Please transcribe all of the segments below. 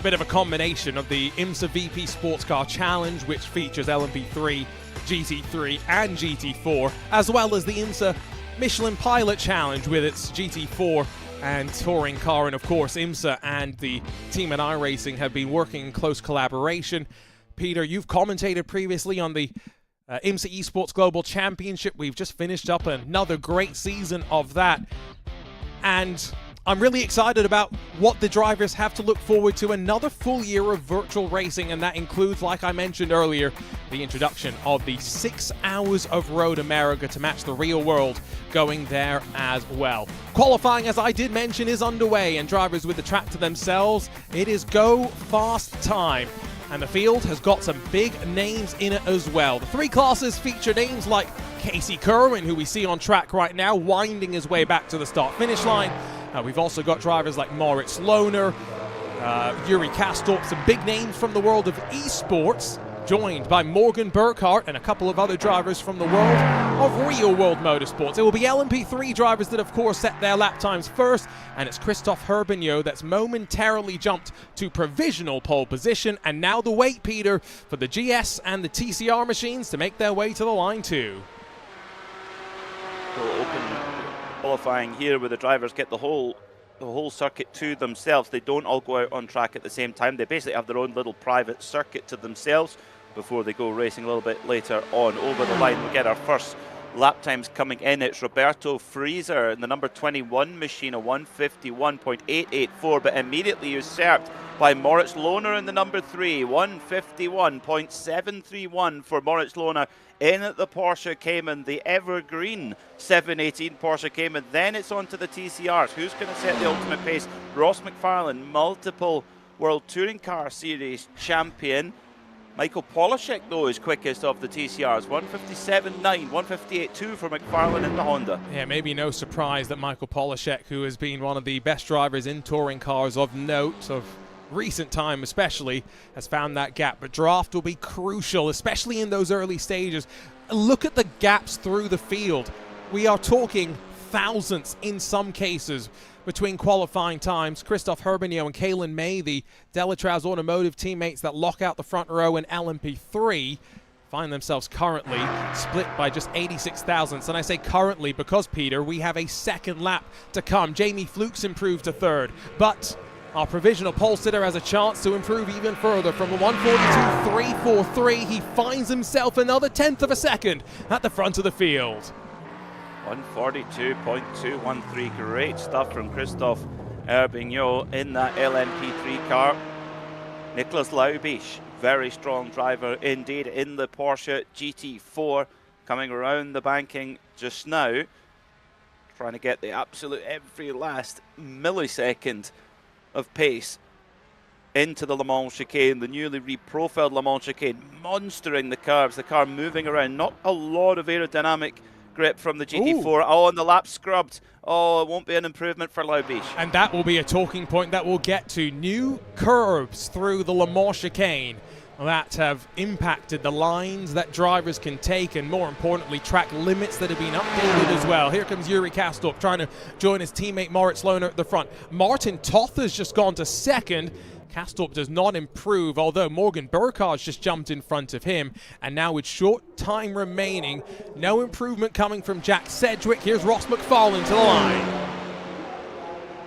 bit of a combination of the IMSA VP Sports Car Challenge, which features LMP3, GT3 and GT4, as well as the IMSA Michelin Pilot Challenge with its GT4 and touring car. And of course, IMSA and the team at iRacing have been working in close collaboration. Peter, you've commentated previously on the IMSA Esports Global Championship. We've just finished up another great season of that. And I'm really excited about what the drivers have to look forward to. Another full year of virtual racing, and that includes, like I mentioned earlier, the introduction of the 6 hours of Road America to match the real world going there as well. Qualifying, as I did mention, is underway, and drivers with the track to themselves, it is go fast time. And the field has got some big names in it as well. The 3 classes feature names like Casey Kerwin, who we see on track right now, winding his way back to the start-finish line. We've also got drivers like Moritz Lohner, Yuri Kastorp, some big names from the world of esports, joined by Morgan Burkhart and a couple of other drivers from the world of real-world motorsports. It will be LMP3 drivers that, of course, set their lap times first, and it's Christophe Herbigno that's momentarily jumped to provisional pole position, and now the wait, Peter, for the GS and the TCR machines to make their way to the line too. We'll open qualifying here where the drivers get the whole circuit to themselves. They don't all go out on track at the same time. They basically have their own little private circuit to themselves before they go racing a little bit later on. Over the line, we get our first lap times coming in. It's Roberto Frieser in the number 21 machine, a 151.884, but immediately usurped by Moritz Lohner in the number 3, 151.731 for Moritz Lohner. In at the Porsche Cayman, the evergreen 718 Porsche Cayman. Then it's on to the TCRs. Who's going to set the ultimate pace? Ross McFarlane, multiple World Touring Car Series champion. Michael Polishek, though, is quickest of the TCRs. 157.9, 158.2 for McFarlane in the Honda. Yeah, maybe no surprise that Michael Polishek, who has been one of the best drivers in touring cars of note, of recent time especially, has found that gap. But draft will be crucial, especially in those early stages. Look at the gaps through the field. We are talking thousandths in some cases between qualifying times. Christophe Herbigno and Kalen May, the Delatraz Automotive teammates that lock out the front row in LMP3, find themselves currently split by just 86 thousandths. And I say currently because, Peter, we have a second lap to come. Jamie Flukes improved to third, but our provisional pole sitter has a chance to improve even further. From a 142.343, he finds himself another tenth of a second at the front of the field. 142.213, great stuff from Christophe Herbigno in that LMP3 car. Nicolas Laubisch, very strong driver indeed in the Porsche GT4, coming around the banking just now, trying to get the absolute every last millisecond of pace into the Le Mans chicane, the newly reprofiled Le Mans chicane, monstering the curves, the car moving around, not a lot of aerodynamic grip from the GT4. Ooh. Oh, and the lap scrubbed. Oh, it won't be an improvement for Laubisch. And that will be a talking point that we'll get to. New curves through the Le Mans chicane that have impacted the lines that drivers can take, and more importantly, track limits that have been updated as well. Here comes Yuri Kastorp trying to join his teammate Moritz Lohner at the front. Martin Toth has just gone to second. Kastorp does not improve, although Morgan Burkhart's just jumped in front of him. And now with short time remaining, no improvement coming from Jack Sedgwick. Here's Ross McFarlane to the line.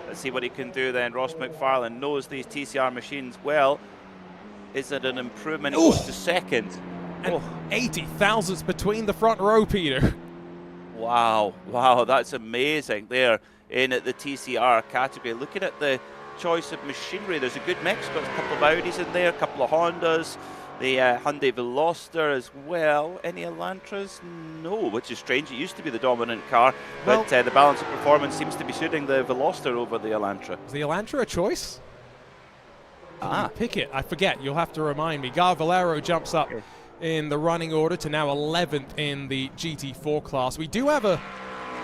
Let's see what he can do then. Ross McFarlane knows these TCR machines well. Is it an improvement? He goes to second. And 80 thousandths between the front row, Peter. Wow, wow, that's amazing there in at the TCR category. Looking at the choice of machinery, there's a good mix. Got a couple of Audis in there, a couple of Hondas, the Hyundai Veloster as well. Any Elantras? No, which is strange. It used to be the dominant car, but the balance of performance seems to be suiting the Veloster over the Elantra. Is the Elantra a choice? Pick it. I forget. You'll have to remind me. Gar Valero jumps up in the running order to now 11th in the GT4 class. We do have a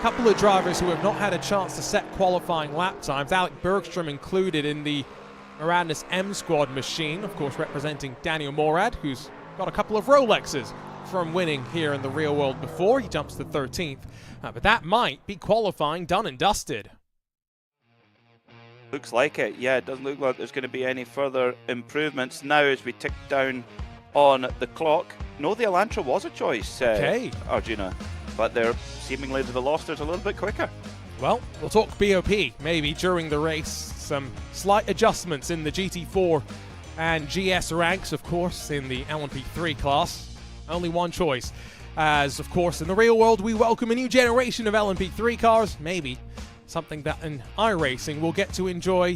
couple of drivers who have not had a chance to set qualifying lap times. Alec Bergstrom included in the Miranda's M Squad machine, of course representing Daniel Morad, who's got a couple of Rolexes from winning here in the real world before. He jumps to 13th, but that might be qualifying done and dusted. Looks like it. Yeah, it doesn't look like there's going to be any further improvements now as we tick down on the clock. No, the Elantra was a choice, Arjuna, but seemingly the Veloster's a little bit quicker. Well, we'll talk BOP maybe during the race. Some slight adjustments in the GT4 and GS ranks, of course, in the LMP3 class. Only one choice. As, of course, in the real world, we welcome a new generation of LMP3 cars. Maybe something that in iRacing we'll get to enjoy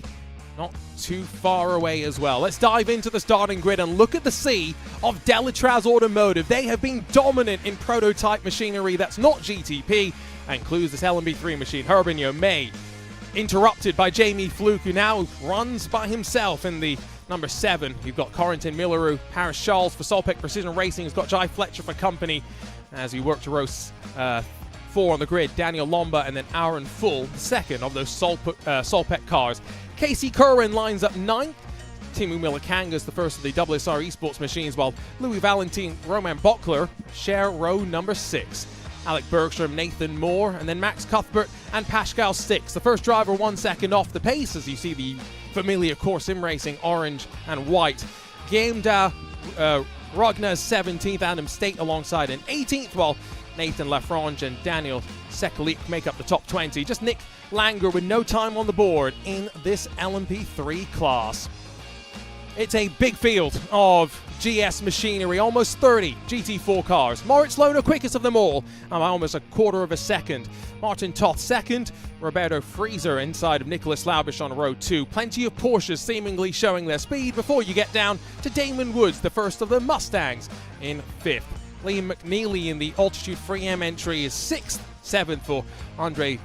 not too far away as well. Let's dive into the starting grid and look at the sea of Delatraz Automotive. They have been dominant in prototype machinery that's not GTP and includes this LMP3 machine. Herbigno May, interrupted by Jamie Fluke, who now runs by himself in the number 7. You've got Corentin Milleru, Paris Charles for Solpec Precision Racing. He's got Jai Fletcher for company as we work to roast 4 on the grid. Daniel Lomba and then Aaron Full, the second of those Solpec cars. Casey Kerwin lines up 9th. Timu Milikanga's the first of the WSR Esports machines, while Louis Valentin, Roman Bockler share row number 6. Alec Bergstrom, Nathan Moore, and then Max Cuthbert and Pascal 6. The first driver 1 second off the pace as you see the familiar Core Sim Racing orange and white. Gaimda Rogna's 17th, Adam State alongside an 18th, while Nathan Lafrange and Daniel Sekulik make up the top 20. Just Nick Langer with no time on the board in this LMP3 class. It's a big field of GS machinery, almost 30 GT4 cars. Moritz Lohner quickest of them all, almost a quarter of a second. Martin Toth second, Roberto Frieser inside of Nicholas Laubish on row 2. Plenty of Porsches seemingly showing their speed before you get down to Damon Woods, the first of the Mustangs, in 5th. Liam McNeely in the Altitude 3M entry is 6th, 7th for Andre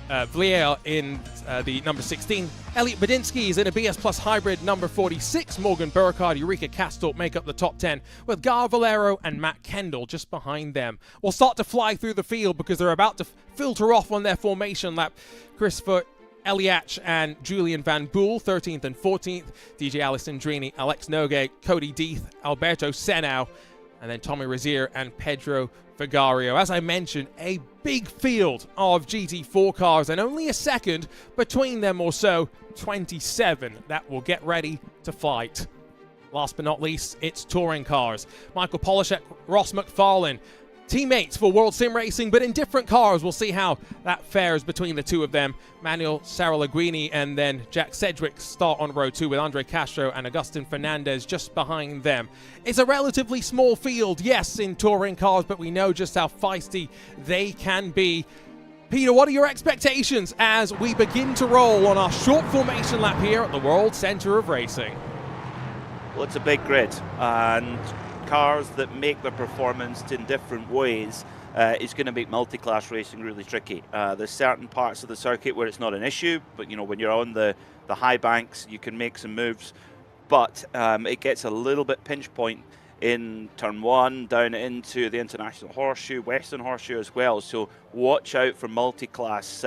Vlier in the number 16. Elliot Badinsky is in a BS Plus hybrid number 46. Morgan Burkhardt, Eureka Castorp make up the top 10, with Gar Valero and Matt Kendall just behind them. We'll start to fly through the field because they're about to filter off on their formation lap. Christopher Eliach and Julian Van Boel, 13th and 14th. DJ Alessandrini, Alex Nogue, Cody Deeth, Alberto Senau, and then Tommy Razier and Pedro Vigario. As I mentioned, a big field of GT4 cars and only a second between them or so, 27 that will get ready to fight. Last but not least, it's touring cars. Michael Polishek, Ross McFarlane, teammates for World Sim Racing, but in different cars. We'll see how that fares between the two of them. Manuel Saralaguini and then Jack Sedgwick start on row 2 with Andre Castro and Agustin Fernandez just behind them. It's a relatively small field, yes, in touring cars, but we know just how feisty they can be. Peter, what are your expectations as we begin to roll on our short formation lap here at the World Centre of Racing? Well, it's a big grid, and cars that make their performance in different ways is going to make multi-class racing really tricky. There's certain parts of the circuit where it's not an issue, but you know, when you're on the high banks, you can make some moves. But it gets a little bit pinch point in turn 1 down into the International Horseshoe, Western Horseshoe as well. So watch out for multi-class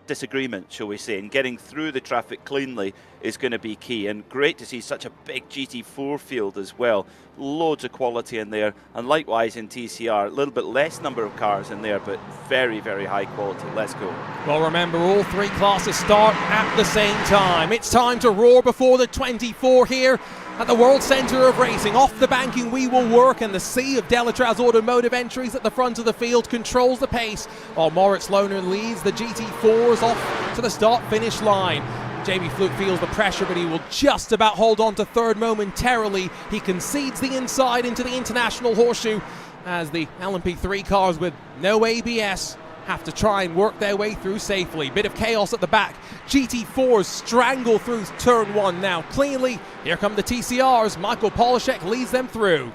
disagreement, shall we say, and getting through the traffic cleanly is going to be key. And great to see such a big GT4 field as well. Loads of quality in there, and likewise in TCR, a little bit less number of cars in there, but very, very high quality. Let's go. Well, remember, all 3 classes start at the same time. It's time to roar before the 24 here at the World Centre of Racing. Off the banking we will work, and the sea of Delatraz Automotive entries at the front of the field controls the pace, while Moritz Lohner leads the GT4s off to the start-finish line. Jamie Fluke feels the pressure, but he will just about hold on to third momentarily. He concedes the inside into the International Horseshoe as the LMP3 cars with no ABS have to try and work their way through safely. Bit of chaos at the back. GT4s strangle through turn 1 now cleanly. Here come the TCRs. Michael Polishek leads them through.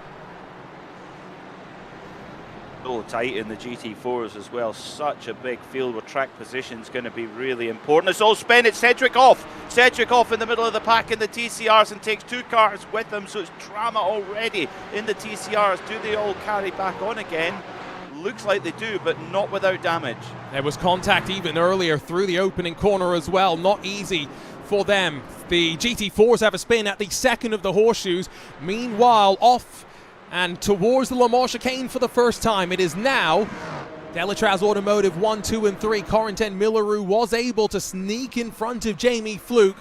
So tight in the GT4s as well. Such a big field where track position is going to be really important. It's all spin. It's Cedric off. Cedric off in the middle of the pack in the TCRs and takes 2 cars with him. So it's drama already in the TCRs. Do they all carry back on again? Looks like they do, but not without damage. There was contact even earlier through the opening corner as well. Not easy for them. The GT4s have a spin at the second of the horseshoes. Meanwhile, off and towards the Le Mans chicane for the first time, it is now Delatraz Automotive 1, 2, and 3. Corentin Milleru was able to sneak in front of Jamie Fluke,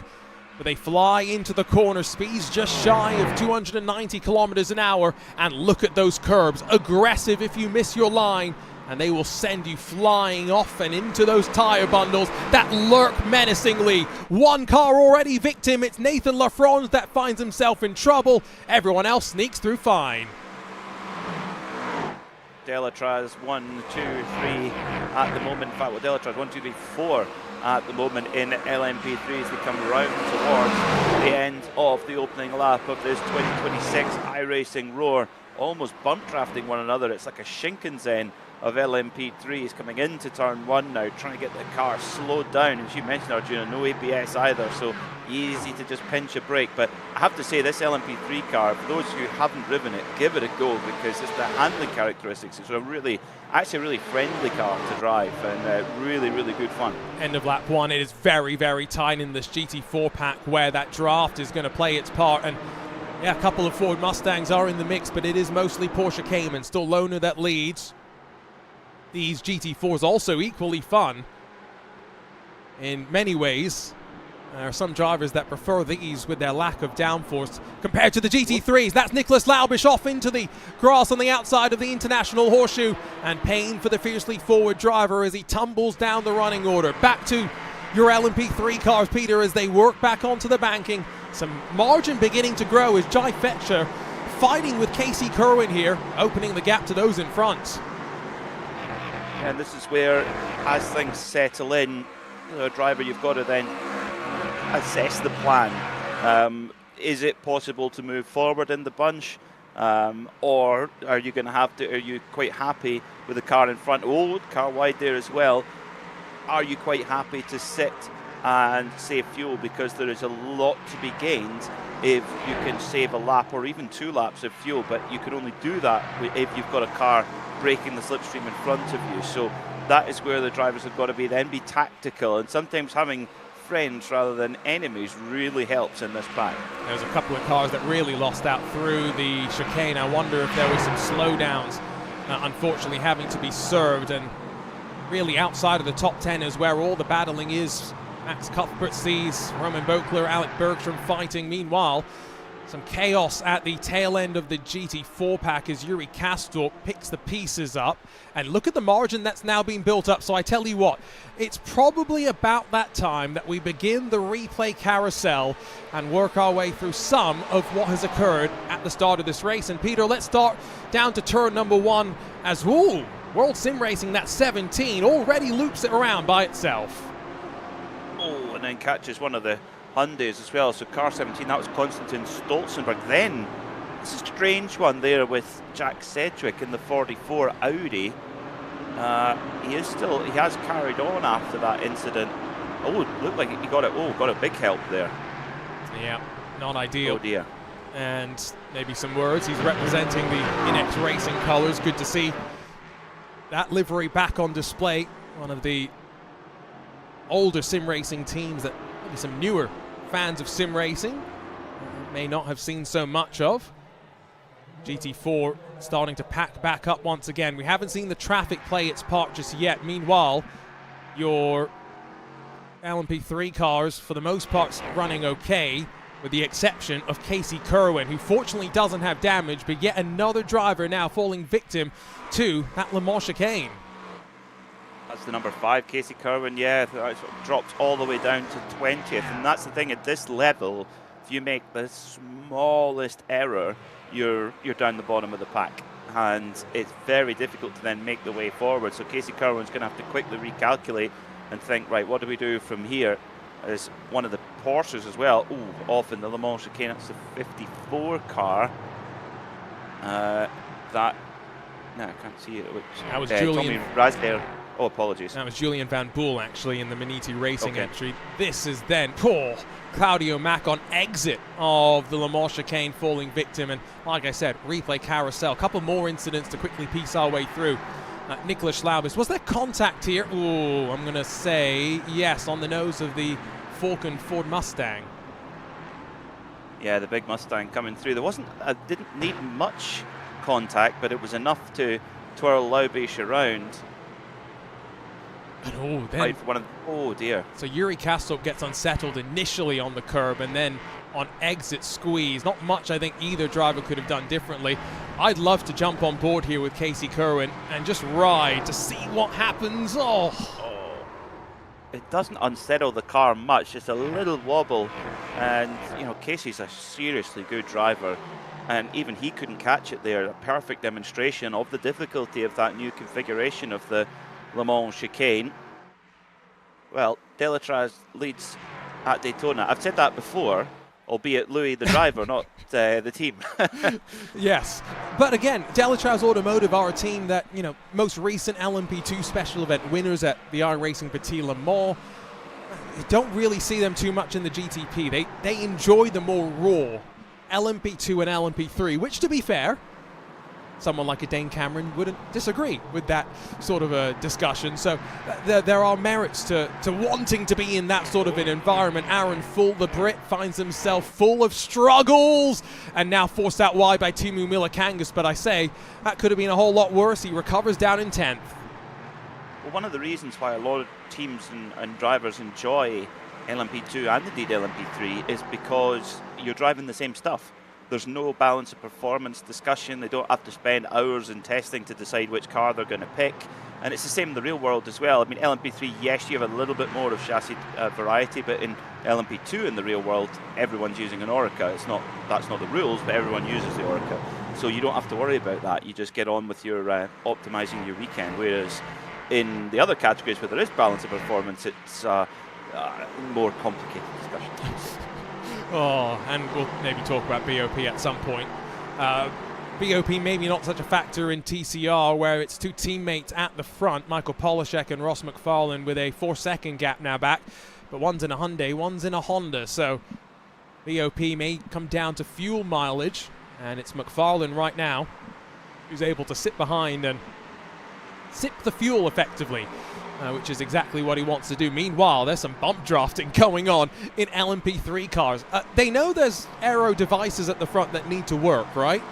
but they fly into the corner. Speeds just shy of 290 kilometers an hour. And look at those curbs. Aggressive if you miss your line, and they will send you flying off and into those tire bundles that lurk menacingly. One car already victim. It's Nathan Lafronge that finds himself in trouble. Everyone else sneaks through fine. Delatraz 1, 2, 3 at the moment. In fact, well, Delatraz 1, 2, 3, 4 at the moment in LMP3 as they come round towards the end of the opening lap of this 2026 iRacing Roar. Almost bump drafting one another. It's like a Shinkansen of LMP3 is coming into turn 1 now, trying to get the car slowed down. As you mentioned, Arjuna, no ABS either, so easy to just pinch a brake. But I have to say, this LMP3 car, for those who haven't driven it, give it a go, because it's the handling characteristics. It's actually a really friendly car to drive, and really, really good fun. End of lap 1. It is very, very tight in this GT4 pack where that draft is going to play its part. And yeah, a couple of Ford Mustangs are in the mix, but it is mostly Porsche Cayman. Still Lohner that leads. These GT4s also equally fun in many ways. There are some drivers that prefer these with their lack of downforce compared to the GT3s. That's Nicholas Laubish off into the grass on the outside of the International Horseshoe, and pain for the fiercely forward driver as he tumbles down the running order. Back to your LMP3 cars, Peter, as they work back onto the banking. Some margin beginning to grow as Jai Fetcher fighting with Casey Kerwin here, opening the gap to those in front. And this is where, as things settle in, a driver, you've got to then assess the plan. Is it possible to move forward in the bunch, or are you going to have to? Are you quite happy with the car in front? Oh, car wide there as well. Are you quite happy to sit and save fuel, because there is a lot to be gained if you can save a lap or even 2 laps of fuel, but you can only do that if you've got a car breaking the slipstream in front of you. So that is where the drivers have got to be tactical, and sometimes having friends rather than enemies really helps in this pack. There's a couple of cars that really lost out through the chicane. I wonder if there was some slowdowns, unfortunately having to be served, and really outside of the top 10 is where all the battling is. Max Cuthbert sees Roman Bokler, Alec Bergstrom fighting. Meanwhile, some chaos at the tail end of the GT4 pack as Yuri Kastorp picks the pieces up. And look at the margin that's now been built up. So I tell you what, it's probably about that time that we begin the replay carousel and work our way through some of what has occurred at the start of this race. And Peter, let's start down to turn number 1 as World Sim Racing, that 17, already loops it around by itself. Oh, and then catches one of the Hyundais as well. So car 17, that was Konstantin Stolzenberg. Then, it's a strange one there with Jack Sedgwick in the 44 Audi. He has carried on after that incident. Oh, it looked like he got a big help there. Yeah, not ideal. Oh dear. And maybe some words. He's representing the Inex Racing colours. Good to see that livery back on display. One of the older sim racing teams that maybe some newer fans of sim racing may not have seen so much of. GT4 starting to pack back up once again. We haven't seen the traffic play its part just yet. Meanwhile, your LMP3 cars, for the most part, running okay, with the exception of Casey Kerwin, who fortunately doesn't have damage, but yet another driver now falling victim to that Le Mans chicane. That's the number 5, Casey Kerwin. Yeah, dropped all the way down to 20th. And that's the thing, at this level, if you make the smallest error, you're down the bottom of the pack. And it's very difficult to then make the way forward. So Casey Kerwin's going to have to quickly recalculate and think, right, what do we do from here? As one of the Porsches as well. Ooh, off in the Le Mans chicane. That's the 54 car. No, I can't see it. That was Julian. Tommy Razdale. Oh, apologies. That was Julian Van Boel, actually, in the Maniti Racing entry. This is then Claudio Mack on exit of the Le Mans chicane, falling victim. And like I said, replay carousel. A couple more incidents to quickly piece our way through. Nicholas Laubis. Was there contact here? Ooh, I'm going to say yes, on the nose of the Falcon Ford Mustang. Yeah, the big Mustang coming through. Didn't need much contact, but it was enough to twirl Laubish around. And then oh dear. So Yuri Kastrop gets unsettled initially on the curb, and then on exit squeeze. Not much I think either driver could have done differently. I'd love to jump on board here with Casey Kerwin and just ride to see what happens. It doesn't unsettle the car much, just a little wobble. And, you know, Casey's a seriously good driver. And even he couldn't catch it there. A perfect demonstration of the difficulty of that new configuration of the Le Mans chicane. Well, Delatraz leads at Daytona. I've said that before, albeit Louis the driver, not the team. Yes, but again, Delatraz Automotive are a team that, you know, most recent LMP2 special event winners at the iRacing Petit Le Mans. You don't really see them too much in the GTP. They enjoy the more raw LMP2 and LMP3, which, to be fair, someone like a Dane Cameron wouldn't disagree with that sort of a discussion. So there are merits to wanting to be in that sort of an environment. Aaron Full, the Brit, finds himself full of struggles and now forced out wide by Timu Milikangas. But I say that could have been a whole lot worse. He recovers down in 10th. Well, one of the reasons why a lot of teams and drivers enjoy LMP2 and indeed LMP3 is because you're driving the same stuff. There's no balance of performance discussion. They don't have to spend hours in testing to decide which car they're going to pick. And it's the same in the real world as well. I mean, LMP3, yes, you have a little bit more of chassis variety, but in LMP2 in the real world, everyone's using an Orica. That's not the rules, but everyone uses the Orica. So you don't have to worry about that. You just get on with your optimizing your weekend. Whereas in the other categories where there is balance of performance, it's more complicated discussion. And we'll maybe talk about BOP at some point. BOP maybe not such a factor in TCR, where it's two teammates at the front, Michael Polishek and Ross McFarlane, with a 4-second gap now back. But one's in a Hyundai, one's in a Honda. So BOP may come down to fuel mileage, and it's McFarlane right now who's able to sit behind and sip the fuel effectively. Which is exactly what he wants to do. Meanwhile, there's some bump drafting going on in LMP3 cars. They know there's aero devices at the front that need to work, right?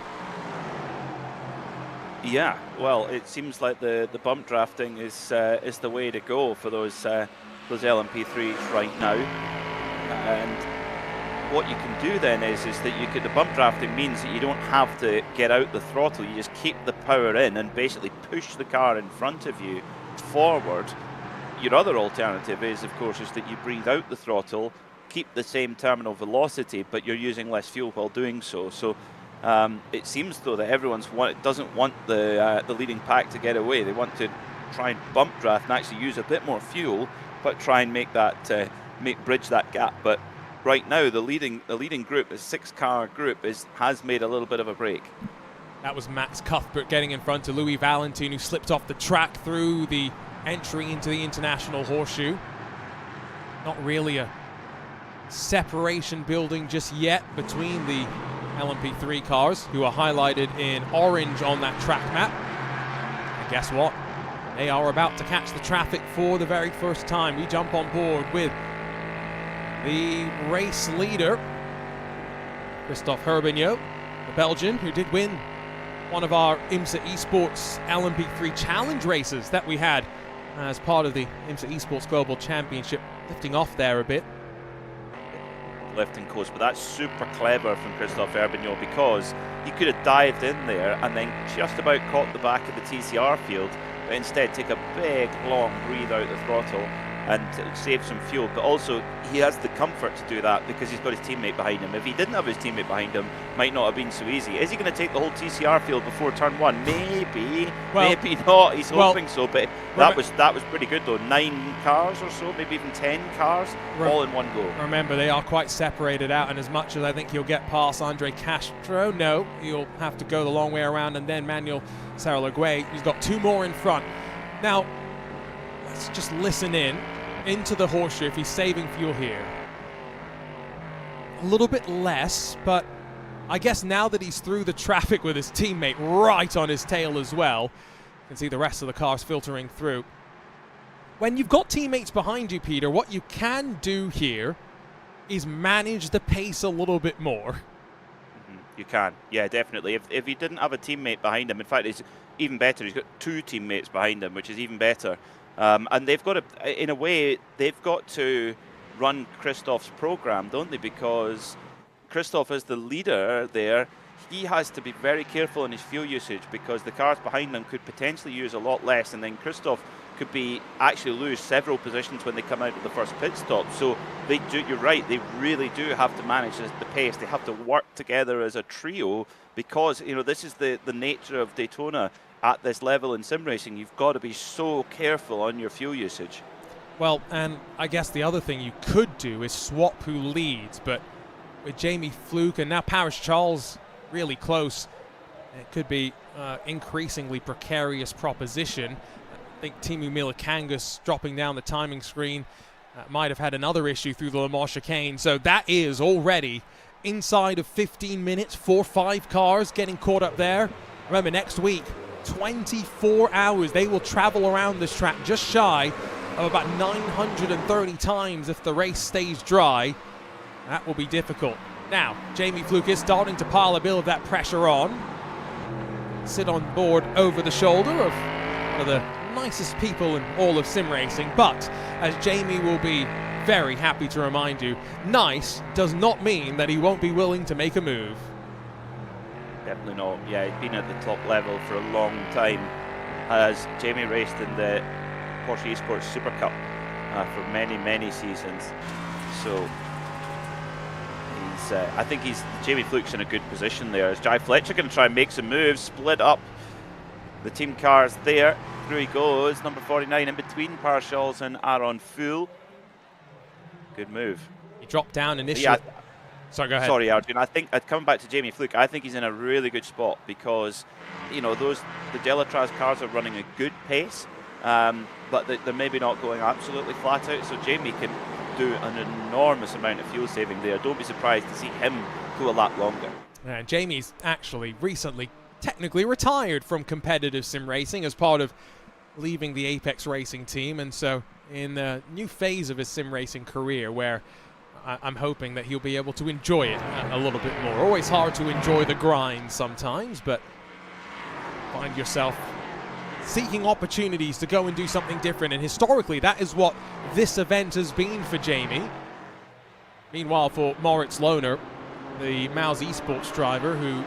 Yeah, well, it seems like the bump drafting is the way to go for those LMP3s right now. And what you can do then is that the bump drafting means that you don't have to get out the throttle. You just keep the power in and basically push the car in front of you forward. Your other alternative is, of course, is that you breathe out the throttle, keep the same terminal velocity, but you're using less fuel while doing so. So it seems though that everyone's doesn't want the leading pack to get away. They want to try and bump draft and actually use a bit more fuel, but try and make that bridge that gap. But right now, the leading group, a 6-car group, has made a little bit of a break. That was Max Cuthbert getting in front of Louis Valentin, who slipped off the track through the entry into the International Horseshoe. Not really a separation building just yet between the LMP3 cars, who are highlighted in orange on that track map. And guess what? They are about to catch the traffic for the very first time. We jump on board with the race leader, Christophe Herbignot, the Belgian, who did win one of our IMSA Esports LMP3 challenge races that we had as part of the IMSA Esports Global Championship, lifting off there a bit. Lifting course, but that's super clever from Christophe Herbignot, because he could have dived in there and then just about caught the back of the TCR field, but instead take a big long breathe out the throttle and save some fuel. But also he has the comfort to do that because he's got his teammate behind him. If he didn't have his teammate behind him, might not have been so easy. Is he going to take the whole TCR field before turn 1? Maybe, maybe not. He's hoping so, but that was pretty good though. 9 cars or so, maybe even 10 cars, all in one go. Remember, they are quite separated out, and as much as I think he'll get past Andre Castro, no, he'll have to go the long way around, and then Manuel Saralague, he's got 2 more in front. Now, let's just listen into the horseshoe if he's saving fuel here. A little bit less, but I guess now that he's through the traffic with his teammate right on his tail as well, you can see the rest of the cars filtering through. When you've got teammates behind you, Peter, what you can do here is manage the pace a little bit more. You can, yeah, definitely. If he didn't have a teammate behind him, in fact, it's even better. He's got 2 teammates behind him, which is even better. And they've got to, in a way, they've got to run Christoph's program, don't they? Because Christoph is the leader there. He has to be very careful in his fuel usage because the cars behind him could potentially use a lot less, and then Christoph could actually lose several positions when they come out of the first pit stop. So they do. You're right. They really do have to manage the pace. They have to work together as a trio because this is the nature of Daytona at this level in sim racing. You've got to be so careful on your fuel usage. Well, and I guess the other thing you could do is swap who leads, but with Jamie Fluke and now Paris Charles really close, it could be increasingly precarious proposition. I think Timu Milikangas dropping down the timing screen might have had another issue through the Le Mans chicane. So that is already inside of 15 minutes, 4-5 cars getting caught up there. Remember, next week, 24 hours, they will travel around this track just shy of about 930 times if the race stays dry. That will be difficult. Now, Jamie Fluke is starting to pile a bit of that pressure on. Sit on board over the shoulder of one of the nicest people in all of sim racing, but as Jamie will be very happy to remind you, nice does not mean that he won't be willing to make a move. Definitely not. Yeah, he's been at the top level for a long time. As Jamie raced in the Porsche Esports Super Cup for many, many seasons. So I think Jamie Fluke's in a good position there. Is Jai Fletcher going to try and make some moves, split up the team cars there? Through he goes, number 49 in between Parshals and Aaron Fool. Good move. He dropped down initially. Yeah, sorry, go ahead. Sorry, Arjun. I think coming back to Jamie Fluke, I think he's in a really good spot because the Delatraz cars are running a good pace, but they're maybe not going absolutely flat out. So Jamie can do an enormous amount of fuel saving there. Don't be surprised to see him go a lot longer. And Jamie's actually recently technically retired from competitive sim racing as part of leaving the Apex Racing team, and so in a new phase of his sim racing career where I'm hoping that he'll be able to enjoy it a little bit more. Always hard to enjoy the grind sometimes, but find yourself seeking opportunities to go and do something different, and historically that is what this event has been for Jamie. Meanwhile, for Moritz Lohner, the Maus Esports driver who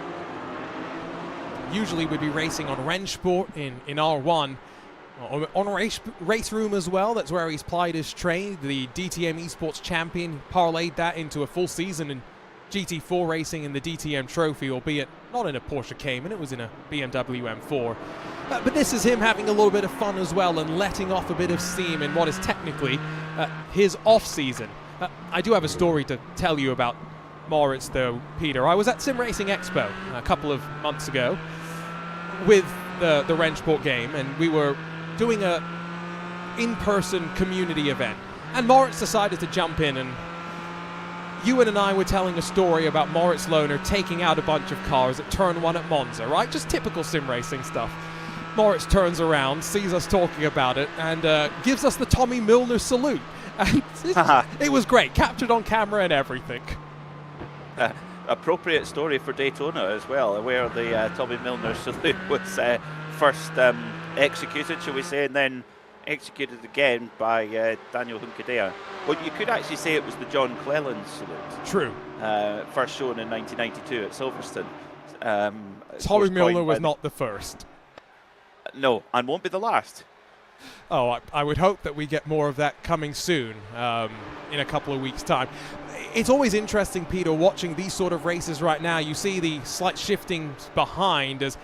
usually would be racing on Rennsport in R1, on Race Room as well. That's where he's plied his trade. The DTM Esports champion parlayed that into a full season in GT4 racing in the DTM Trophy, albeit not in a Porsche Cayman, it was in a BMW M4. But this is him having a little bit of fun as well and letting off a bit of steam in what is technically his off-season. I do have a story to tell you about Moritz though, Peter. I was at Sim Racing Expo a couple of months ago with the Rennsport game, and we were doing a in-person community event, and Moritz decided to jump in, and Ewan and I were telling a story about Moritz Lohner taking out a bunch of cars at turn 1 at Monza, right? Just typical sim racing stuff. Moritz turns around, sees us talking about it, and gives us the Tommy Milner salute. And it was great, captured on camera and everything. Appropriate story for Daytona as well, where the Tommy Milner salute was first executed, shall we say, and then executed again by Daniel Hunkadea. Well, you could actually say it was the John Cleland salute. True. First shown in 1992 at Silverstone. Tommy Milner was not the first. No, and won't be the last. Oh, I would hope that we get more of that coming soon, in a couple of weeks' time. It's always interesting, Peter, watching these sort of races right now. You see the slight shifting behind as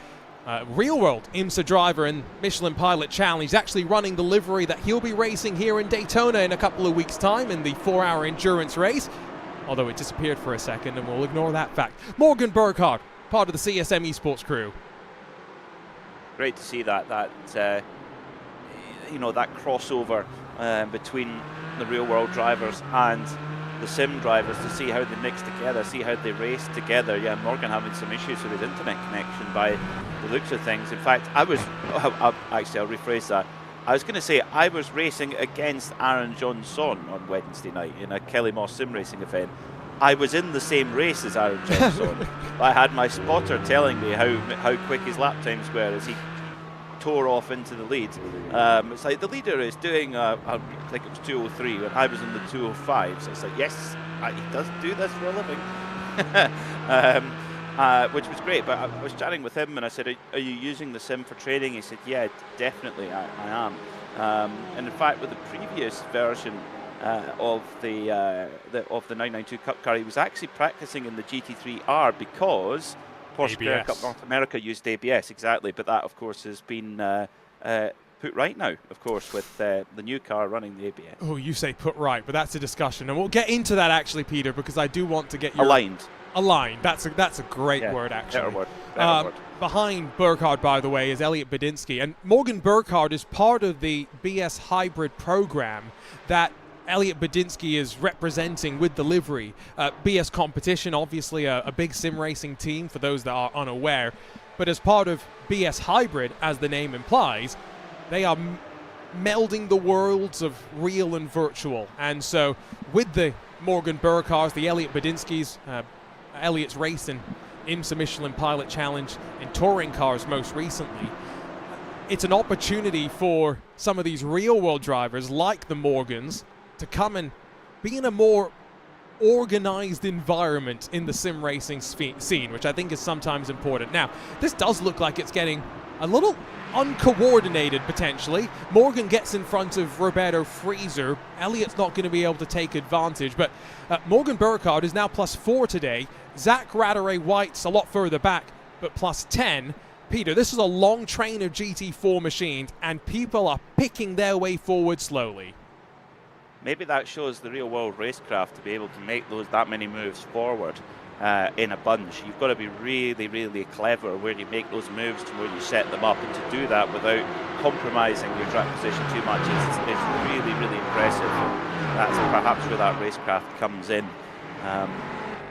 real-world IMSA driver and Michelin Pilot Challenge is actually running the livery that he'll be racing here in Daytona in a couple of weeks' time in the 4-hour endurance race, although it disappeared for a second, and we'll ignore that fact. Morgan Burkhardt, part of the CSM Esports crew. Great to see that crossover between the real-world drivers and the sim drivers, to see how they mix together, see how they race together. Yeah, Morgan having some issues with his internet connection by the looks of things. In fact, I'll rephrase that. I was going to say I was racing against Aaron Johnson on Wednesday night in a Kelly Moss sim racing event. I was in the same race as Aaron Johnson. I had my spotter telling me how quick his lap times were as he tore off into the lead. It's like the leader is doing, I think it was 2:03 when I was in the 2:05. So it's like, yes, he does do this for a living. Which was great, but I was chatting with him and I said, are you using the sim for training? He said, yeah, definitely I am. And in fact, with the previous version of the 992 Cup car, he was actually practicing in the GT3R because Porsche Carrera Cup North America used ABS, exactly, but that of course has been put right now, of course, with the new car running the ABS. Oh, you say put right, but that's a discussion, and we'll get into that actually, Peter, because I do want to get your aligned. That's a great word, actually. Better word. Better word. Behind Burkhardt, by the way, is Elliot Badinsky, and Morgan Burkhardt is part of the BS Hybrid program that Elliot Badinsky is representing with the livery. BS Competition, obviously a big sim racing team for those that are unaware, but as part of BS Hybrid, as the name implies, they are melding the worlds of real and virtual. And so with the Morgan Burkhardts, the Elliot Badinskys, Elliot's racing IMSA Michelin Pilot Challenge in touring cars most recently, it's an opportunity for some of these real-world drivers like the Morgans to come and be in a more organized environment in the sim racing scene, which I think is sometimes important. Now, this does look like it's getting a little uncoordinated potentially. Morgan gets in front of Roberto Freezer. Elliot's not going to be able to take advantage, but Morgan Burkhardt is now +4 today. Zach Ratteray-White's a lot further back, but +10. Peter, this is a long train of GT4 machines, and people are picking their way forward slowly. Maybe that shows the real-world racecraft to be able to make that many moves forward in a bunch. You've got to be really, really clever where you make those moves and where you set them up, and to do that without compromising your track position too much is really, really impressive. And that's perhaps where that racecraft comes in.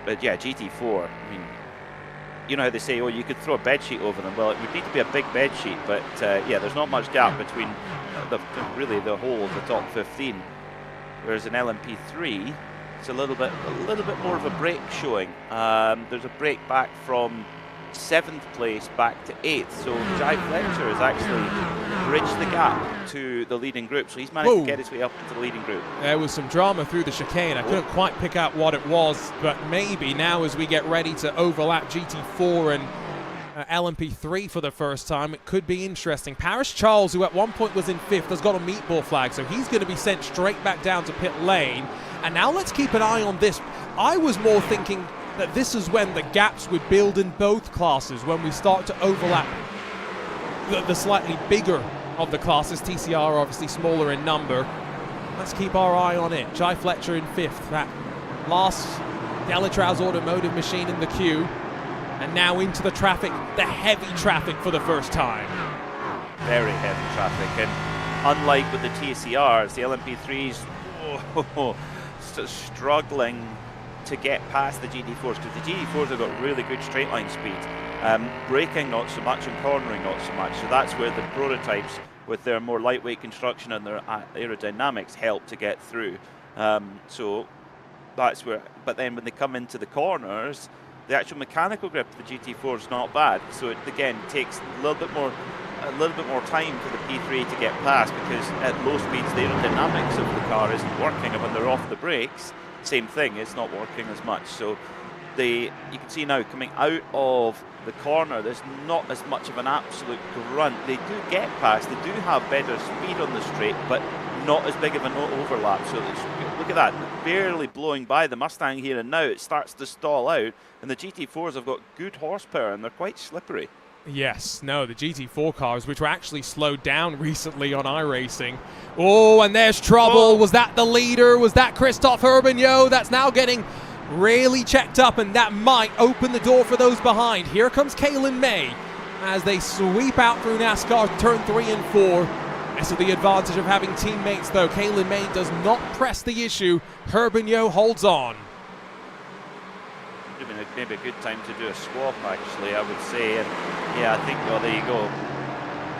But yeah, GT4, I mean, you know how they say, oh, you could throw a bedsheet over them. Well, it would need to be a big bedsheet, but yeah, there's not much gap between really the whole of the top 15. Whereas in LMP3, it's a little bit more of a break showing. There's a break back from 7th place back to 8th. So Jai Fletcher has actually bridged the gap to the leading group. So he's managed to get his way up into the leading group. There was some drama through the chicane. I couldn't quite pick out what it was, but maybe now as we get ready to overlap GT4 and LMP3 for the first time, it could be interesting. Paris Charles, who at one point was in 5th, has got a meatball flag, so he's going to be sent straight back down to pit lane. And now let's keep an eye on this. I was more thinking that this is when the gaps would build in both classes, when we start to overlap the slightly bigger of the classes. TCR obviously smaller in number. Let's keep our eye on it. Jai Fletcher in 5th, that last Delatrau's automotive machine in the queue. And now into the traffic, the heavy traffic for the first time. Very heavy traffic, and unlike with the TCRs, the LMP3s struggling to get past the GT4s, because the GT4s have got really good straight line speed. Braking not so much and cornering not so much, so that's where the prototypes with their more lightweight construction and their aerodynamics help to get through. So that's where, but then when they come into the corners, the actual mechanical grip of the GT4 is not bad, so it again takes a little bit more time for the P3 to get past, because at low speeds the aerodynamics of the car isn't working, and when they're off the brakes, same thing, it's not working as much. So you can see now coming out of the corner, there's not as much of an absolute grunt. They do get past, they do have better speed on the straight, but not as big of an overlap. So look at that, barely blowing by the Mustang here, and now it starts to stall out, and the GT4s have got good horsepower and they're quite slippery. Yes, no, the GT4 cars, which were actually slowed down recently on iRacing. Oh, and there's trouble. Oh. Was that the leader? Was that Christophe Herbigno? That's now getting really checked up, and that might open the door for those behind. Here comes Kaylin May as they sweep out through NASCAR turn 3 and 4. This is the advantage of having teammates, though. Kaylin May does not press the issue. Herbigno holds on. Would have been maybe a good time to do a swap, actually, I would say. And yeah, I think, well, there you go.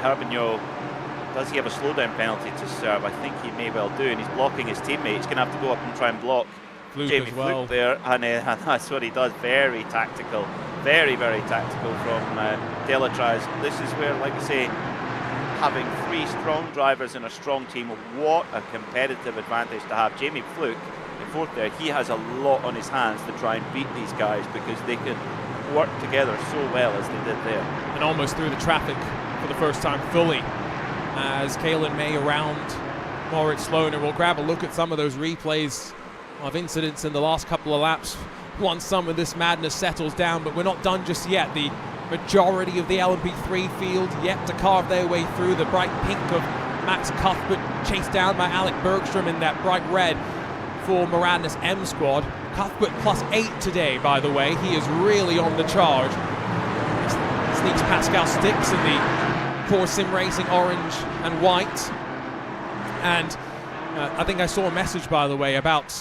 Herbigno, does he have a slowdown penalty to serve? I think he may well do, and he's blocking his teammate. He's going to have to go up and try and block Jamie Fluke there, and that's what he does. Very tactical, very, very tactical from Delatrau's. This is where, like I say, having 3 strong drivers in a strong team, what a competitive advantage to have. Jamie Fluke in 4th there, he has a lot on his hands to try and beat these guys because they can work together so well as they did there. And almost through the traffic for the first time fully as Kaylin May around Moritz Lohner. We'll grab a look at some of those replays of incidents in the last couple of laps once some of this madness settles down, but we're not done just yet. The majority of the LMP3 field yet to carve their way through. The bright pink of Max Cuthbert chased down by Alec Bergstrom in that bright red for Moradnis M Squad. Cuthbert +8 today, by the way. He is really on the charge. Sneaks Pascal Stix in the Core Sim Racing orange and white. And I think I saw a message, by the way, about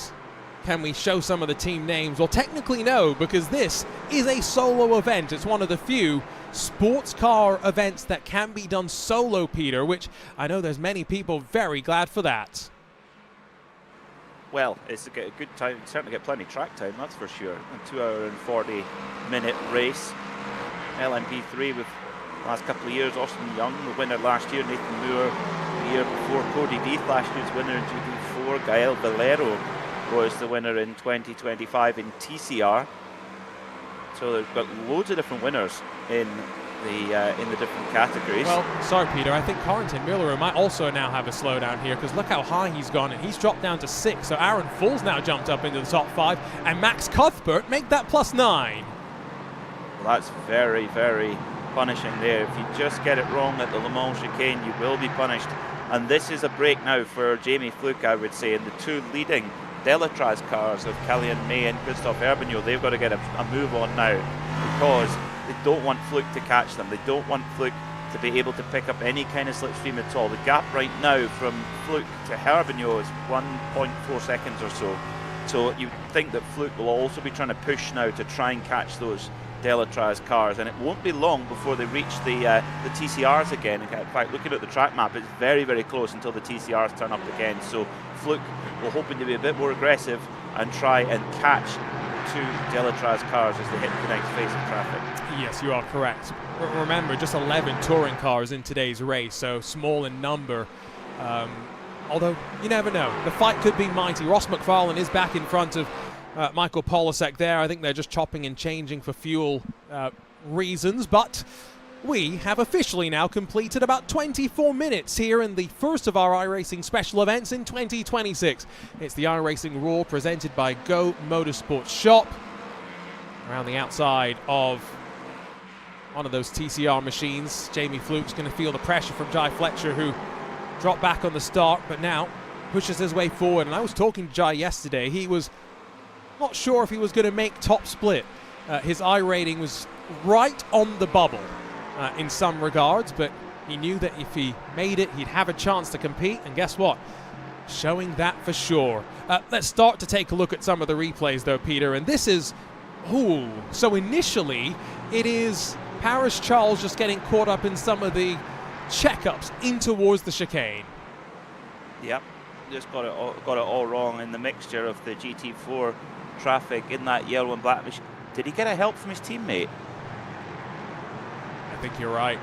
can we show some of the team names? Well, technically no, because this is a solo event. It's one of the few sports car events that can be done solo, Peter, which I know there's many people very glad for that. Well, it's a good time, certainly get plenty of track time, that's for sure. A 2 hour and 40-minute race. LMP3 with the last couple of years, Austin Young, the winner last year, Nathan Moore the year before, Cody Death last year's winner in GT4, Gael Valero was the winner in 2025 in TCR. So they've got loads of different winners in the different categories. Well, sorry, Peter. I think Corentin Miller might also now have a slowdown here because look how high he's gone, and he's dropped down to 6. So Aaron Full's now jumped up into the top 5, and Max Cuthbert make that +9. Well, that's very, very punishing there. If you just get it wrong at the Le Mans chicane, you will be punished. And this is a break now for Jamie Fluke, I would say, and the 2 leading Delatraz cars of Callian May and Christophe Herbignot. They've got to get a move on now because they don't want Fluke to catch them. They don't want Fluke to be able to pick up any kind of slipstream at all. The gap right now from Fluke to Herbignot is 1.4 seconds or so. So you think that Fluke will also be trying to push now to try and catch those Delatraz cars, and it won't be long before they reach the TCRs again. In fact, looking at the track map, it's very, very close until the TCRs turn up again. So Fluke will hoping to be a bit more aggressive and try and catch 2 Delatraz cars as they hit the next phase of traffic. Yes, you are correct. Remember, just 11 touring cars in today's race, so small in number. Although, you never know. The fight could be mighty. Ross McFarlane is back in front of Michael Polasek there. I think they're just chopping and changing for fuel reasons, but we have officially now completed about 24 minutes here in the first of our iRacing special events in 2026. It's the iRacing Roar presented by Go Motorsports Shop. Around the outside of one of those TCR machines, Jamie Fluke's going to feel the pressure from Jai Fletcher, who dropped back on the start, but now pushes his way forward. And I was talking to Jai yesterday. He was not sure if he was going to make top split. His I rating was right on the bubble in some regards, but he knew that if he made it, he'd have a chance to compete, and guess what? Showing that for sure. Let's start to take a look at some of the replays though, Peter, and this is, so initially it is Paris Charles just getting caught up in some of the checkups in towards the chicane. Yep, just got it all wrong in the mixture of the GT4 traffic in that yellow and black machine. Did he get a help from his teammate? I think you're right.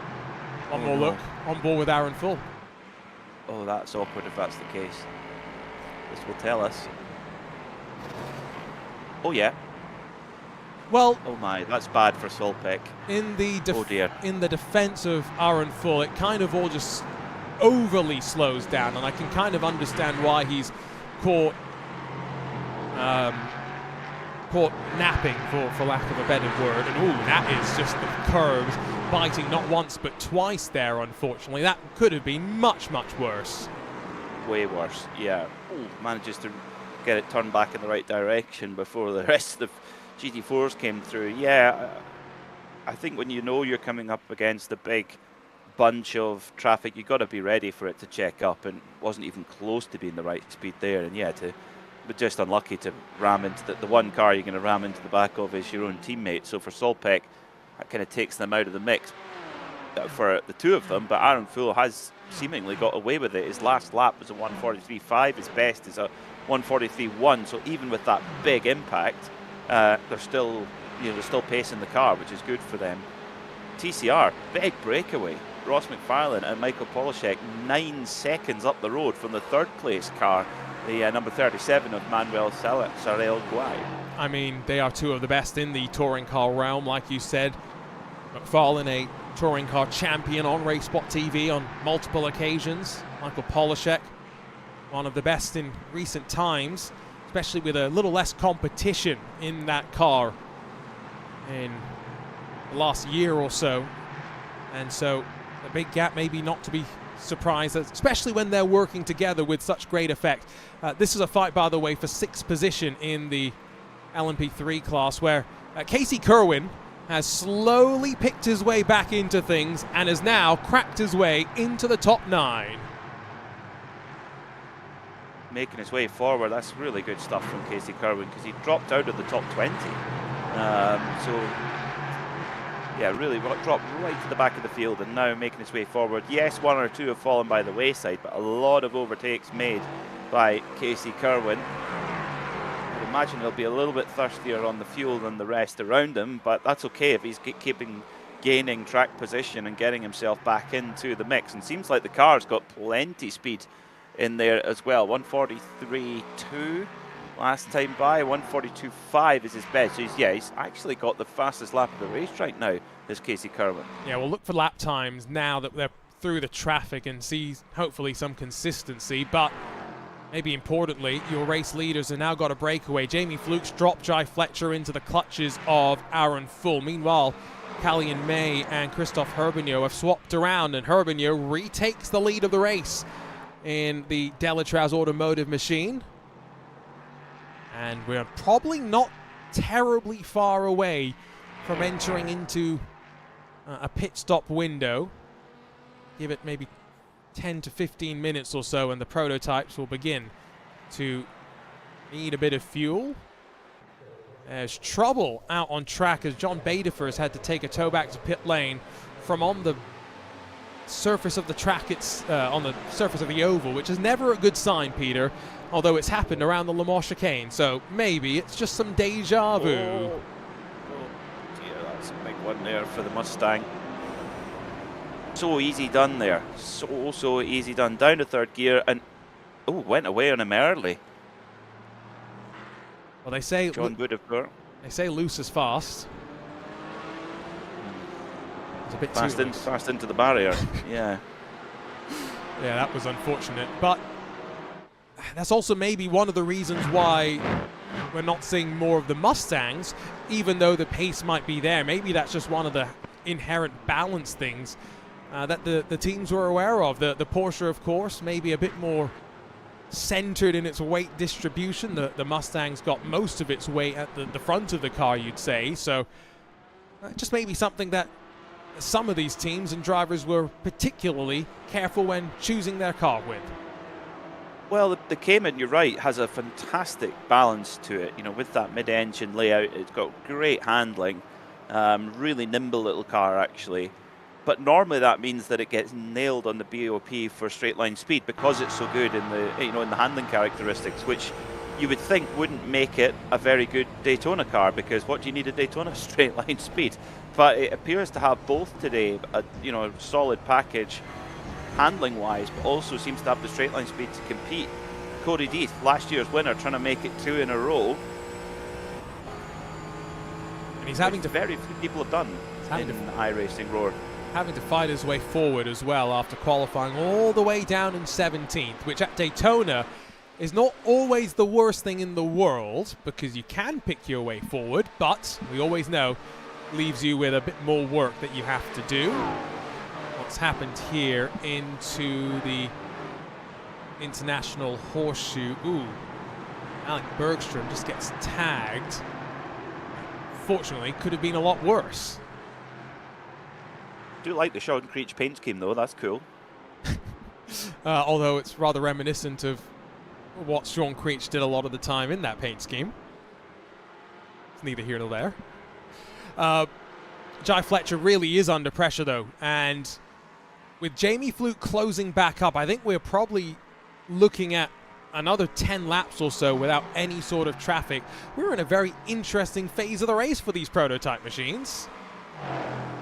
One more look. On board with Aaron Full. Oh, that's awkward if that's the case. This will tell us. Oh, yeah. Well, oh my, that's bad for Solpeck. In the oh dear. In the defense of Aaron Full, it kind of all just overly slows down, and I can kind of understand why he's caught napping, for lack of a better word. And that is just the curves biting not once but twice there, unfortunately. That could have been much, much worse. Way worse, yeah. Manages to get it turned back in the right direction before the rest of the GT4s came through. Yeah, I think when you know you're coming up against a big bunch of traffic, you've got to be ready for it to check up, and wasn't even close to being the right speed there. And yeah, but just unlucky to ram into the one car you're going to ram into the back of is your own teammate. So for Solpeck, that kind of takes them out of the mix for the two of them. But Aaron Full has seemingly got away with it. His last lap was a 1:43.5. His best is a 1:43.1. So even with that big impact, they're still pacing the car, which is good for them. TCR, big breakaway Ross McFarlane and Michael Polishek 9 seconds up the road from the third place car, the number 37 of Manuel Sarel Guay. I mean, they are two of the best in the touring car realm, like you said. McFarlane, a touring car champion on RaceSpotTV on multiple occasions. Michael Polishek, one of the best in recent times, especially with a little less competition in that car in the last year or so. And so a big gap, maybe not to be surprised, especially when they're working together with such great effect. This is a fight, by the way, for 6th position in the LMP3 class, where Casey Kerwin has slowly picked his way back into things and has now cracked his way into the top 9. Making his way forward, that's really good stuff from Casey Kerwin, because he dropped out of the top 20. Yeah, really dropped right to the back of the field and now making his way forward. Yes, 1 or 2 have fallen by the wayside, but a lot of overtakes made by Casey Kerwin. I'd imagine he'll be a little bit thirstier on the fuel than the rest around him, but that's okay if he's gaining track position and getting himself back into the mix. And seems like the car's got plenty speed in there as well. 143.2 last time by, 142.5 is his best. So he's actually got the fastest lap of the race right now, is Casey Kerwin. Yeah, we'll look for lap times now that they're through the traffic and see hopefully some consistency, but maybe importantly, your race leaders have now got a breakaway. Jamie Flukes dropped Jai Fletcher into the clutches of Aaron Full. Meanwhile, Callian May and Christophe Herbigno have swapped around, and Herbigno retakes the lead of the race in the Delatraz Automotive machine. And we're probably not terribly far away from entering into a pit stop window. Give it maybe 10 to 15 minutes or so and the prototypes will begin to need a bit of fuel. There's trouble out on track as John Badefer has had to take a tow back to pit lane from on the surface of the track. It's on the surface of the oval, which is never a good sign, Peter, although it's happened around the Le Mans chicane, so maybe it's just some deja vu. Oh dear, that's a big one there for the Mustang. So easy done there, so easy done. Down to third gear and went away on him early. Well, they say John Boudefleur. They say loose is fast. It's a bit fast into the barrier. Yeah. Yeah, that was unfortunate, but that's also maybe one of the reasons why we're not seeing more of the Mustangs, even though the pace might be there. Maybe that's just one of the inherent balance things that the teams were aware of. The Porsche, of course, maybe a bit more centered in its weight distribution. The Mustang's got most of its weight at the front of the car, you'd say. So just maybe something that some of these teams and drivers were particularly careful when choosing their car with. Well, the Cayman, you're right, has a fantastic balance to it. You know, with that mid-engine layout, it's got great handling, really nimble little car actually. But normally that means that it gets nailed on the BOP for straight line speed because it's so good in the in the handling characteristics, which you would think wouldn't make it a very good Daytona car, because what do you need a Daytona? Straight line speed. But it appears to have both today, a solid package handling wise, but also seems to have the straight line speed to compete. Cody Death, last year's winner, trying to make it 2 in a row. And he's having to very few people have done in iRacing Roar. Having to fight his way forward as well after qualifying all the way down in 17th, which at Daytona is not always the worst thing in the world, because you can pick your way forward, but we always know leaves you with a bit more work that you have to do. What's happened here into the International Horseshoe. Alec Bergstrom just gets tagged. Fortunately, could have been a lot worse. I do like the Sean Creech paint scheme though, that's cool. Although it's rather reminiscent of what Sean Creech did a lot of the time in that paint scheme. It's neither here nor there. Jai Fletcher really is under pressure though, and with Jamie Fluke closing back up, I think we're probably looking at another 10 laps or so without any sort of traffic. We're in a very interesting phase of the race for these prototype machines.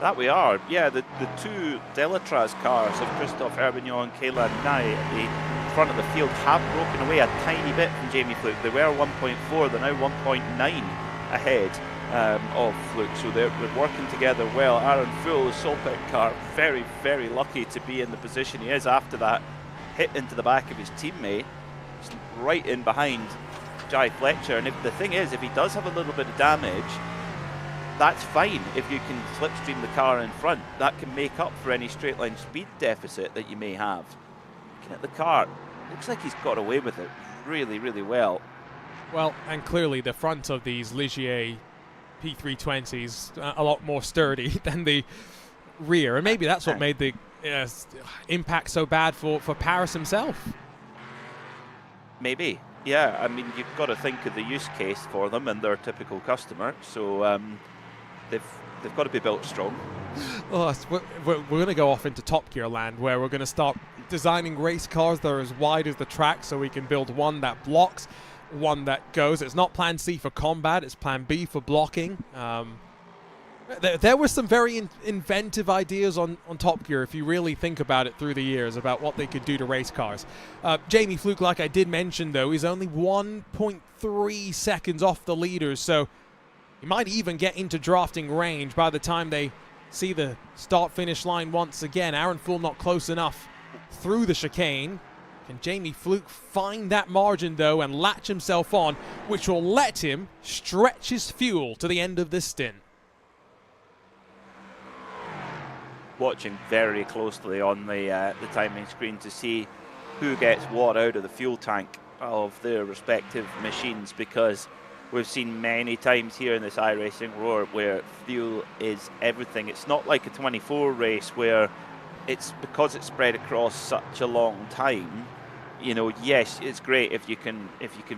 That we are. Yeah, the two Delatraz cars of Christophe Herbignon and Kaylan Nye at the front of the field have broken away a tiny bit from Jamie Fluke. They were 1.4, they're now 1.9 ahead of Fluke, so they're working together well. Aaron Full, Solpic car, very, very lucky to be in the position he is after that hit into the back of his teammate, right in behind Jai Fletcher. And if the thing is, if he does have a little bit of damage, that's fine. If you can slipstream the car in front, that can make up for any straight line speed deficit that you may have. Looking at the car, looks like he's got away with it really, really well. Well, and clearly the front of these Ligier P320s a lot more sturdy than the rear, and maybe that's what made the impact so bad for Paris himself. Maybe, yeah. I mean, you've got to think of the use case for them and their typical customer. So they've got to be built strong. Oh, we're going to go off into Top Gear land, where we're going to start designing race cars that are as wide as the track, so we can build one that blocks, one that goes. It's not Plan C for combat; it's Plan B for blocking. There were some very inventive ideas on Top Gear, if you really think about it through the years, about what they could do to race cars. Jamie Fluke, like I did mention, though, is only 1.3 seconds off the leaders, so he might even get into drafting range by the time they see the start-finish line once again. Aaron Full not close enough through the chicane. Can Jamie Fluke find that margin, though, and latch himself on, which will let him stretch his fuel to the end of this stint? Watching very closely on the timing screen to see who gets what out of the fuel tank of their respective machines, because we've seen many times here in this iRacing Roar where fuel is everything. It's not like a 24 race where because it's spread across such a long time. You know, yes, it's great if you can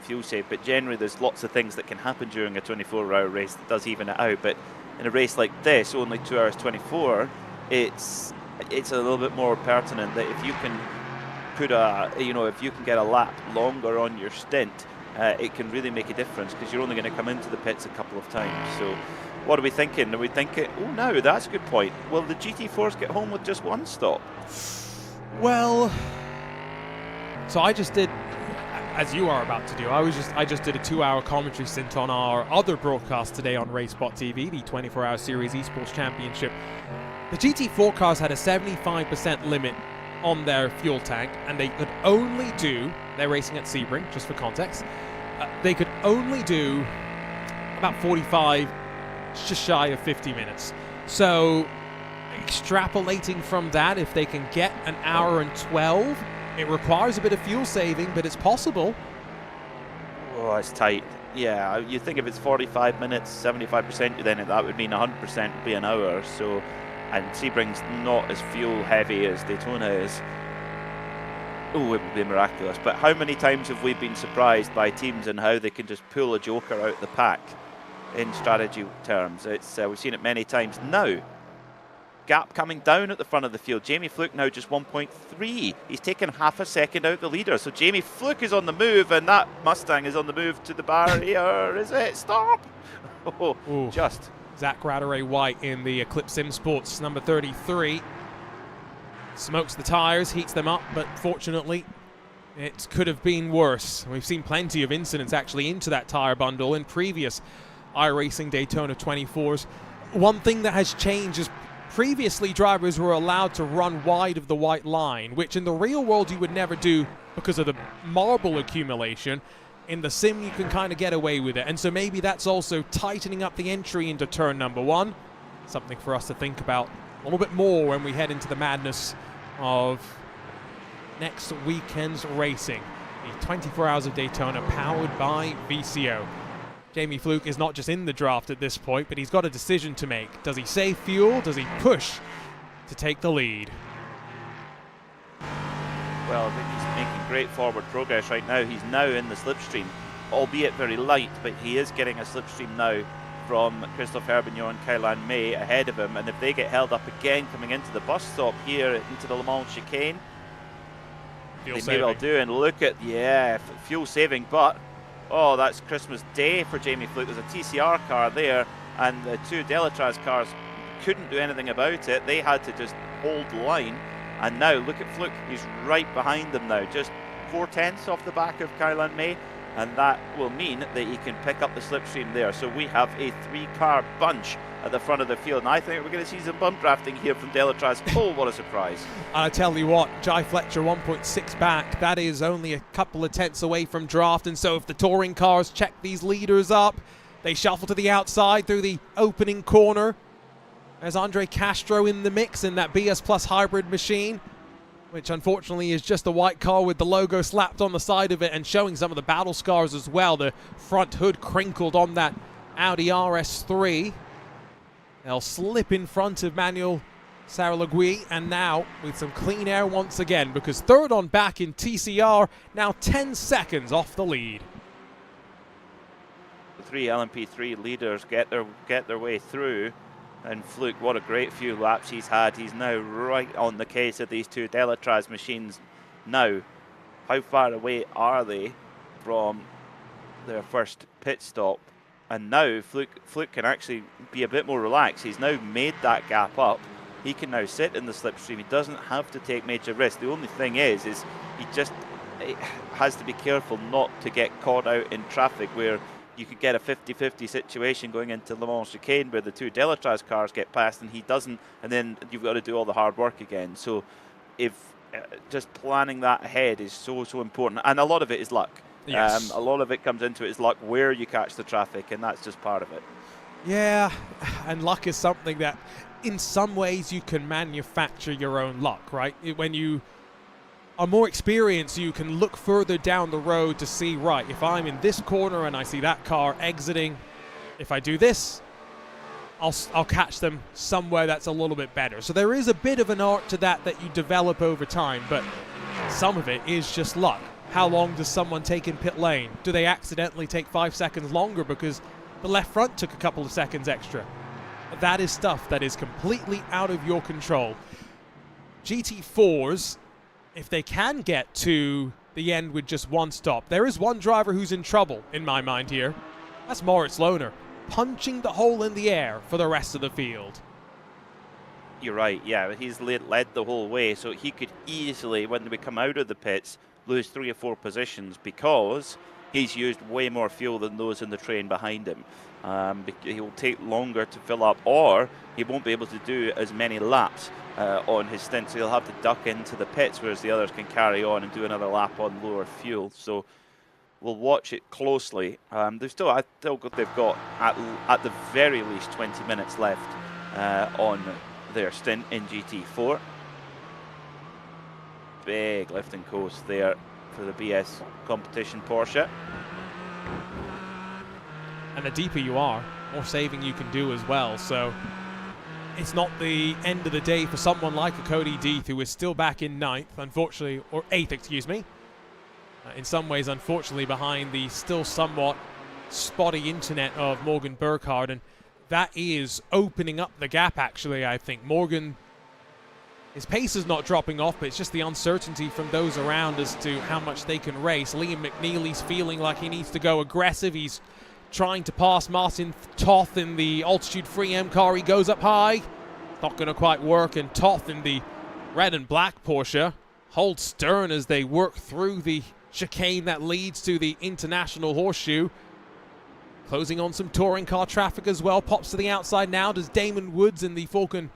fuel save, but generally there's lots of things that can happen during a 24-hour race that does even it out. But in a race like this, only 2 hours 24, it's a little bit more pertinent that if you can put if you can get a lap longer on your stint, it can really make a difference, because you're only going to come into the pits a couple of times. So what are we thinking? Are we thinking, oh no, that's a good point, will the GT4s get home with just one stop? Well, so I just did, as you are about to do, I just did a 2-hour commentary stint on our other broadcast today on RaceSpotTV, the 24-hour series esports championship. The GT4 cars had a 75% limit on their fuel tank, and they could only do, they're racing at Sebring, just for context, they could only do about 45, just shy of 50 minutes. So extrapolating from that, if they can get an hour and 12, it requires a bit of fuel saving, but it's possible. Oh, it's tight. Yeah, you think if it's 45 minutes, 75%, then that would mean 100% would be an hour. So, and Sebring's not as fuel heavy as Daytona is. Oh, it would be miraculous. But how many times have we been surprised by teams and how they can just pull a joker out the pack in strategy terms? We've seen it many times. Now, gap coming down at the front of the field. Jamie Fluke now just 1.3. He's taken half a second out the leader. So Jamie Fluke is on the move, and that Mustang is on the move to the barrier. Is it? Stop! Oh, ooh. Just. Zach Ratteray-White in the Eclipse Sim Sports number 33. Smokes the tires, heats them up, but fortunately it could have been worse. We've seen plenty of incidents actually into that tire bundle in previous iRacing Daytona 24s. One thing that has changed is previously drivers were allowed to run wide of the white line, which in the real world you would never do because of the marble accumulation. In the sim you can kind of get away with it, and so maybe that's also tightening up the entry into turn number 1. Something for us to think about a little bit more when we head into the madness of next weekend's racing. The 24 Hours of Daytona powered by VCO. Jamie Fluke is not just in the draft at this point, but he's got a decision to make. Does he save fuel? Does he push to take the lead? Well, I think he's making great forward progress right now. He's now in the slipstream, albeit very light, but he is getting a slipstream now from Christophe Herbignon and Kaylan May ahead of him. And if they get held up again coming into the bus stop here into the Le Mans chicane, they may well do. And look at, fuel saving, but oh, that's Christmas Day for Jamie Fluke. There's a TCR car there, and the two Delatraz cars couldn't do anything about it. They had to just hold the line. And now look at Fluke, he's right behind them now, just 4/10 off the back of Kylan May, and that will mean that he can pick up the slipstream there. So we have a 3-car bunch at the front of the field, and I think we're going to see some bump drafting here from Delatraz. Oh, what a surprise. I tell you what, Jai Fletcher 1.6 back, that is only a couple of tenths away from draft, and so if the touring cars check these leaders up, they shuffle to the outside through the opening corner. There's Andre Castro in the mix in that BS Plus hybrid machine, which unfortunately is just a white car with the logo slapped on the side of it and showing some of the battle scars as well. The front hood crinkled on that Audi RS3. They'll slip in front of Manuel Saralagui, and now with some clean air once again, because third on back in TCR, now 10 seconds off the lead. The 3 LMP3 leaders get their way through. And Fluke, what a great few laps he's had. He's now right on the case of these 2 Delatraz machines. Now, how far away are they from their first pit stop? And now Fluke can actually be a bit more relaxed. He's now made that gap up. He can now sit in the slipstream. He doesn't have to take major risks. The only thing is he just has to be careful not to get caught out in traffic where you could get a 50-50 situation going into Le Mans chicane where the 2 Delatraz cars get past and he doesn't, and then you've got to do all the hard work again. So if just planning that ahead is so important, and a lot of it is luck. Yes. A lot of it comes into it is luck where you catch the traffic, and that's just part of it. Yeah, and luck is something that in some ways you can manufacture your own luck, right? When you are more experienced, you can look further down the road to see, right, if I'm in this corner and I see that car exiting, if I do this, I'll catch them somewhere that's a little bit better. So there is a bit of an art to that you develop over time, but some of it is just luck. How long does someone take in pit lane? Do they accidentally take 5 seconds longer because the left front took a couple of seconds extra? That is stuff that is completely out of your control. GT4s, if they can get to the end with just one stop, there is one driver who's in trouble in my mind here. That's Moritz Lohner, punching the hole in the air for the rest of the field. You're right, yeah, he's led the whole way, so he could easily, when we come out of the pits, lose 3 or 4 positions because he's used way more fuel than those in the train behind him. He will take longer to fill up, or he won't be able to do as many laps on his stint, so he'll have to duck into the pits, whereas the others can carry on and do another lap on lower fuel. So we'll watch it closely. They've got at the very least 20 minutes left on their stint in GT4. Big lifting coast there for the BS competition Porsche. And the deeper you are, more saving you can do as well. So it's not the end of the day for someone like a Cody Deeth, who is still back in 9th, unfortunately, or 8th, excuse me. In some ways, unfortunately, behind the still somewhat spotty internet of Morgan Burkhardt. And that is opening up the gap, actually, I think. Morgan, his pace is not dropping off, but it's just the uncertainty from those around as to how much they can race. Liam McNeely's feeling like he needs to go aggressive. He's trying to pass Martin Toth in the Altitude 3M car. He goes up high. Not going to quite work. And Toth in the red and black Porsche holds stern as they work through the chicane that leads to the International Horseshoe. Closing on some touring car traffic as well. Pops to the outside now. Does Damon Woods in the Falcon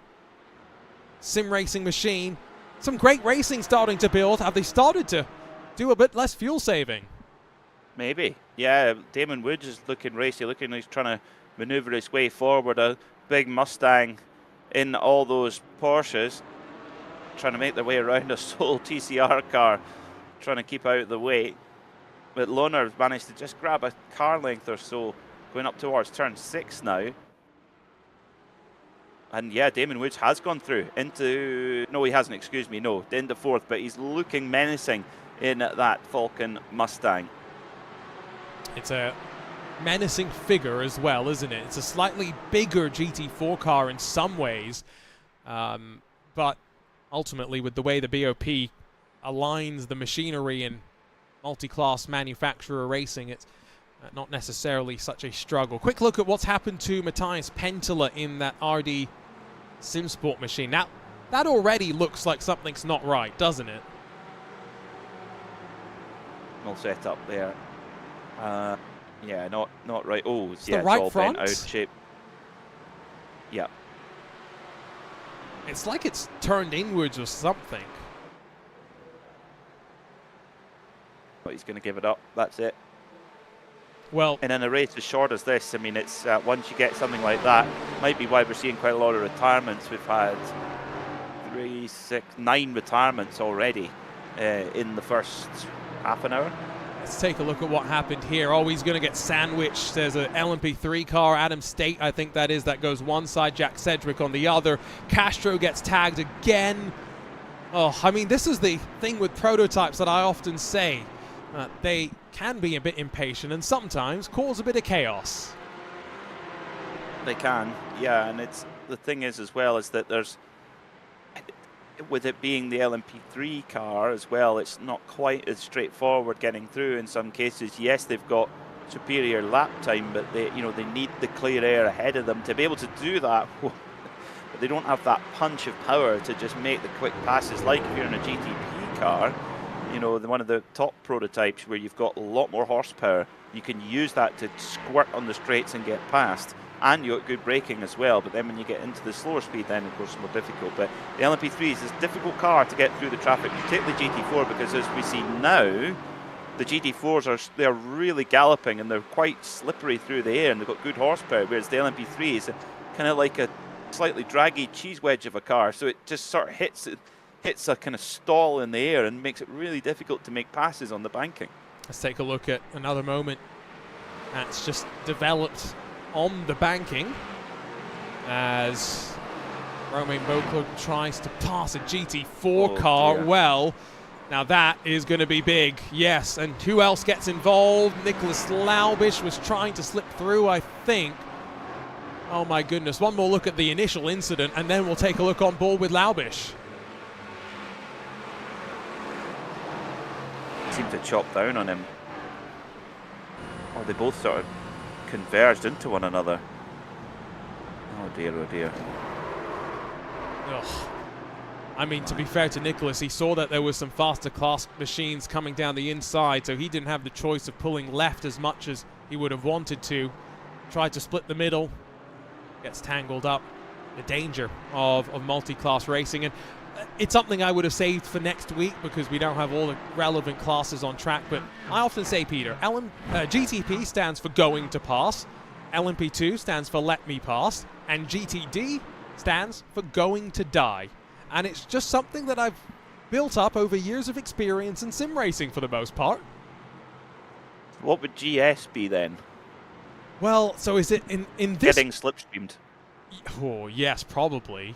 sim racing machine. Some great racing starting to build. Have they started to do a bit less fuel saving? Maybe. Yeah, Damon Woods is looking racy, looking like he's trying to maneuver his way forward. A big Mustang in all those Porsches, trying to make their way around a sole TCR car, trying to keep out of the way. But Lohner managed to just grab a car length or so, going up towards turn 6 now. And yeah, Damon Woods has gone through into, no he hasn't, excuse me, no, into 4th, but he's looking menacing in that Falcon Mustang. It's a menacing figure as well, isn't it? It's a slightly bigger GT4 car in some ways, but ultimately with the way the BOP aligns the machinery in multi-class manufacturer racing, it's not necessarily such a struggle. Quick look at what's happened to Matthias Penteler in that RD SimSport machine. Now, that already looks like something's not right, doesn't it? All set up there. Yeah, not right. Oh, it's yeah, the right it's all front. bent out of shape. Yeah. It's like it's turned inwards or something. But he's going to give it up. That's it. Well, and in a race as short as this, I mean, it's once you get something like that, might be why we're seeing quite a lot of retirements. We've had 3, 6, 9 retirements already in the first half an hour. let's take a look at what happened here. Oh, he's going to get sandwiched. There's an LMP3 car, Adam State, I think that is, that goes one side, Jack Sedgwick on the other. Castro gets tagged again. Oh, I mean, this is the thing with prototypes that I often say. They can be a bit impatient and sometimes cause a bit of chaos. They can, yeah, and it's the thing is as well is that there's, with it being the LMP3 car as well, it's not quite as straightforward getting through in some cases. Yes, they've got superior lap time, but they need the clear air ahead of them to be able to do that. But they don't have that punch of power to just make the quick passes like if you're in a GTP car. You know, one of the top prototypes where you've got a lot more horsepower, you can use that to squirt on the straights and get past, and you've got good braking as well. But then when you get into the slower speed, then of course it's more difficult. But the LMP3 is this difficult car to get through the traffic, particularly GT4, because as we see now, the GT4s they're really galloping and they're quite slippery through the air and they've got good horsepower, whereas the LMP3 is kind of like a slightly draggy cheese wedge of a car, so it just sort of hits a kind of stall in the air and makes it really difficult to make passes on the banking. Let's take a look at another moment that's just developed on the banking as Romain Beauclerc tries to pass a GT4 car. Dear. Well, now that is going to be big, yes. And who else gets involved? Nicholas Laubish was trying to slip through, I think. Oh my goodness, one more look at the initial incident and then we'll take a look on board with Laubish. Seemed to chop down on him. Oh, they both sort of converged into one another. Oh dear, oh dear. Ugh. I mean, to be fair to Nicholas, he saw that there was some faster class machines coming down the inside, so he didn't have the choice of pulling left as much as he would have wanted to. Tried to split the middle, gets tangled up. The danger of multi-class racing, and it's something I would have saved for next week because we don't have all the relevant classes on track. But I often say, Peter, GTP stands for going to pass, LMP2 stands for let me pass, and GTD stands for going to die. And it's just something that I've built up over years of experience in sim racing for the most part. What would GS be then? Well, so is it in this... Getting slipstreamed. Oh, yes, probably.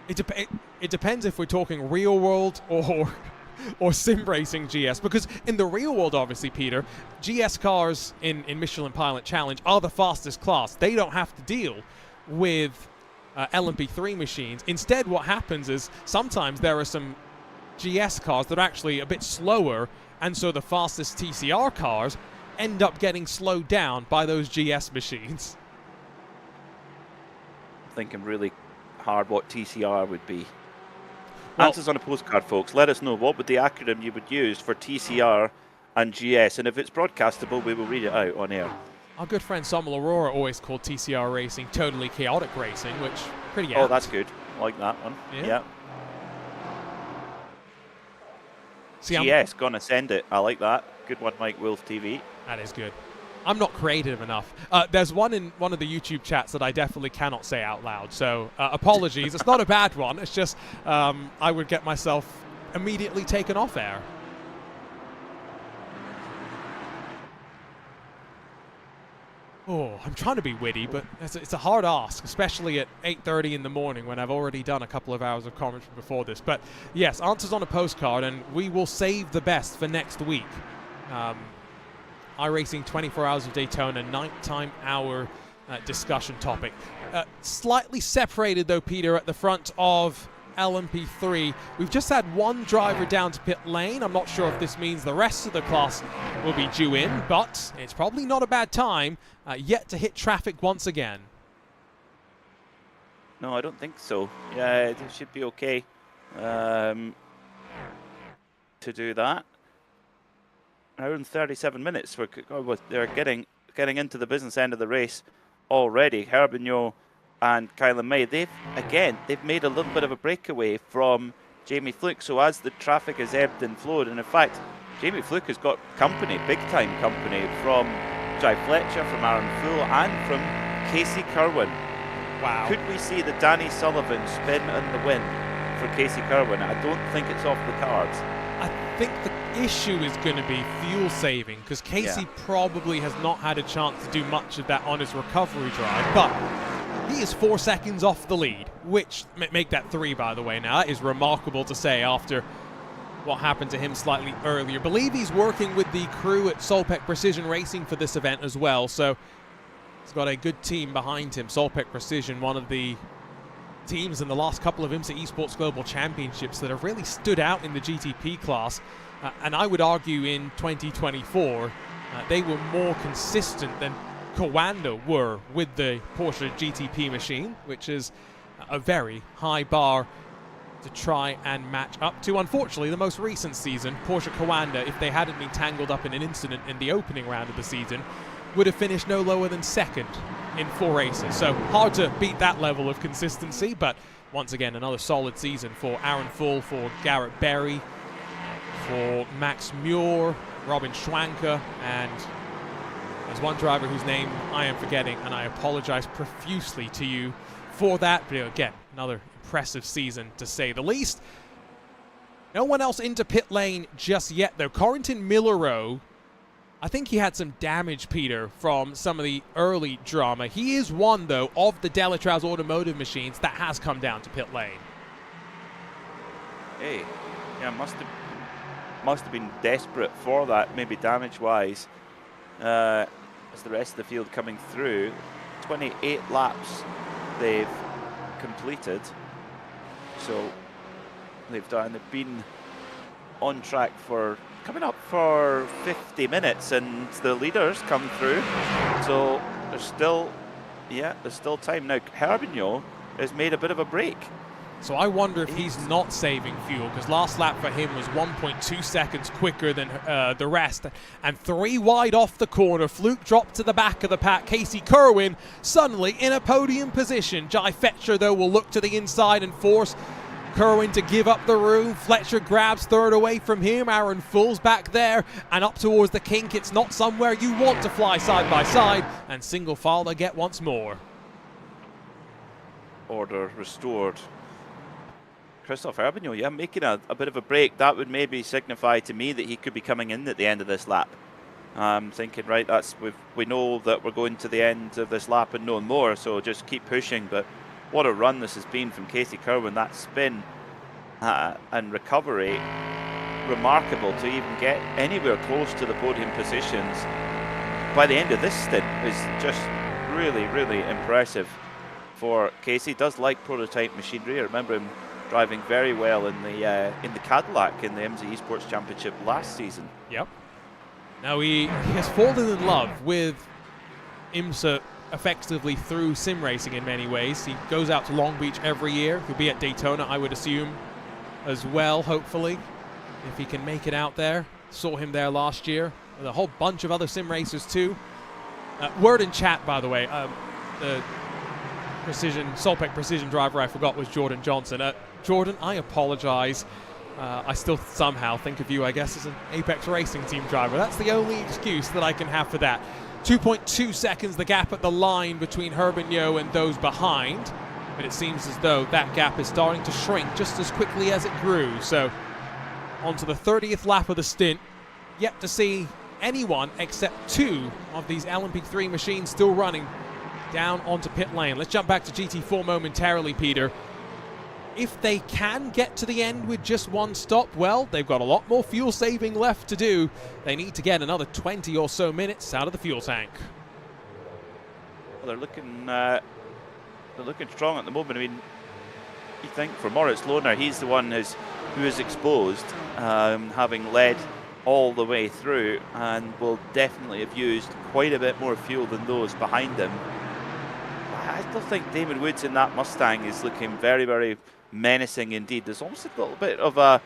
It depends if we're talking real world or sim racing GS, because in the real world, obviously, Peter, GS cars in Michelin Pilot Challenge are the fastest class. They don't have to deal with LMP3 machines. Instead, what happens is sometimes there are some GS cars that are actually a bit slower, and so the fastest TCR cars end up getting slowed down by those GS machines. Thinking really hard what TCR would be. Well, Answers on a postcard, folks. Let us know what would the acronym you would use for TCR and GS, and if it's broadcastable, we will read it out on air. Our good friend Sommel Aurora always called TCR racing totally chaotic racing, which pretty apt. Oh, that's good. I like that one. Yeah. See, GS, gonna send it. I like that. Good one, Mike Wolf TV. That is good. I'm not creative enough. There's one in one of the YouTube chats that I definitely cannot say out loud, so apologies. It's not a bad one. It's just I would get myself immediately taken off air. Oh, I'm trying to be witty, but it's a hard ask, especially at 8:30 in the morning when I've already done a couple of hours of commentary before this. But yes, answers on a postcard, and we will save the best for next week. iRacing 24 Hours of Daytona, nighttime hour discussion topic. Slightly separated, though, Peter, at the front of LMP3. We've just had one driver down to pit lane. I'm not sure if this means the rest of the class will be due in, but it's probably not a bad time yet to hit traffic once again. No, I don't think so. Yeah, it should be okay to do that. Hour and 37 minutes. They're getting into the business end of the race already. Herbigno and Kylan May, they've made a little bit of a breakaway from Jamie Fluke. So as the traffic has ebbed and flowed, and in fact, Jamie Fluke has got company, big time company, from Jai Fletcher, from Aaron Fool, and from Casey Kirwan. Wow. Could we see the Danny Sullivan spin and the win for Casey Kirwan? I don't think it's off the cards. I think the issue is going to be fuel saving, because Casey probably has not had a chance to do much of that on his recovery drive, but he is 4 seconds off the lead, which make that 3, by the way. Now, that is remarkable to say after what happened to him slightly earlier. I believe he's working with the crew at Solpec Precision Racing for this event as well, so he's got a good team behind him. Solpec Precision, one of the teams in the last couple of IMSA Esports Global Championships that have really stood out in the GTP class, and I would argue in 2024 they were more consistent than Coanda were with the Porsche GTP machine, which is a very high bar to try and match up to. Unfortunately, the most recent season, Porsche Coanda, if they hadn't been tangled up in an incident in the opening round of the season, would have finished no lower than 2nd in 4 races. So hard to beat that level of consistency, but once again, another solid season for Aaron Full, for Garrett Berry, for Max Muir, Robin Schwanker, and there's one driver whose name I am forgetting, and I apologize profusely to you for that. But again, another impressive season to say the least. No one else into pit lane just yet, though. Corentin Millero, I think he had some damage, Peter, from some of the early drama. He is one, though, of the Delatraus automotive machines that has come down to pit lane. Hey, yeah, must have been desperate for that, maybe damage-wise. As the rest of the field coming through, 28 laps they've completed. So they've been on track for coming up for 50 minutes, and the leaders come through. So there's still time. Now Herbigno has made a bit of a break. So I wonder if he's not saving fuel, because last lap for him was 1.2 seconds quicker than the rest. And 3 wide off the corner. Fluke dropped to the back of the pack. Casey Kirwan suddenly in a podium position. Jai Fletcher, though, will look to the inside and force Kirwan to give up the room. Fletcher grabs 3rd away from him. Aaron Full's back there and up towards the kink. It's not somewhere you want to fly side by side. And single file they get once more. Order restored. Christophe Herbigno, yeah, making a bit of a break. That would maybe signify to me that he could be coming in at the end of this lap. I'm thinking, right, we know that we're going to the end of this lap and no more, so just keep pushing. But what a run this has been from Casey Kirwan. That spin and recovery, remarkable to even get anywhere close to the podium positions. By the end of this stint is just really, really impressive for Casey. Does like prototype machinery. I remember him driving very well in the Cadillac in the IMSA Esports Championship last season. Yep. Now he has fallen in love with IMSA effectively through sim racing in many ways. He goes out to Long Beach every year. He'll be at Daytona, I would assume, as well, hopefully, if he can make it out there. Saw him there last year with a whole bunch of other sim racers too. Word in chat, by the way, the Solpec Precision driver I forgot was Jordan Johnson. Jordan, I apologize. I still somehow think of you, I guess, as an Apex Racing Team driver. That's the only excuse that I can have for that. 2.2 seconds the gap at the line between Herbigno and those behind. But it seems as though that gap is starting to shrink just as quickly as it grew. So onto the 30th lap of the stint. Yet to see anyone except 2 of these LMP3 machines still running down onto pit lane. Let's jump back to GT4 momentarily, Peter. If they can get to the end with just 1 stop, well, they've got a lot more fuel saving left to do. They need to get another 20 or so minutes out of the fuel tank. Well, they're looking strong at the moment. I mean, you think for Moritz Lohner, he's the one who is exposed, having led all the way through, and will definitely have used quite a bit more fuel than those behind him. still think Damon Woods in that Mustang is looking very, very menacing indeed. There's almost a little bit of a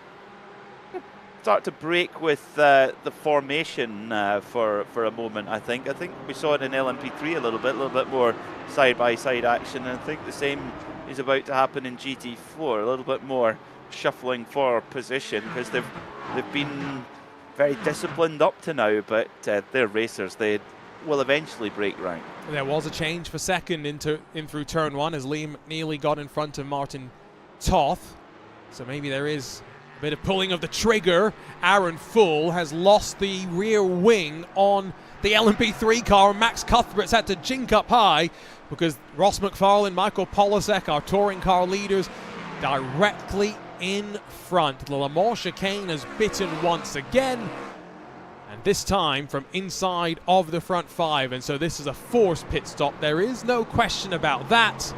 start to break with the formation for a moment. I think we saw it in LMP3 a little bit more side-by-side action, and I think the same is about to happen in GT4. A little bit more shuffling for position, because they've been very disciplined up to now, but they're racers. They will eventually break rank. There was a change for second in through turn 1 as Liam Neely got in front of Martin Toth. So maybe there is a bit of pulling of the trigger. Aaron Full has lost the rear wing on the LMP3 car, and Max Cuthbert's had to jink up high because Ross McFarlane, Michael Polasek, our touring car leaders, directly in front. The Le Mans chicane has bitten once again, and this time from inside of the front 5, and so this is a forced pit stop. There is no question about that.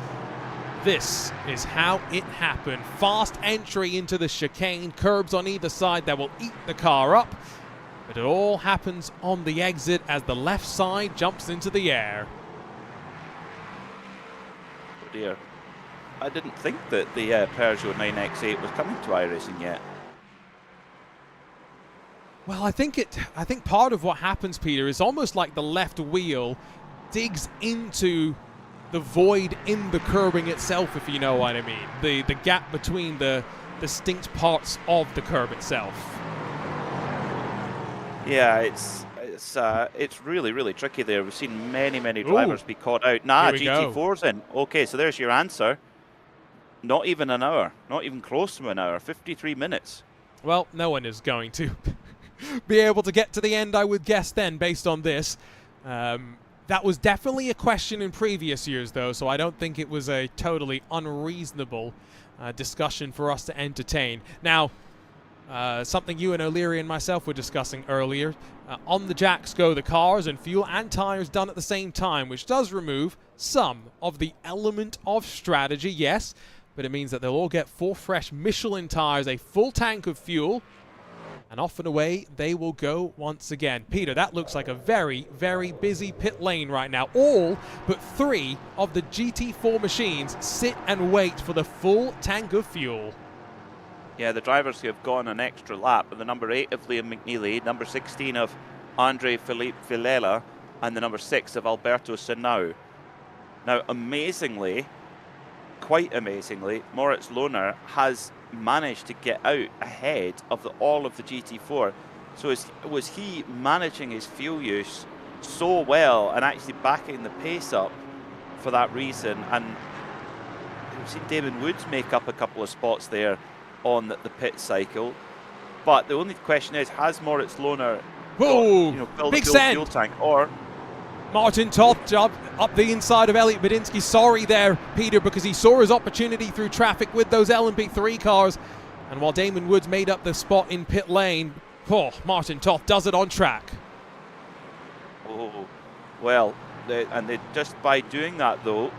This is how it happened. Fast entry into the chicane, curbs on either side that will eat the car up, but it all happens on the exit as the left side jumps into the air. Oh dear. I didn't think that the Peugeot 9X8 was coming to iRacing yet. Well, I think part of what happens, Peter, is almost like the left wheel digs into the void in the curbing itself, if you know what I mean. The gap between the distinct parts of the curb itself. Yeah, it's really, really tricky there. We've seen many drivers be caught out. Nah, GT4's in. Okay, so there's your answer. Not even an hour. Not even close to an hour. 53 minutes. Well, no one is going to be able to get to the end, I would guess, then, based on this. That was definitely a question in previous years, though, so I don't think it was a totally unreasonable discussion for us to entertain. Now, something you and O'Leary and myself were discussing earlier. On the jacks go the cars, and fuel and tires done at the same time, which does remove some of the element of strategy, yes, but it means that they'll all get 4 fresh Michelin tires, a full tank of fuel, and off and away they will go once again. Peter, that looks like a very, very busy pit lane right now. All but 3 of the GT4 machines sit and wait for the full tank of fuel. Yeah, the drivers who have gone an extra lap are the number 8 of Liam McNeely, number 16 of Andre Philippe Villela, and the number 6 of Alberto Senau. Now, amazingly, quite amazingly, Moritz Lohner has managed to get out ahead of all of the GT4. So was he managing his fuel use so well and actually backing the pace up for that reason? And we've seen Damon Woods make up a couple of spots there on the pit cycle. But the only question is, has Moritz Lohner filled big the fuel tank, or Martin Toth up the inside of Elliot Badinsky. Sorry there, Peter, because he saw his opportunity through traffic with those LMP3 cars. And while Damon Woods made up the spot in pit lane, Martin Toth does it on track. Oh, well, they just by doing that, though,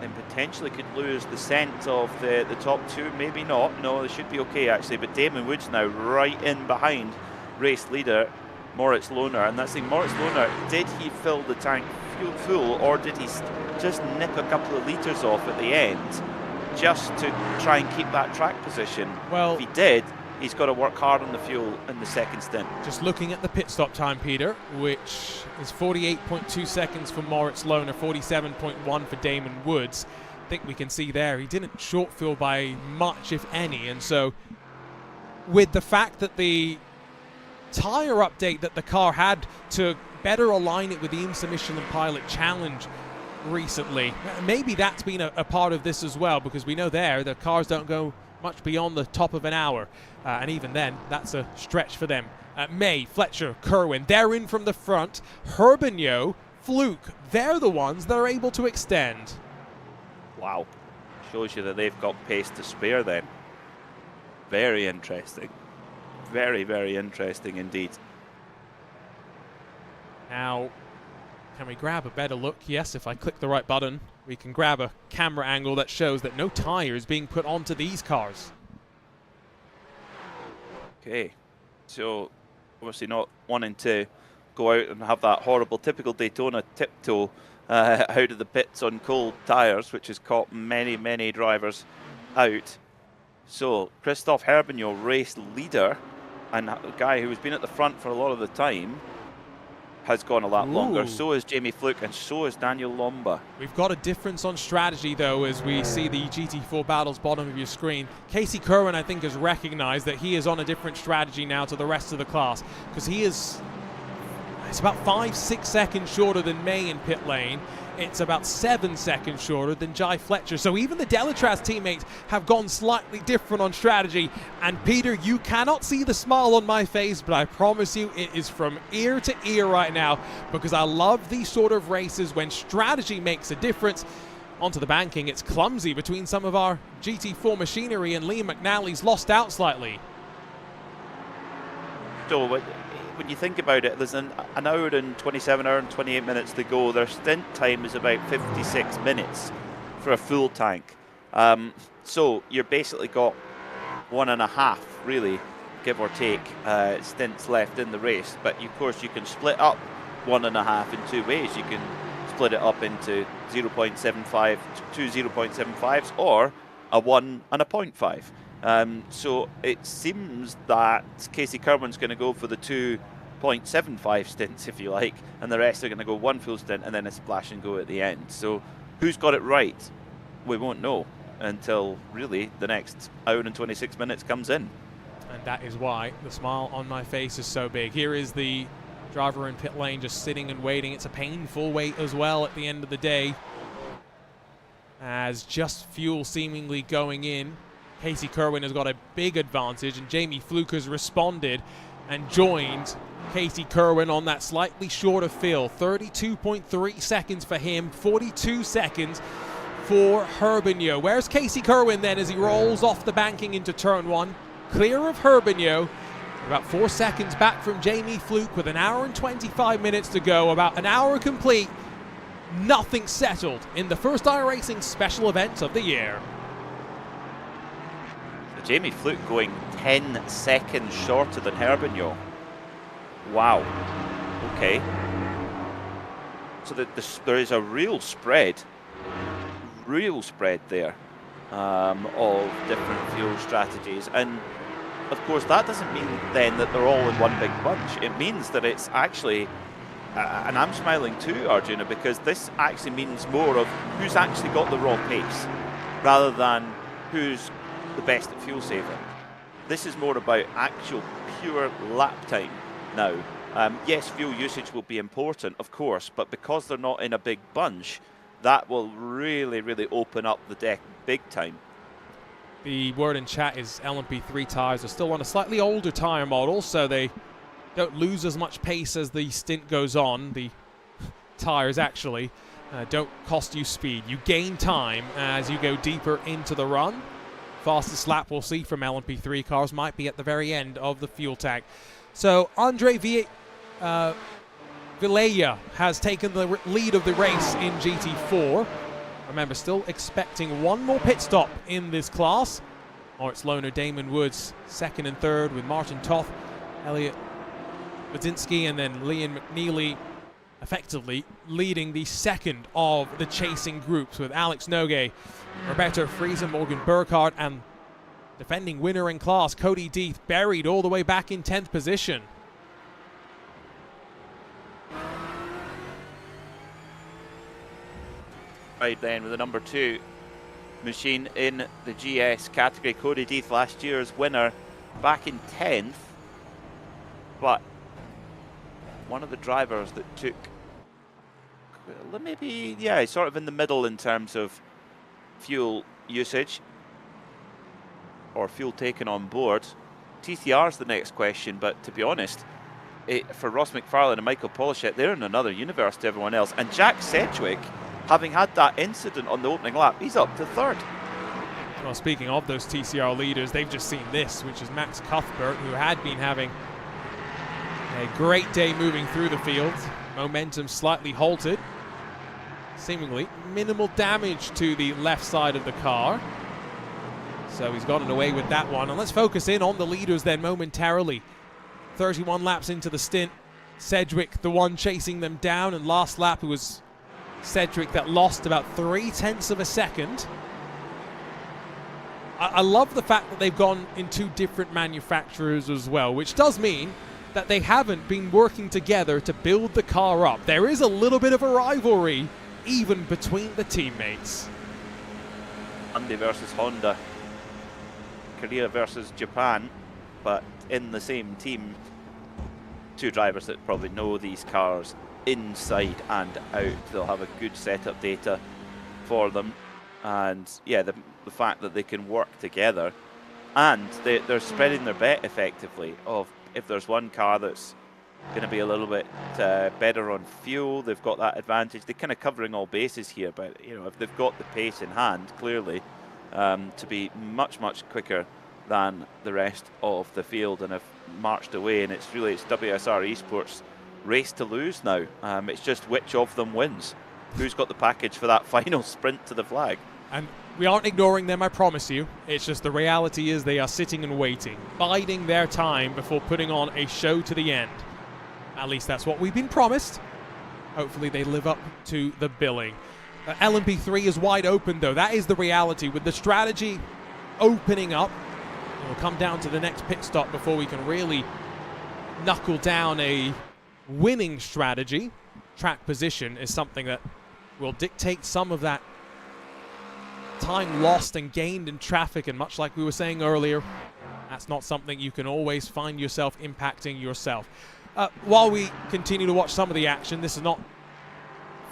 then potentially could lose the scent of the top 2. Maybe not. No, they should be okay, actually. But Damon Woods now right in behind race leader Moritz Lohner, and that's the Moritz Lohner. Did he fill the tank full, or did he just nip a couple of litres off at the end just to try and keep that track position? Well, if he did, he's got to work hard on the fuel in the second stint. Just looking at the pit stop time, Peter, which is 48.2 seconds for Moritz Lohner, 47.1 for Damon Woods. I think we can see there he didn't short fuel by much, if any, and so with the fact that the tire update that the car had to better align it with the IMSA Michelin Pilot Challenge recently, maybe that's been a part of this as well, because we know there the cars don't go much beyond the top of an hour, and even then that's a stretch for them. May, Fletcher, Kerwin, they're in from the front. Herbigno, Fluke, they're the ones that are able to extend. Wow, shows you that they've got pace to spare then. Very interesting. Very, very interesting indeed. Now, can we grab a better look? Yes, if I click the right button, we can grab a camera angle that shows that no tire is being put onto these cars. Okay, so obviously not wanting to go out and have that horrible, typical Daytona tiptoe out of the pits on cold tyres, which has caught many drivers out. So Christophe Herbignot, race leader, and a guy who's been at the front for a lot of the time, has gone a lot longer. So is Jamie Fluke, and so is Daniel Lomba. We've got a difference on strategy, though, as we see the GT4 battles bottom of your screen. Casey Kerwin, I think, has recognized that he is on a different strategy now to the rest of the class, because it's about 5-6 seconds shorter than May in pit lane. It's about 7 seconds shorter than Jai Fletcher. So even the Delatraz teammates have gone slightly different on strategy. And Peter, you cannot see the smile on my face, but I promise you it is from ear to ear right now, because I love these sort of races when strategy makes a difference. Onto the banking, it's clumsy between some of our GT4 machinery, and Liam McNally's lost out slightly. So when you think about it, there's an hour and 27, hour and 28 minutes to go. Their stint time is about 56 minutes for a full tank. So you've basically got 1.5, really, give or take, stints left in the race. But of course, you can split up 1.5 in two ways. You can split it up into 0.75, two 0.75s, or a 1 and a 0.5. So it seems that Casey Kerwin's going to go for the 2.75 stints, if you like, and the rest are going to go one full stint and then a splash and go at the end. So who's got it right? We won't know until really the next hour and 26 minutes comes in. And that is why the smile on my face is so big. Here is the driver in pit lane just sitting and waiting. It's a painful wait as well at the end of the day, as just fuel seemingly going in. Casey Kerwin has got a big advantage, and Jamie Fluke has responded and joined Casey Kerwin on that slightly shorter fill. 32.3 seconds for him, 42 seconds for Herbignot. Where's Casey Kerwin then as he rolls off the banking into turn 1? Clear of Herbignot, about 4 seconds back from Jamie Fluke with an hour and 25 minutes to go, about an hour complete. Nothing settled in the first iRacing special event of the year. Jamie Fluke going 10 seconds shorter than Herbignot. Wow. Okay. So there is a real spread there of different fuel strategies. And of course, that doesn't mean then that they're all in one big bunch. It means that it's actually, and I'm smiling too, Arjuna, because this actually means more of who's actually got the raw pace rather than who's the best at fuel saving. This is more about actual pure lap time now. Yes, fuel usage will be important, of course, but because they're not in a big bunch, that will really open up the deck big time. The word in chat is LMP3 tyres are still on a slightly older tyre model, so they don't lose as much pace as the stint goes on. The tyres actually don't cost you speed. You gain time as you go deeper into the run. Fastest lap we'll see from LMP3 cars might be at the very end of the fuel tank. So Andre Villela has taken the lead of the race in GT4. Remember, still expecting one more pit stop in this class. Moritz Lohner, Damon Woods, second and third, with Martin Toth, Elliot Budzinski, and then Liam McNeely effectively leading the second of the chasing groups, with Alex Nogue, Roberto Friesen, Morgan Burkhardt, and defending winner in class, Cody Deeth, buried all the way back in 10th position. Right then, with the number 2 machine in the GS category. Cody Deeth, last year's winner, back in 10th, but one of the drivers that took maybe, yeah, sort of in the middle in terms of fuel usage or fuel taken on board. TCR's the next question, but to be honest, for Ross McFarlane and Michael Polishek, they're in another universe to everyone else. And Jack Sedgwick, having had that incident on the opening lap, he's up to third. Well, speaking of those TCR leaders, they've just seen this, which is Max Cuthbert, who had been having a great day moving through the field. Momentum slightly halted. Seemingly minimal damage to the left side of the car. So he's gotten away with that one. And let's focus in on the leaders then momentarily. 31 laps into the stint. Sedgwick, the one chasing them down, and last lap it was Cedric, that lost about 0.3 of a second. I love the fact that they've gone in 2 different manufacturers as well, which does mean that they haven't been working together to build the car up. There is a little bit of a rivalry even between the teammates. Hyundai versus Honda, Korea versus Japan, but in the same team. 2 drivers that probably know these cars inside and out. They'll have a good setup data for them, and yeah, the fact that they can work together, and they're spreading their bet effectively. Of if there's one car that's going to be a little bit better on fuel, they've got that advantage. They're kind of covering all bases here, but you know, if they've got the pace in hand, clearly, to be much quicker than the rest of the field, and have marched away. And it's WSR Esports race to lose now. It's just which of them wins, who's got the package for that final sprint to the flag. And we aren't ignoring them, I promise you. It's just the reality is they are sitting and waiting, biding their time before putting on a show to the end. At least that's what we've been promised. Hopefully they live up to the billing. LMP3 is wide open, though. That is the reality. With the strategy opening up, it will come down to the next pit stop before we can really knuckle down a winning strategy. Track position is something that will dictate some of that time lost and gained in traffic, and much like we were saying earlier, that's not something you can always find yourself impacting yourself. While we continue to watch some of the action, this is not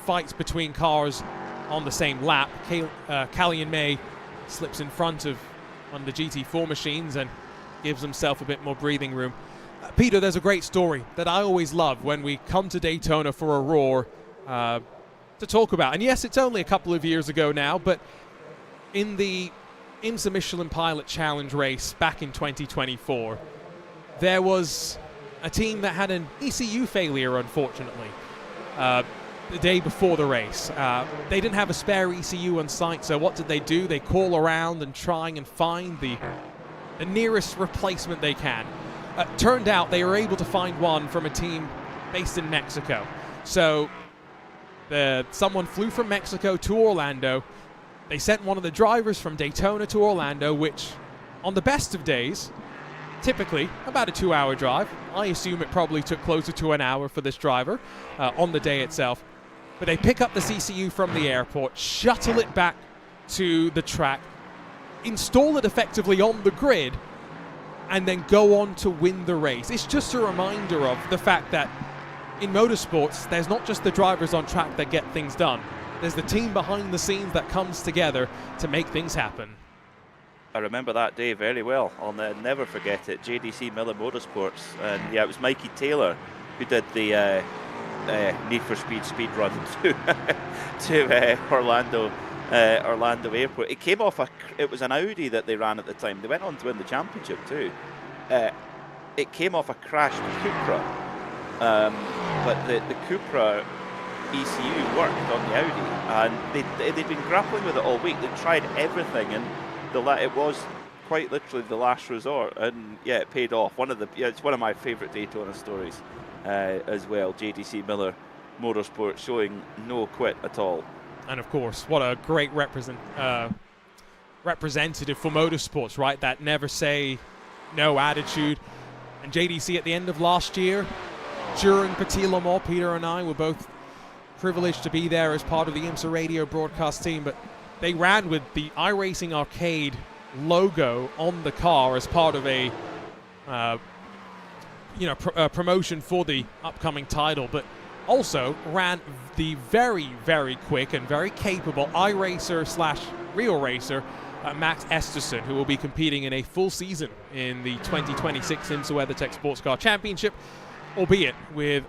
fights between cars on the same lap. Callian May slips in front of one of the GT4 machines and gives himself a bit more breathing room. Peter, there's a great story that I always love when we come to Daytona for a Roar to talk about. And yes, it's only a couple of years ago now, but in the IMSA Michelin Pilot Challenge race back in 2024, there was a team that had an ECU failure, unfortunately, the day before the race. They didn't have a spare ECU on site, so what did they do? They call around and try and find the nearest replacement they can. Turned out they were able to find one from a team based in Mexico. So someone flew from Mexico to Orlando. They sent one of the drivers from Daytona to Orlando, which on the best of days, typically about a 2-hour drive. I assume it probably took closer to an hour for this driver on the day itself. But they pick up the CCU from the airport, shuttle it back to the track, install it effectively on the grid, and then go on to win the race. It's just a reminder of the fact that in motorsports, there's not just the drivers on track that get things done. There's the team behind the scenes that comes together to make things happen. I remember that day very well. I'll never forget it. JDC Miller Motorsports, and yeah, it was Mikey Taylor who did the Need for Speed run to Orlando Airport. It came off it was an Audi that they ran at the time. They went on to win the championship too. It came off a crashed Cupra, but the Cupra ECU worked on the Audi, and they'd been grappling with it all week. They tried everything, and it was quite literally the last resort, and yeah, it paid off. It's one of my favourite Daytona stories as well. JDC Miller Motorsport showing no quit at all. And of course, what a great representative for motorsports, right? That never say no attitude. And JDC at the end of last year, during Petit Le Mans, Peter and I were both privileged to be there as part of the IMSA radio broadcast team, but they ran with the iRacing Arcade logo on the car as part of a promotion for the upcoming title, but also ran the very, very quick and very capable iRacer / real racer Max Esterson, who will be competing in a full season in the 2026 IMSA WeatherTech Sports Car Championship, albeit with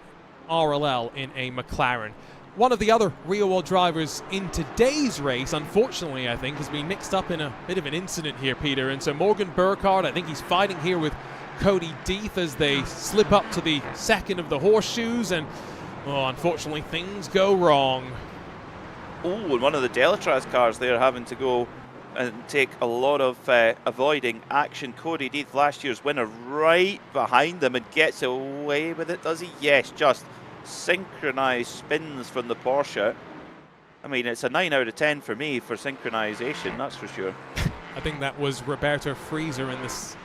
RLL in a McLaren. One of the other real-world drivers in today's race, unfortunately, I think, has been mixed up in a bit of an incident here, Peter. And so Morgan Burkhardt, I think he's fighting here with Cody Deeth as they slip up to the second of the horseshoes, and unfortunately, things go wrong. Oh, and one of the Delatraz cars there having to go and take a lot of avoiding action. Cody Deeth, last year's winner, right behind them and gets away with it, does he? Yes, just synchronized spins from the Porsche. I mean, it's a 9 out of 10 for me for synchronization, that's for sure. I think that was Roberto Freezer in this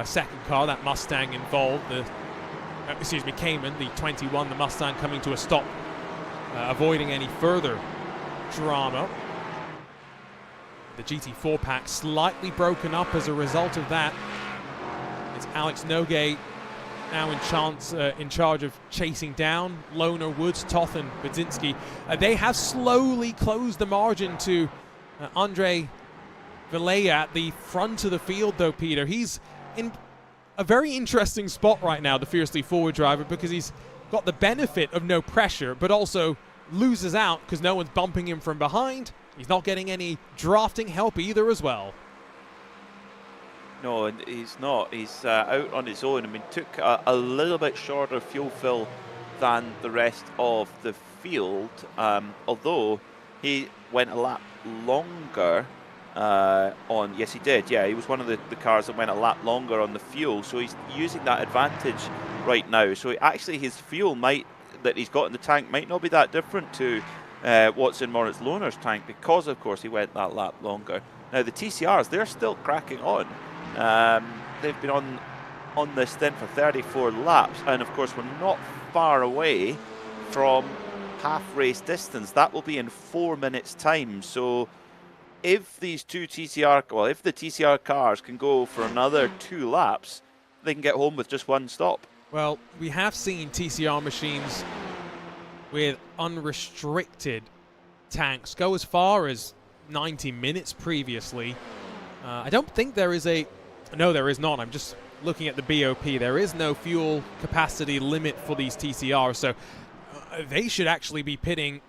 second car, that Mustang involved. Excuse me, Cayman, the 21, the Mustang coming to a stop, avoiding any further drama. The GT4 pack slightly broken up as a result of that. It's Alex Noguet now in charge of chasing down Lohner, Woods, Toth and Budzinski. They have slowly closed the margin to Andre Villela at the front of the field, though, Peter. He's in a very interesting spot right now, the fiercely forward driver, because he's got the benefit of no pressure, but also loses out because no one's bumping him from behind. He's not getting any drafting help either as well. No, and he's not. He's out on his own. I mean, took a little bit shorter fuel fill than the rest of the field, although he went a lap longer yes, he did. Yeah, he was one of the cars that went a lap longer on the fuel, so he's using that advantage right now. So actually his fuel that he's got in the tank might not be that different to what's in Moritz Lohner's tank, because of course he went that lap longer. Now the TCRs, they're still cracking on. They've been on this stint for 34 laps, and of course we're not far away from half race distance. That will be in 4 minutes time. So if these if the TCR cars can go for another 2 laps, they can get home with just 1 stop. Well, we have seen TCR machines with unrestricted tanks go as far as 90 minutes previously. I don't think there is no, there is not. I'm just looking at the BOP. There is no fuel capacity limit for these TCRs, so they should actually be pitting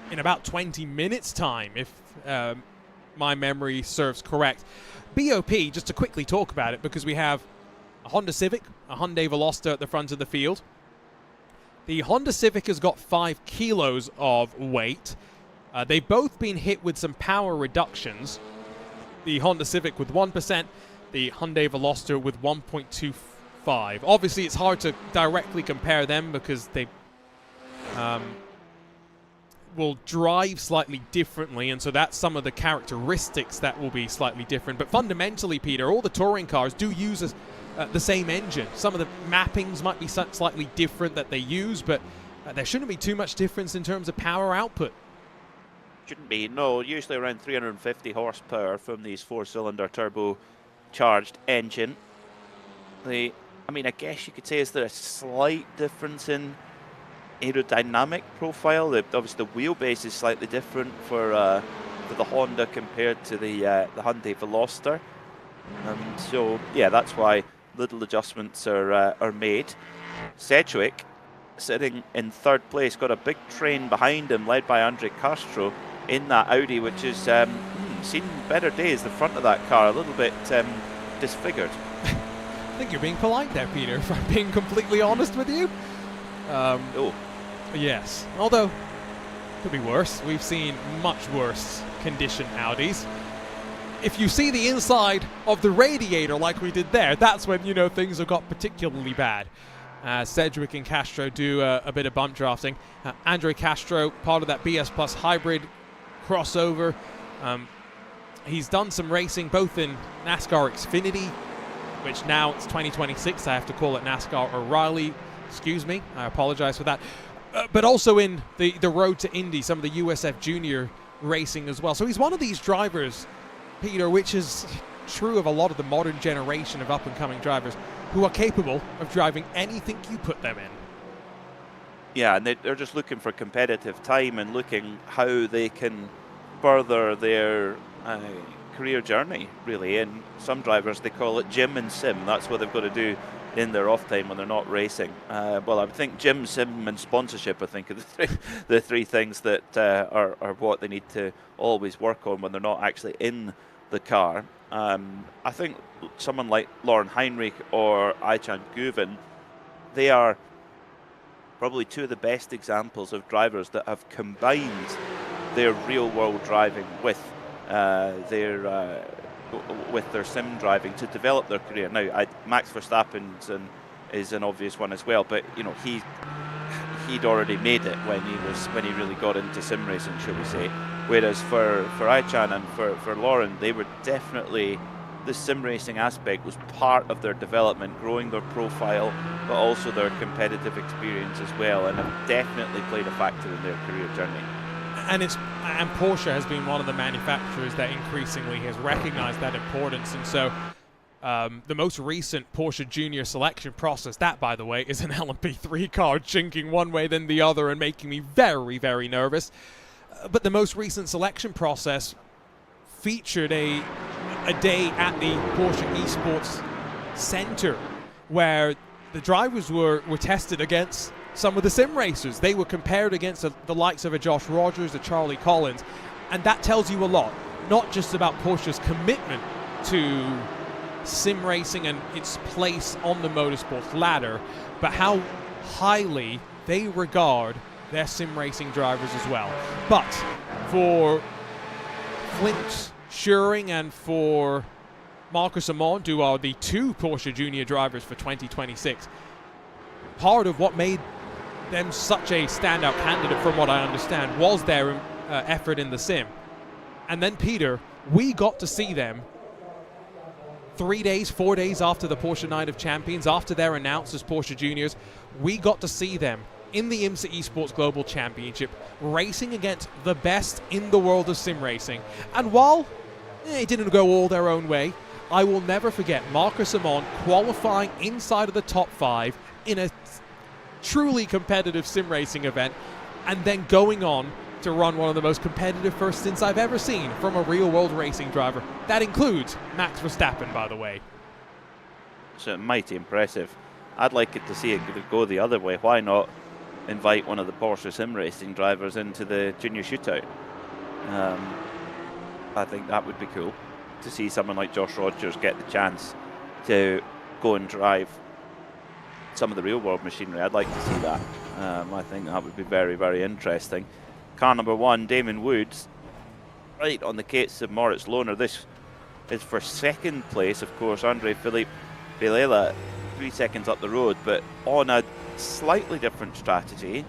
in about 20 minutes time, if my memory serves correct. BOP, just to quickly talk about it, because we have a Honda Civic, a Hyundai Veloster at the front of the field. The Honda Civic has got 5 kilos of weight. They've both been hit with some power reductions. The Honda Civic with 1%, the Hyundai Veloster with 1.25. Obviously, it's hard to directly compare them because they will drive slightly differently, and so that's some of the characteristics that will be slightly different. But fundamentally, Peter, all the touring cars do use the same engine. Some of the mappings might be slightly different that they use, but there shouldn't be too much difference in terms of power output. Shouldn't be, no. Usually around 350 horsepower from these 4-cylinder turbo-charged engine. I mean, I guess you could say, is there a slight difference in aerodynamic profile? Obviously, the wheelbase is slightly different for the Honda compared to the Hyundai Veloster. So, yeah, that's why little adjustments are made. Sedgwick, sitting in 3rd place, got a big train behind him, led by Andre Castro, in that Audi, which has seen better days. The front of that car a little bit disfigured. I think you're being polite there, Peter, if I'm being completely honest with you. Oh. Yes, although could be worse. We've seen much worse condition Audis. If you see the inside of the radiator like we did there, that's when you know things have got particularly bad. Sedgwick and Castro do a bit of bump drafting. Andre Castro, part of that BS Plus hybrid crossover. He's done some racing both in NASCAR Xfinity, which now it's 2026. I have to call it NASCAR O'Reilly. Excuse me. I apologize for that. But also in the Road to Indy, some of the USF Junior racing as well. So he's one of these drivers, Peter, which is true of a lot of the modern generation of up-and-coming drivers who are capable of driving anything you put them in. Yeah, and they're just looking for competitive time and looking how they can further their career journey, really. And some drivers, they call it gym and sim. That's what they've got to do in their off time when they're not racing. Well, I think gym, sim, and sponsorship, I think, are the three things that are what they need to always work on when they're not actually in the car. I think someone like Lauren Heinrich or Aichan Guven, they are probably two of the best examples of drivers that have combined their real-world driving with their sim driving to develop their career. Now, Max Verstappen is an obvious one as well, but you know he he'd already made it when he really got into sim racing, shall we say. Whereas for Aichan and for Lauren, they were definitely, the sim racing aspect was part of their development, growing their profile, but also their competitive experience as well, and have definitely played a factor in their career journey. And Porsche has been one of the manufacturers that increasingly has recognized that importance. And so the most recent Porsche Junior selection process, that, by the way, is an LMP3 car chinking one way then the other and making me very, very nervous. But the most recent selection process featured a day at the Porsche Esports Center where the drivers were tested against some of the sim racers. They were compared against the likes of a Josh Rogers, a Charlie Collins, and that tells you a lot, not just about Porsche's commitment to sim racing and its place on the motorsports ladder, but how highly they regard their sim racing drivers as well. But for Flint Schuring and for Marcus Amond, who are the two Porsche Junior drivers for 2026, part of what made them such a standout candidate, from what I understand, was their effort in the sim. And then, Peter, we got to see them 4 days after the Porsche Night of Champions, after they're announced as Porsche Juniors. We got to see them in the IMSA Esports Global Championship, racing against the best in the world of sim racing. And while it didn't go all their own way, I will never forget Marcus Amond qualifying inside of the top 5 in a truly competitive sim racing event, and then going on to run one of the most competitive first stints I've ever seen from a real world racing driver. That includes Max Verstappen, by the way. So mighty impressive. I'd like it to see it go the other way. Why not invite one of the Porsche sim racing drivers into the junior shootout? I think that would be cool to see someone like Josh Rogers get the chance to go and drive some of the real world machinery. I'd like to see that. I think that would be very, very interesting. Car number 1, Damon Woods, right on the case of Moritz Lohner. This is for second place, of course. Andre Philippe Vilela 3 seconds up the road, but on a slightly different strategy.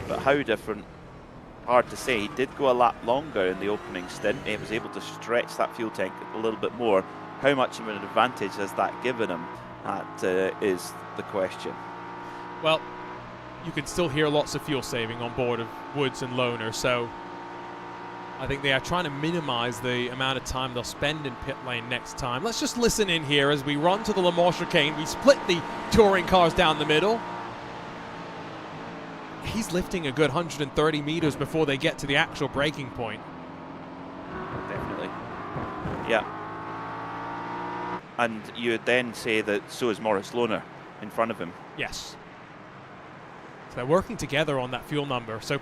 But how different, hard to say. He did go a lap longer in the opening stint. He was able to stretch that fuel tank a little bit more. How much of an advantage has that given him? That is the question. Well, you can still hear lots of fuel saving on board of Woods and Lohner, so I think they are trying to minimize the amount of time they'll spend in pit lane next time. Let's just listen in here as we run to the Le Mans chicane. We split the touring cars down the middle. He's lifting a good 130 meters before they get to the actual braking point. Definitely. Yeah. And you would then say that so is Moritz Lohner in front of him. Yes. So they're working together on that fuel number. So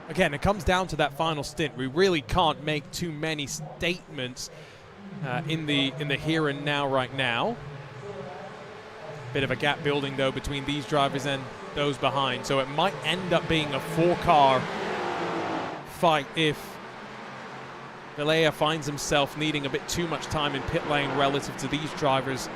again, it comes down to that final stint. We really can't make too many statements in the here and now right now. Bit of a gap building though between these drivers and those behind. So it might end up being a 4-car fight if Vilea finds himself needing a bit too much time in pit lane relative to these drivers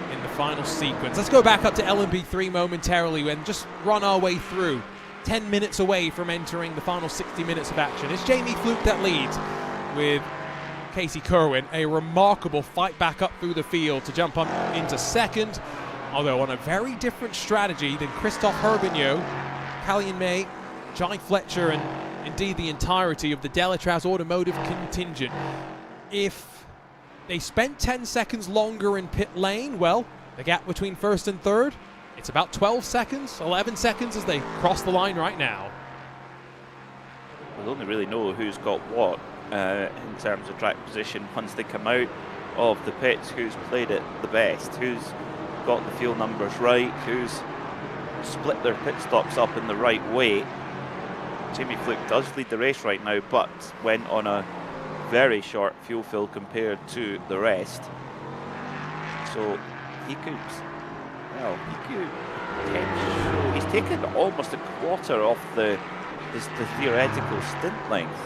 in the final sequence. Let's go back up to LMP3 momentarily and just run our way through. 10 minutes away from entering the final 60 minutes of action. It's Jamie Fluke that leads with Casey Kerwin. A remarkable fight back up through the field to jump up into second, although on a very different strategy than Christophe Herbigno, Callian May, Jai Fletcher, and indeed the entirety of the Delatraz Automotive contingent. If they spent 10 seconds longer in pit lane, well, the gap between first and third, it's about 12 seconds, 11 seconds as they cross the line right now. We'll only really know who's got what in terms of track position once they come out of the pits, who's played it the best, who's got the fuel numbers right, who's split their pit stops up in the right way. Jamie Fluke does lead the race right now, but went on a very short fuel fill compared to the rest. So he could, well, he's taken almost a quarter off the theoretical stint length.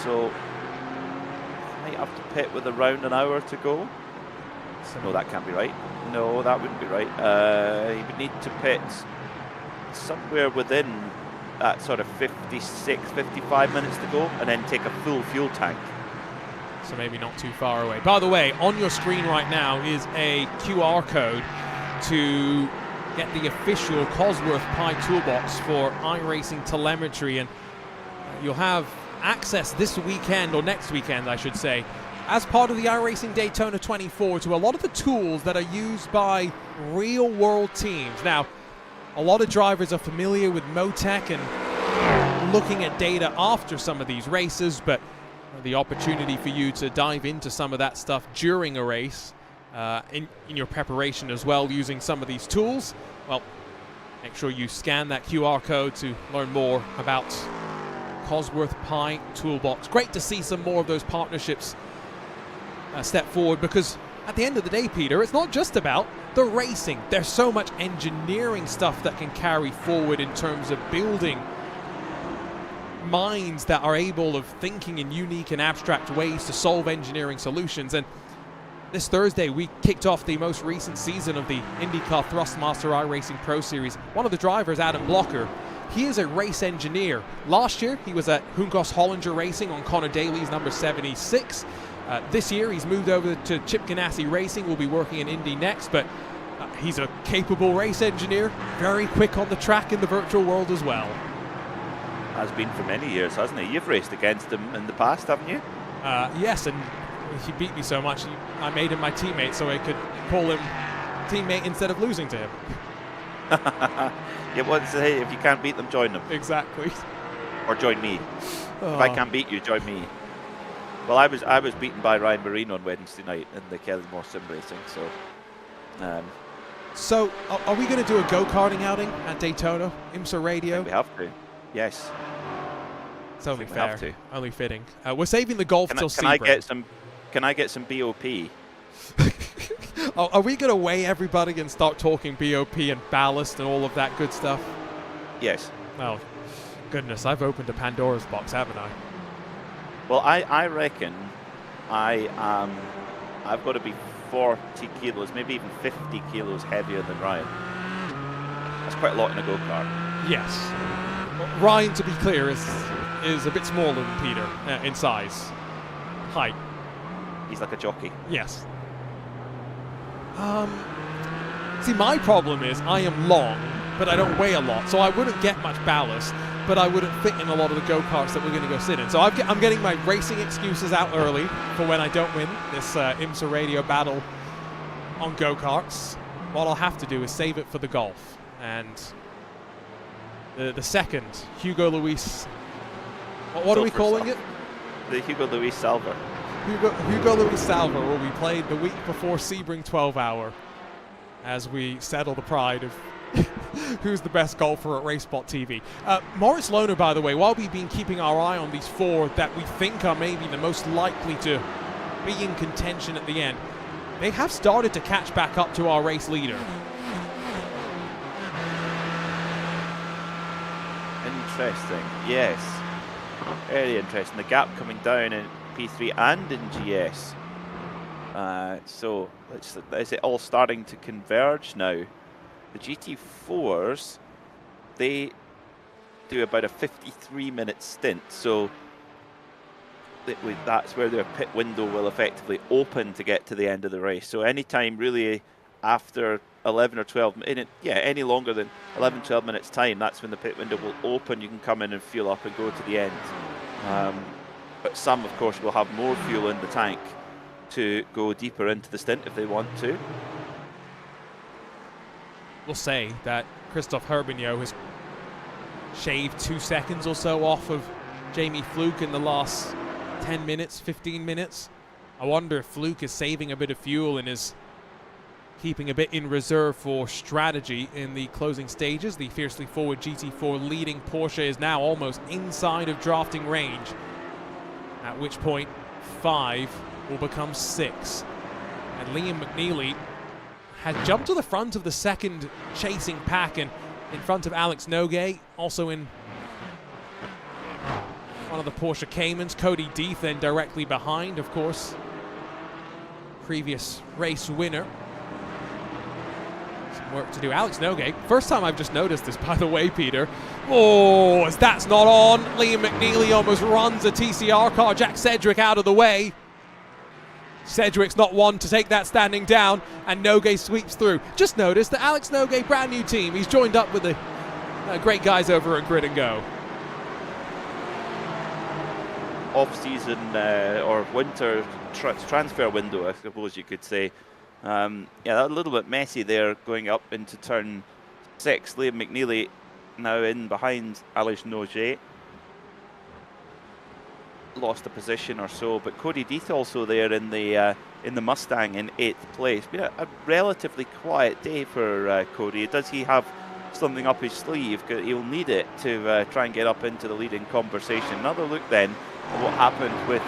So he might have to pit with around an hour to go. No, that can't be right. No, that wouldn't be right. He would need to pit somewhere within that sort of 56, 55 minutes to go, and then take a full fuel tank. So maybe not too far away. By the way, on your screen right now is a QR code to get the official Cosworth Pi toolbox for iRacing telemetry, and you'll have access this weekend, or next weekend I should say, as part of the iRacing Daytona 24 to a lot of the tools that are used by real world teams. Now, a lot of drivers are familiar with Motec and looking at data after some of these races, but the opportunity for you to dive into some of that stuff during a race in your preparation as well, using some of these tools, well, make sure you scan that QR code to learn more about Cosworth Pi Toolbox. Great to see some more of those partnerships step forward, because at the end of the day, Peter, it's not just about the racing. There's so much engineering stuff that can carry forward in terms of building minds that are able of thinking in unique and abstract ways to solve engineering solutions. And this Thursday, we kicked off the most recent season of the IndyCar Thrustmaster iRacing Pro Series. One of the drivers, Adam Blocker, he is a race engineer. Last year, he was at Juncos Hollinger Racing on Connor Daly's number 76. This year, he's moved over to Chip Ganassi Racing. Will be working in Indy next, but he's a capable race engineer, very quick on the track in the virtual world as well. Has been for many years, hasn't he? You've raced against him in the past, haven't you? Yes, and he beat me so much, I made him my teammate so I could call him teammate instead of losing to him. Yeah, well, hey, if you can't beat them, join them. Exactly. Or join me. If I can't beat you, join me. Well, I was beaten by Ryan Marine on Wednesday night in the Kelly-Moore sim racing, so... So, are we going to do a go-karting outing at Daytona? IMSA Radio? We have to. Yes. It's only fair. Only fitting. We're saving the golf till Sebring. Can I get some BOP? Are we going to weigh everybody and start talking BOP and ballast and all of that good stuff? Yes. Oh, goodness, I've opened a Pandora's box, haven't I? Well, I reckon I've got to be 40 kilos, maybe even 50 kilos heavier than Ryan. That's quite a lot in a go-kart. Yes. Ryan, to be clear, is a bit smaller than Peter in size. Height. He's like a jockey. Yes. See, my problem is I am long, but I don't weigh a lot, so I wouldn't get much ballast, but I wouldn't fit in a lot of the go-karts that we're going to go sit in. So I'm getting my racing excuses out early for when I don't win this IMSA Radio battle on go-karts. What I'll have to do is save it for the golf. And the second, Hugo Luis, what are we calling it? The Hugo Luis Salver. Hugo Luis Salver will be played the week before Sebring 12-hour as we settle the pride of who's the best golfer at RaceSpotTV. Moritz Lohner, by the way, while we've been keeping our eye on these four that we think are maybe the most likely to be in contention at the end, they have started to catch back up to our race leader. Interesting, yes. Very interesting. The gap coming down in P3 and in GS. So is it all starting to converge now? The GT4s, they do about a 53-minute stint, so that's where their pit window will effectively open to get to the end of the race. So anytime really after 11 or 12 minutes, any longer than 11, 12 minutes time, that's when the pit window will open. You can come in and fuel up and go to the end. But some, of course, will have more fuel in the tank to go deeper into the stint if they want to. We'll say that Christophe Herbigno has shaved 2 seconds or so off of Jamie Fluke in the last 10 minutes, 15 minutes. I wonder if Fluke is saving a bit of fuel and is keeping a bit in reserve for strategy in the closing stages. The fiercely forward GT4 leading Porsche is now almost inside of drafting range, at which point 5 will become 6. And Liam McNeely had jumped to the front of the second chasing pack and in front of Alex Noguet, also in one of the Porsche Caymans. Cody Deeth then directly behind, of course, previous race winner. work to do. Alex Noguet, first time I've just noticed this, by the way, Peter. Oh, as that's not on, Liam McNeely almost runs a TCR car. Jack Sedgwick out of the way. Sedgwick's not one to take that standing down, and Noguet sweeps through. Just noticed that Alex Noguet, brand new team, he's joined up with the great guys over at Grid and Go. Off-season or winter transfer window, I suppose you could say. Yeah, a little bit messy there going up into turn 6. Liam McNeely now in behind Alex Noguet. Lost a position or so, but Cody Deeth also there in the Mustang in 8th place. Been a relatively quiet day for Cody. Does he have something up his sleeve? He'll need it to try and get up into the leading conversation. Another look then at what happened with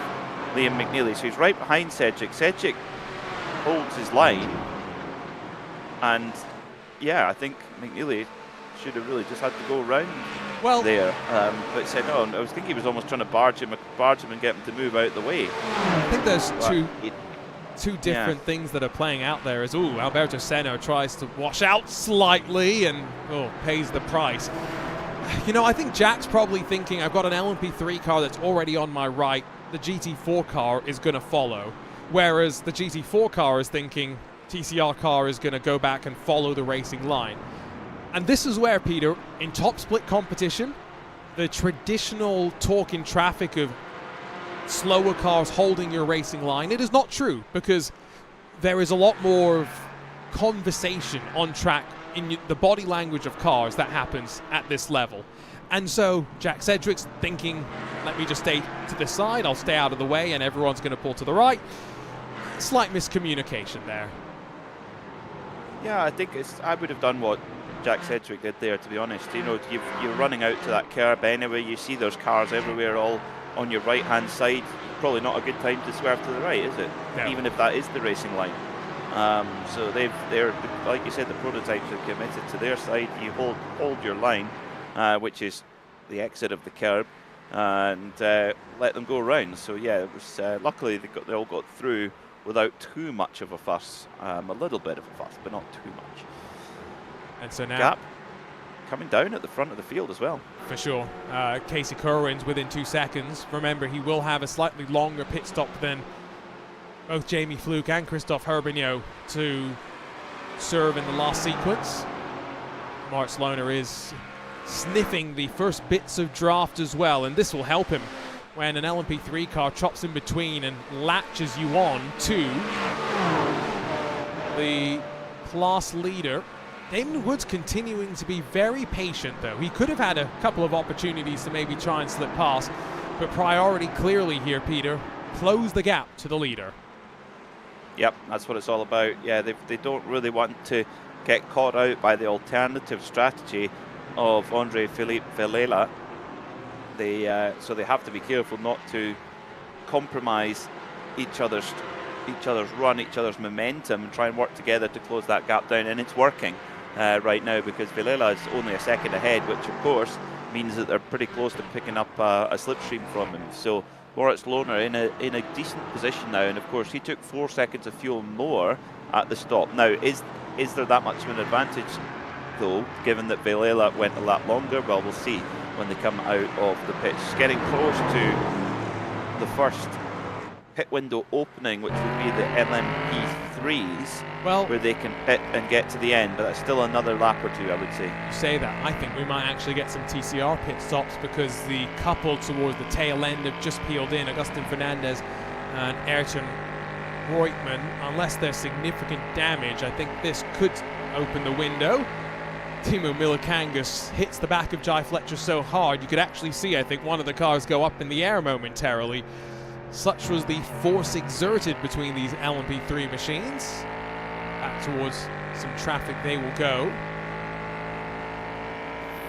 Liam McNeely. So he's right behind Sedgwick. Sedgwick holds his line, and yeah, I think McNeely should have really just had to go round there. But said, no, I was thinking he was almost trying to barge him and get him to move out the way. I think there's two different things that are playing out there. As Alberto Senna tries to wash out slightly and pays the price. You know, I think Jack's probably thinking, I've got an LMP3 car that's already on my right. The GT4 car is going to follow. Whereas the GT4 car is thinking TCR car is going to go back and follow the racing line. And this is where, Peter, in top split competition, the traditional talk in traffic of slower cars holding your racing line, it is not true, because there is a lot more of conversation on track in the body language of cars that happens at this level. And so Jack Sedgwick's thinking, let me just stay to the side, I'll stay out of the way, and everyone's going to pull to the right. Slight miscommunication there. Yeah, I think I would have done what Jack Sedgwick did there, to be honest. You know, you're running out to that curb anyway. You see there's cars everywhere, all on your right-hand side. Probably not a good time to swerve to the right, is it? No. Even if that is the racing line. So they're like you said, the prototypes are committed to their side. You hold your line, which is the exit of the curb, and let them go around. So yeah, it was luckily they all got through without too much of a fuss. A little bit of a fuss, but not too much. And so now gap coming down at the front of the field as well. For sure. Casey Kerwin's within 2 seconds. Remember, he will have a slightly longer pit stop than both Jamie Fluke and Christophe Herbigno to serve in the last sequence. Mark Sloaner is sniffing the first bits of draft as well, and this will help him when an LMP3 car chops in between and latches you on to the class leader. Damon Woods continuing to be very patient, though. He could have had a couple of opportunities to maybe try and slip past, but priority clearly here, Peter, close the gap to the leader. Yep, that's what it's all about. Yeah, they don't really want to get caught out by the alternative strategy of Andre Philippe Villela. So they have to be careful not to compromise each other's run, each other's momentum, and try and work together to close that gap down. And it's working right now, because Villela is only a second ahead, which of course means that they're pretty close to picking up a slipstream from him. So Moritz Lohner in a decent position now, and of course he took 4 seconds of fuel more at the stop. Now, is there that much of an advantage though, given that Villela went a lot longer? Well, we'll see when they come out of the pits. Getting close to the first pit window opening, which would be the LMP3s, where they can pit and get to the end, but that's still another lap or two, I would say. You say that, I think we might actually get some TCR pit stops, because the couple towards the tail end have just peeled in, Agustin Fernandez and Ayrton Reutemann. Unless there's significant damage, I think this could open the window. Timo Milikangas hits the back of Jai Fletcher so hard, you could actually see, I think, one of the cars go up in the air momentarily. Such was the force exerted between these LMP3 machines. Back towards some traffic they will go.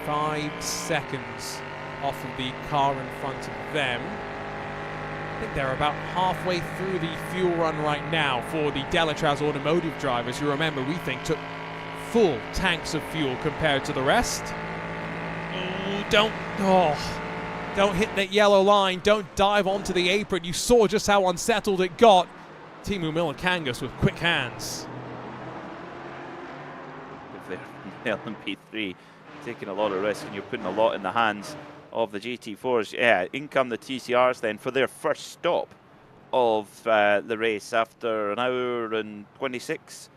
5 seconds off of the car in front of them. I think they're about halfway through the fuel run right now for the Delatraz automotive drivers, who, remember, we think took full tanks of fuel compared to the rest. Don't hit that yellow line. Don't dive onto the apron. You saw just how unsettled it got. Timo Milikangas with quick hands. there in the LMP3, taking a lot of risk, and you're putting a lot in the hands of the GT4s. Yeah, in come the TCRs then for their first stop of the race after an hour and 26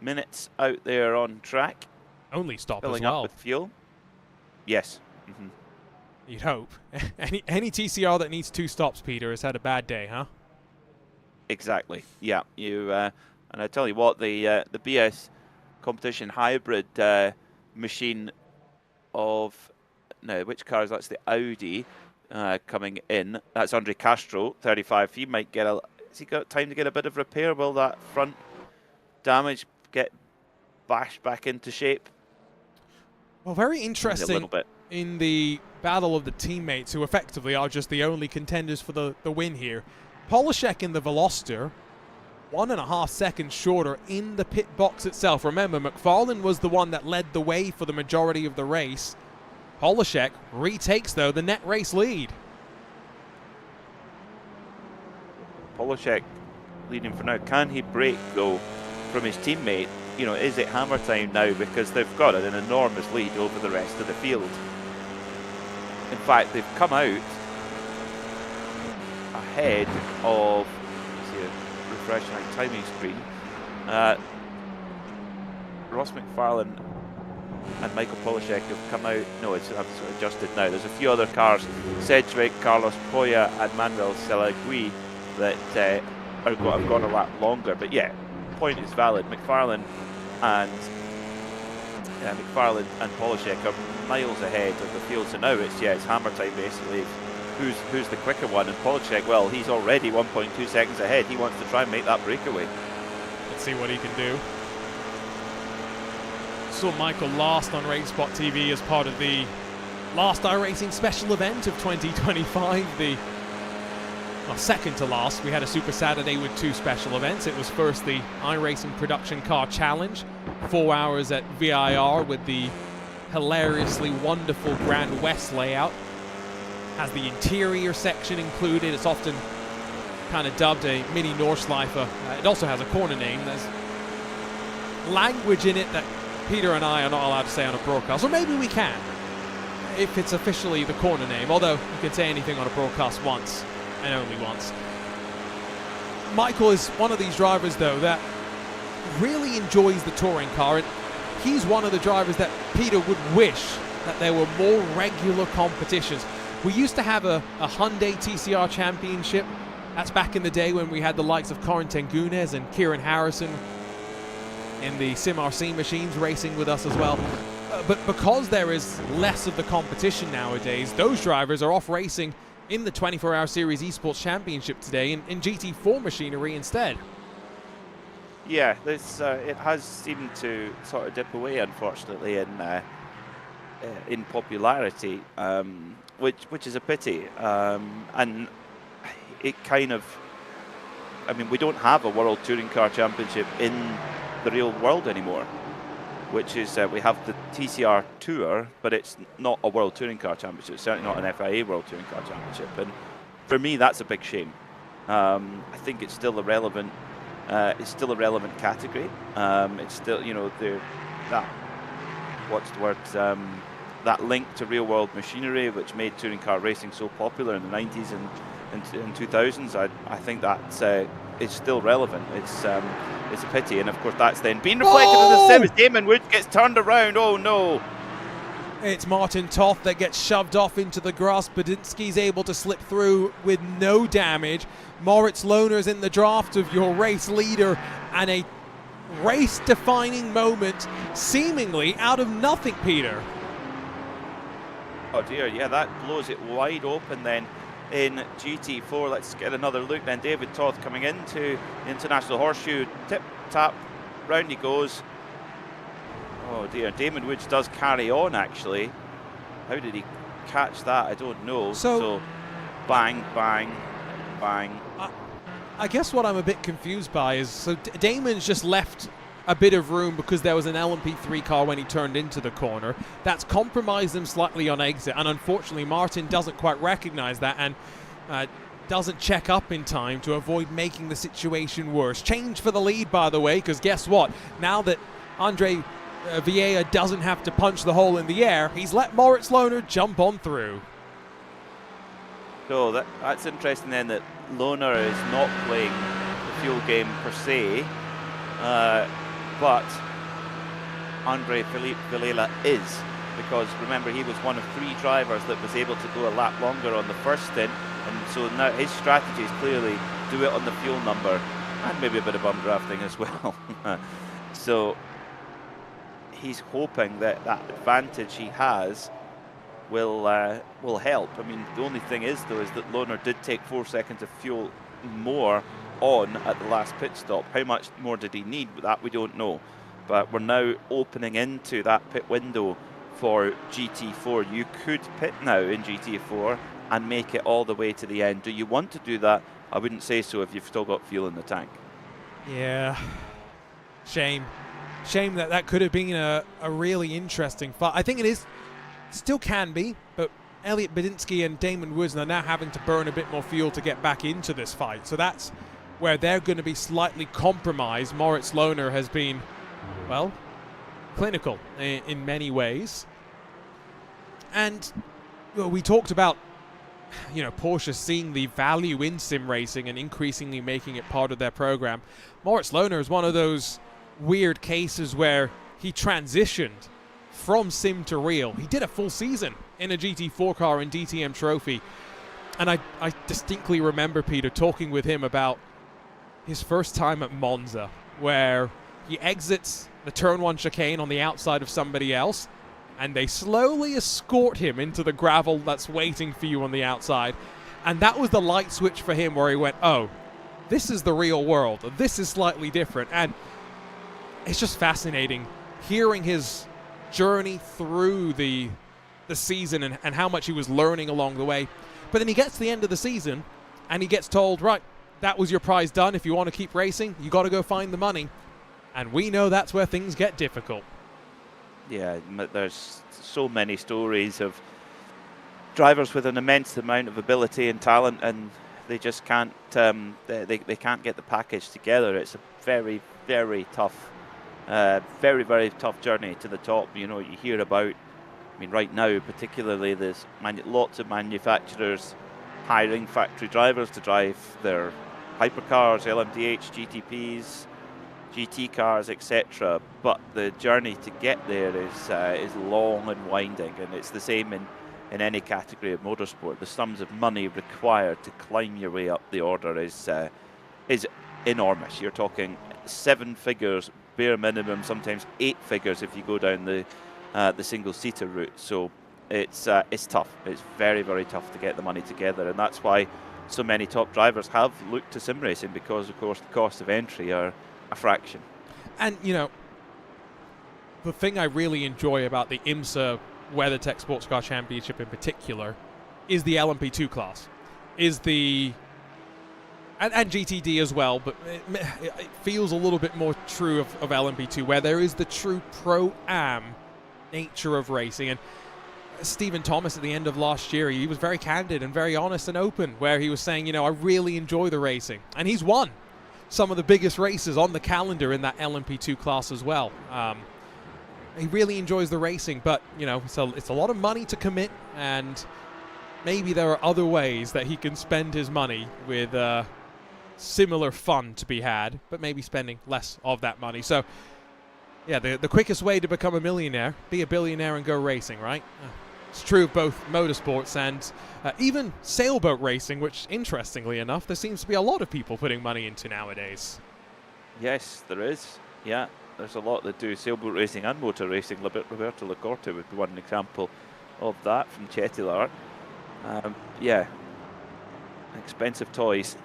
minutes out there on track. Only stop filling as well. up with fuel. Yes. You'd hope. Any TCR that needs 2 stops, Peter, has had a bad day, huh? Exactly. Yeah. You and I tell you what, the BS competition hybrid machine of which car is that? It's the Audi coming in. That's Andre Castro, 35. He might get has he got time to get a bit of repair? Will that front damage get bashed back into shape? Well, very interesting a little bit. In the battle of the teammates, who effectively are just the only contenders for the win here. Polishek in the Veloster, 1.5 seconds shorter in the pit box itself. Remember, McFarlane was the one that led the way for the majority of the race. Polishek retakes, though, the net race lead. Polishek leading for now. Can he break, though, from his teammate? You know, is it hammer time now? Because they've got an enormous lead over the rest of the field. In fact, they've come out ahead of, let's see, refresh my timing screen. Ross McFarlane and Michael Polishek have come out. No, it's sort of adjusted now. There's a few other cars, Cedric, Carlos Poya and Manuel Selagui, that have gone a lot longer. But yeah, point is valid. McFarlane and Polishek are miles ahead of the field. So now it's hammer time basically. Who's the quicker one? And Polishek, well, he's already 1.2 seconds ahead. He wants to try and make that breakaway. Let's see what he can do. Saw Michael last on RaceSpotTV as part of the last iRacing special event of 2025. Second to last. We had a Super Saturday with 2 special events. It was first the iRacing Production Car Challenge, 4 hours at VIR with the hilariously wonderful Grand West layout. Has the interior section included. It's often kind of dubbed a mini Nordschleife. It also has a corner name. There's language in it that Peter and I are not allowed to say on a broadcast, or maybe we can if it's officially the corner name, although you can say anything on a broadcast once and only once. Michael is one of these drivers, though, that really enjoys the touring car, and he's one of the drivers that Peter would wish that there were more regular competitions. We used to have a Hyundai TCR Championship. That's back in the day when we had the likes of Corin Tengunes and Kieran Harrison in the SimRC machines racing with us as well. But because there is less of the competition nowadays, those drivers are off racing in the 24-hour series esports championship today in GT4 machinery instead. Yeah, this it has seemed to sort of dip away, unfortunately, in popularity, which is a pity. And it kind of, I mean, we don't have a World Touring Car Championship in the real world anymore, which is we have the TCR Tour, but it's not a World Touring Car Championship. It's certainly not an FIA World Touring Car Championship, and for me that's a big shame. I think it's still a relevant category. It's still, you know, that link to real world machinery which made touring car racing so popular in the 90s and 2000s. I think that it's still relevant. It's a pity, and of course that's then being reflected in the sim as Damon Woods gets turned around. Oh no! It's Martin Toth that gets shoved off into the grass. Badinsky's able to slip through with no damage. Moritz Lohner's in the draft of your race leader, and a race-defining moment seemingly out of nothing, Peter. Oh dear, yeah, that blows it wide open then in GT4. Let's get another look then. David Toth coming into International Horseshoe. Tip tap, round he goes. Oh dear, Damon Woods does carry on actually. How did he catch that? I don't know. So bang, bang, bang. I guess what I'm a bit confused by is, so Damon's just left a bit of room because there was an LMP3 car when he turned into the corner. That's compromised them slightly on exit, and unfortunately Martin doesn't quite recognize that and doesn't check up in time to avoid making the situation worse. Change for the lead, by the way, because guess what? Now that Andre Vieira doesn't have to punch the hole in the air. He's let Moritz Lohner jump on through. So that's interesting then, that Lohner is not playing the fuel game per se, but Andre Philippe Villela is, because remember, he was one of 3 drivers that was able to go a lap longer on the first stint, and so now his strategy is clearly do it on the fuel number and maybe a bit of bum drafting as well. So he's hoping that that advantage he has will help. I mean, the only thing is though is that Lohner did take 4 seconds of fuel more on at the last pit stop. How much more did he need? That we don't know. But we're now opening into that pit window for GT4. You could pit now in GT4 and make it all the way to the end. Do you want to do that? I wouldn't say so if you've still got fuel in the tank. Yeah, shame that that could have been a really interesting fight. I think it is, still can be, but Elliot Badinsky and Damon Woods are now having to burn a bit more fuel to get back into this fight. So that's where they're going to be slightly compromised. Moritz Lohner has been, well, clinical in many ways. And well, we talked about, you know, Porsche seeing the value in sim racing and increasingly making it part of their program. Moritz Lohner is one of those weird cases where he transitioned from sim to real. He did a full season in a GT4 car in DTM Trophy. And I distinctly remember, Peter, talking with him about his first time at Monza, where he exits the turn 1 chicane on the outside of somebody else, and they slowly escort him into the gravel that's waiting for you on the outside. And that was the light switch for him, where he went, oh, this is the real world. This is slightly different. And it's just fascinating hearing his journey through the season and how much he was learning along the way. But then he gets to the end of the season and he gets told, right, that was your prize done. If you want to keep racing, you got to go find the money. And we know that's where things get difficult. Yeah, there's so many stories of drivers with an immense amount of ability and talent, and they just can't they can't get the package together. It's a very, very tough very tough journey to the top. You know, you hear about, I mean, right now particularly, there's lots of manufacturers hiring factory drivers to drive their hypercars, LMDH, GTPs, GT cars, etc. But the journey to get there is long and winding, and it's the same in any category of motorsport. The sums of money required to climb your way up the order is enormous. You're talking 7 figures bare minimum, sometimes 8 figures if you go down the single-seater route. So it's tough. It's very, very tough to get the money together, and that's why so many top drivers have looked to sim racing, because of course the cost of entry are a fraction. And you know, the thing I really enjoy about the IMSA WeatherTech Sports Car Championship in particular is the LMP2 class, is the and GTD as well, but it feels a little bit more true of LMP2, where there is the true pro-am nature of racing. And Stephen Thomas at the end of last year, he was very candid and very honest and open, where he was saying, you know, I really enjoy the racing. And he's won some of the biggest races on the calendar in that LMP2 class as well. He really enjoys the racing, but, you know, so it's a lot of money to commit, and maybe there are other ways that he can spend his money with similar fun to be had, but maybe spending less of that money. So, yeah, the quickest way to become a millionaire, be a billionaire and go racing, right? It's true of both motorsports and even sailboat racing, which, interestingly enough, there seems to be a lot of people putting money into nowadays. Yes, there is. Yeah, there's a lot that do sailboat racing and motor racing. Roberto Lacorte would be one example of that from Chettilar. Yeah, expensive toys.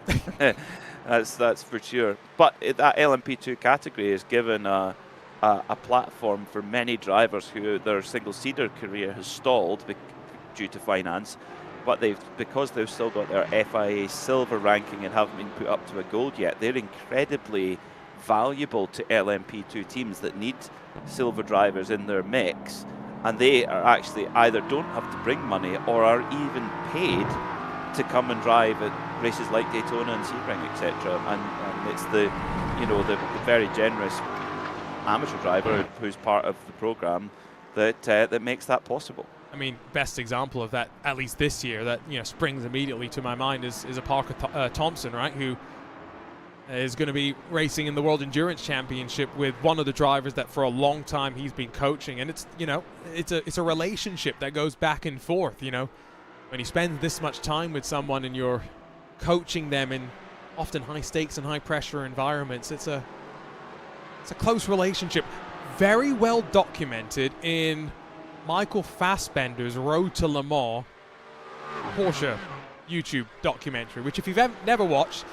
That's for sure. But that LMP2 category is given a platform for many drivers who their single-seater career has stalled due to finance, but because they've still got their FIA silver ranking and haven't been put up to a gold yet, they're incredibly valuable to LMP2 teams that need silver drivers in their mix, and they are actually either don't have to bring money or are even paid to come and drive at races like Daytona and Sebring, etc. And it's the very generous amateur driver who's part of the program that makes that possible. I mean, best example of that, at least this year, that springs immediately to my mind is a Parker Thompson, right, who is going to be racing in the World Endurance Championship with one of the drivers that for a long time he's been coaching, and it's it's a relationship that goes back and forth. When you spend this much time with someone and you're coaching them in often high stakes and high pressure environments, it's a close relationship. Very well documented in Michael Fassbender's Road to Le Mans Porsche YouTube documentary, which if you've never watched,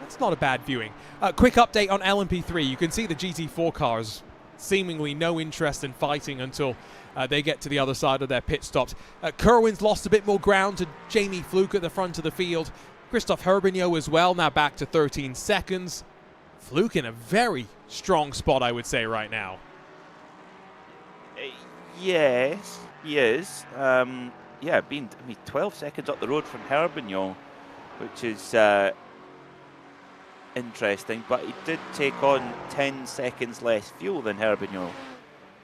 that's not a bad viewing. Quick update on LMP3. You can see the GT4 cars seemingly no interest in fighting until they get to the other side of their pit stops. Kerwin's lost a bit more ground to Jamie Fluke at the front of the field. Christophe Herbigno as well, now back to 13 seconds. Fluke in a very strong spot, I would say, right now. Yes, he is. Being 12 seconds up the road from Herbigno, which is interesting, but he did take on 10 seconds less fuel than Herbigno.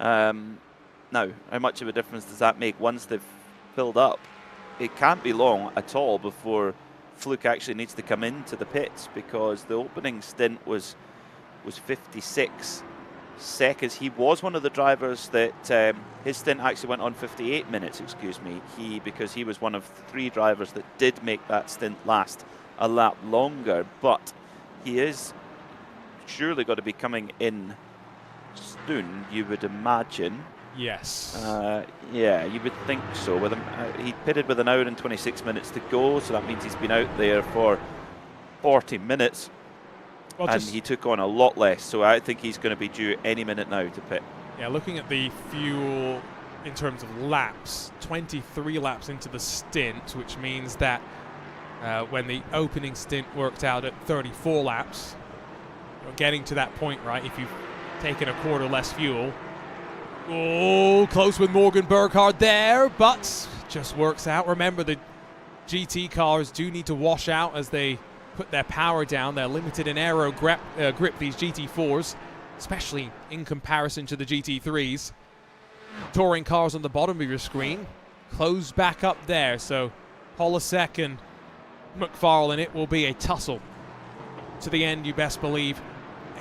Now, how much of a difference does that make once they've filled up? It can't be long at all before Fluke actually needs to come into the pits, because the opening stint was 56 seconds. He was one of the drivers that his stint actually went on 58 minutes, because he was one of 3 drivers that did make that stint last a lap longer, but he is surely got to be coming in soon, you would imagine. Yes. You would think so. With him, he pitted with an hour and 26 minutes to go, so that means he's been out there for 40 minutes. Well, and he took on a lot less, so I think he's going to be due any minute now to pit. Yeah, looking at the fuel in terms of laps, 23 laps into the stint, which means that when the opening stint worked out at 34 laps, you're getting to that point, right, if you've taken a quarter less fuel. Oh, close with Morgan Burkhardt there, but just works out. Remember, the GT cars do need to wash out as they put their power down. They're limited in aero grip, these GT4s, especially in comparison to the GT3s. Touring cars on the bottom of your screen close back up there, so Polasek and McFarlane, it will be a tussle to the end, you best believe.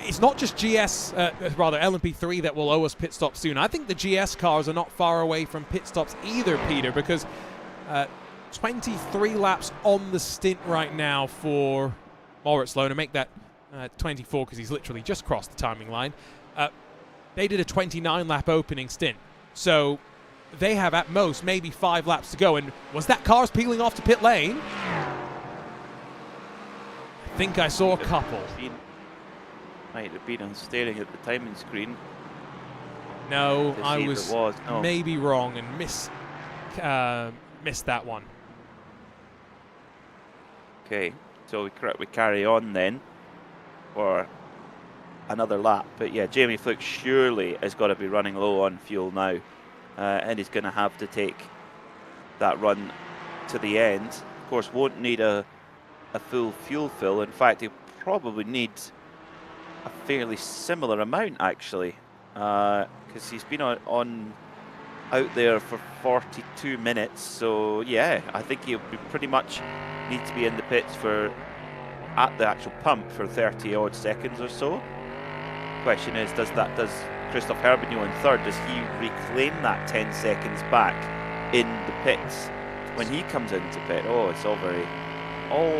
It's not just LMP3 that will owe us pit stops soon. I think the GS cars are not far away from pit stops either, Peter, because 23 laps on the stint right now for Moritz Lohner. Make that 24 because he's literally just crossed the timing line. They did a 29-lap opening stint. So they have at most maybe 5 laps to go. And was that cars peeling off to pit lane? I think I saw a couple. Might have been on staring at the timing screen. No, I was maybe wrong and missed that one. Okay, so we carry on then for another lap. But yeah, Jamie Fluke surely has got to be running low on fuel now, and he's going to have to take that run to the end. Of course, won't need a full fuel fill. In fact, he'll probably need a fairly similar amount actually, because he's been on out there for 42 minutes. So yeah, I think he'll be pretty much need to be in the pits at the actual pump for 30 odd seconds or so. Question is, does Christophe Herbigno in third, does he reclaim that 10 seconds back in the pits when he comes into pit? Oh, it's all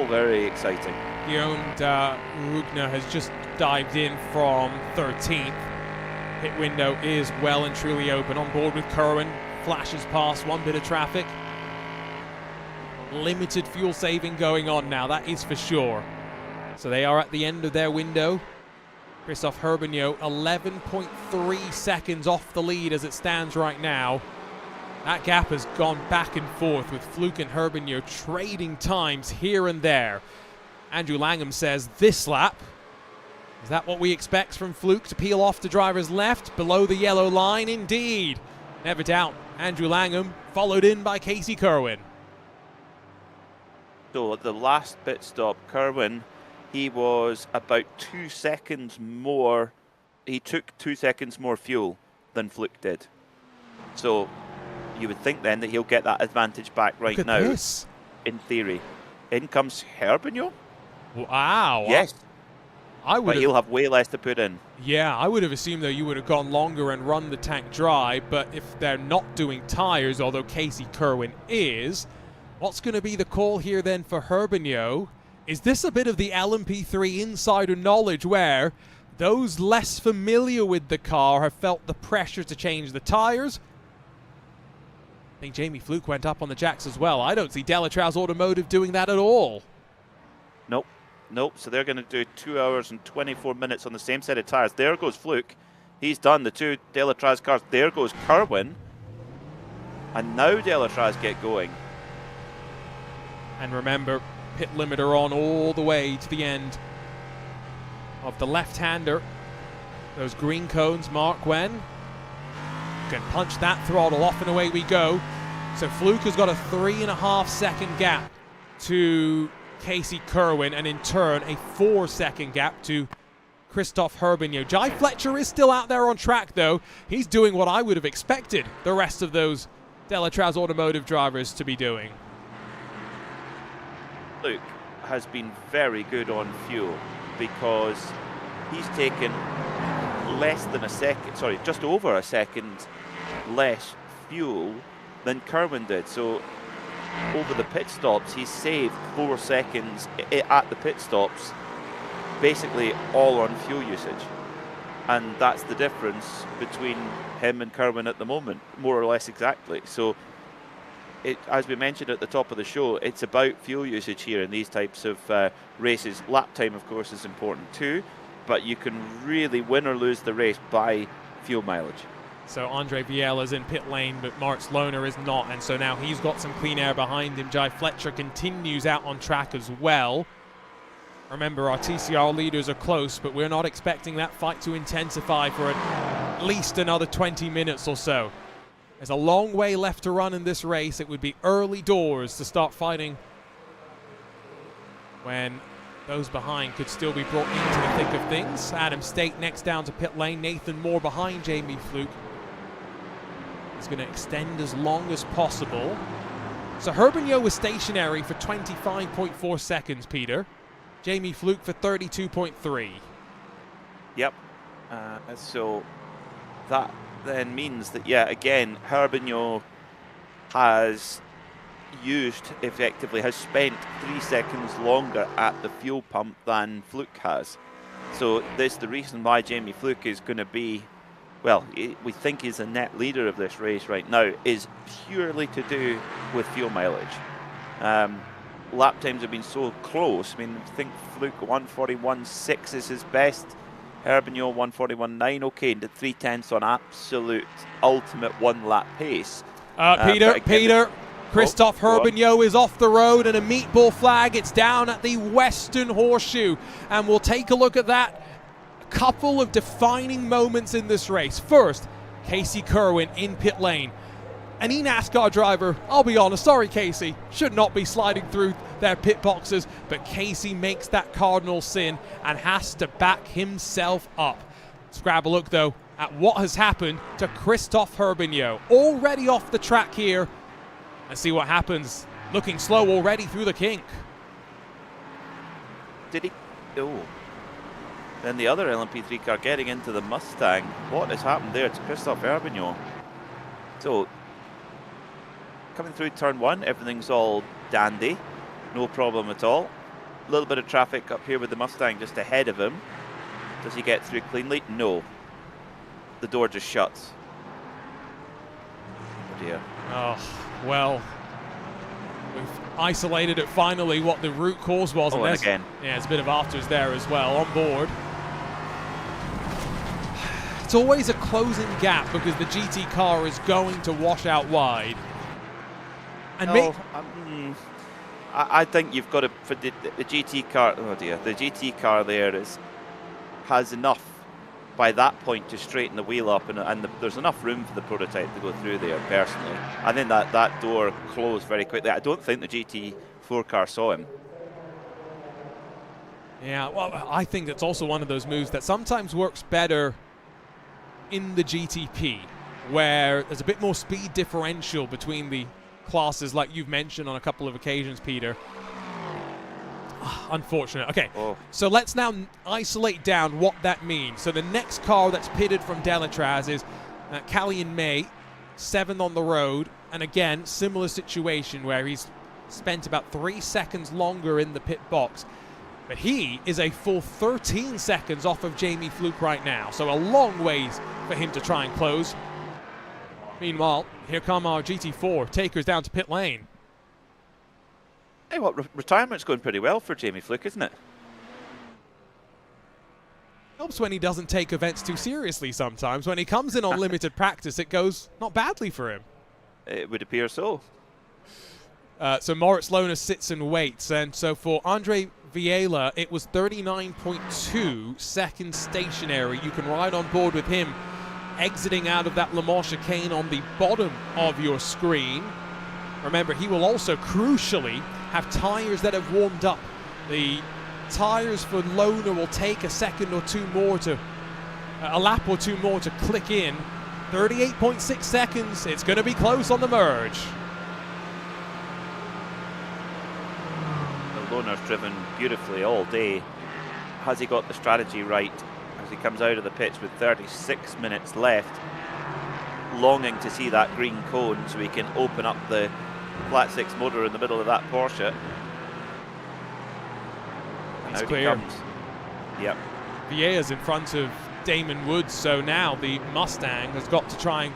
very exciting. Guillaume Rugna has just dived in from 13th. Pit window is well and truly open. On board with Kerwin, flashes past one bit of traffic. Limited fuel saving going on now, that is for sure. So they are at the end of their window. Christophe Herbigno 11.3 seconds off the lead as it stands right now. That gap has gone back and forth with Fluke and Herbigno trading times here and there. Andrew Langham says this lap, is that what we expect from Fluke, to peel off to driver's left below the yellow line? Indeed. Never doubt Andrew Langham, followed in by Casey Kerwin. So at the last pit stop, Kerwin, he was about 2 seconds more he took 2 seconds more fuel than Fluke did. So you would think then that he'll get that advantage back right now. This. In theory. In comes Herbigno. Wow. Yes. But he'll have way less to put in. Yeah, I would have assumed, though, you would have gone longer and run the tank dry, but if they're not doing tyres, although Casey Kerwin is, what's going to be the call here then for Herbigno? Is this a bit of the LMP3 insider knowledge where those less familiar with the car have felt the pressure to change the tyres? I think Jamie Fluke went up on the jacks as well. I don't see Delatraus Automotive doing that at all. Nope, so they're going to do 2 hours and 24 minutes on the same set of tyres. There goes Fluke. He's done the two Delatraus cars. There goes Kerwin. And now Delatraus get going. And remember, pit limiter on all the way to the end of the left-hander. Those green cones mark when. Can punch that throttle off and away we go. So Fluke has got a 3.5 second gap to Casey Kerwin, and in turn a 4 second gap to Christophe Herbigno. Jai Fletcher is still out there on track though. He's doing what I would have expected the rest of those Delatraus Automotive drivers to be doing. Luke has been very good on fuel because he's taken less than a second, sorry, just over a second less fuel than Kerwin did. So over the pit stops, he's saved 4 seconds at the pit stops, basically all on fuel usage. And that's the difference between him and Kerwin at the moment, more or less exactly. So, as we mentioned at the top of the show, it's about fuel usage here in these types of races. Lap time, of course, is important too, but you can really win or lose the race by fuel mileage. So Andre Viela's in pit lane, but Marks Lohner is not, and so now he's got some clean air behind him. Jai Fletcher continues out on track as well. Remember, our TCR leaders are close, but we're not expecting that fight to intensify for at least another 20 minutes or so. There's a long way left to run in this race. It would be early doors to start fighting when those behind could still be brought into the thick of things. Adam State next down to pit lane. Nathan Moore behind Jamie Fluke. He's going to extend as long as possible. So Herbigno was stationary for 25.4 seconds, Peter. Jamie Fluke for 32.3. Yep. So that then means that, yeah, again, Herbigno has spent 3 seconds longer at the fuel pump than Fluke has. So this, the reason why Jamie Fluke is going to be, well, we think he's the net leader of this race right now, is purely to do with fuel mileage. Lap times have been so close. I mean, I think Fluke 141.6 is his best. Herbigno 141.9. Okay, the 3/10 on absolute ultimate one-lap pace. Peter. Christophe Herbigno is off the road and a meatball flag. It's down at the Western Horseshoe. And we'll take a look at that. A couple of defining moments in this race. First, Casey Kerwin in pit lane. An eNASCAR driver, I'll be honest, sorry Casey, should not be sliding through their pit boxes, but Casey makes that cardinal sin and has to back himself up. Let's grab a look though at what has happened to Christophe Herbigno. Already off the track here. Let's see what happens. Looking slow already through the kink. Did he? Oh. Then the other LMP3 car getting into the Mustang. What has happened there to Christophe Herbigno? So, coming through turn one, everything's all dandy. No problem at all. A little bit of traffic up here with the Mustang just ahead of him. Does he get through cleanly? No. The door just shuts. Oh dear. Oh, well, we've isolated it finally, what the root cause was. Oh, and again. Yeah, there's a bit of afters there as well, on board. It's always a closing gap because the GT car is going to wash out wide. And I think you've got to, for the GT car, oh dear, the GT car there has enough by that point to straighten the wheel up, and there's enough room for the prototype to go through there, personally. I think that door closed very quickly. I don't think the GT4 car saw him. Yeah, well, I think it's also one of those moves that sometimes works better in the GTP, where there's a bit more speed differential between the classes, like you've mentioned on a couple of occasions, Peter. Unfortunate. Okay, so let's now isolate down what that means. So the next car that's pitted from Delatraz is Callian May, 7th on the road. And again, similar situation where he's spent about 3 seconds longer in the pit box. But he is a full 13 seconds off of Jamie Fluke right now. So a long ways for him to try and close. Meanwhile, here come our GT4 takers down to pit lane. Hey, what, retirement's going pretty well for Jamie Fluke, isn't it? Helps when he doesn't take events too seriously sometimes. When he comes in on limited practice, it goes not badly for him. It would appear so. So Moritz Lohner sits and waits. And so for Andre Viela, it was 39.2 seconds stationary. You can ride on board with him exiting out of that Le Mans chicane on the bottom of your screen. Remember, he will also crucially have tires that have warmed up. The tires for Lohner will take a second or two more to, a lap or two more to click in. 38.6 seconds. It's going to be close on the merge. Lohner's driven beautifully all day. Has he got the strategy right as he comes out of the pits with 36 minutes left, longing to see that green cone so he can open up the flat 6 motor in the middle of that Porsche? It's clear. Yep. Vieira's in front of Damon Woods, so now the Mustang has got to try and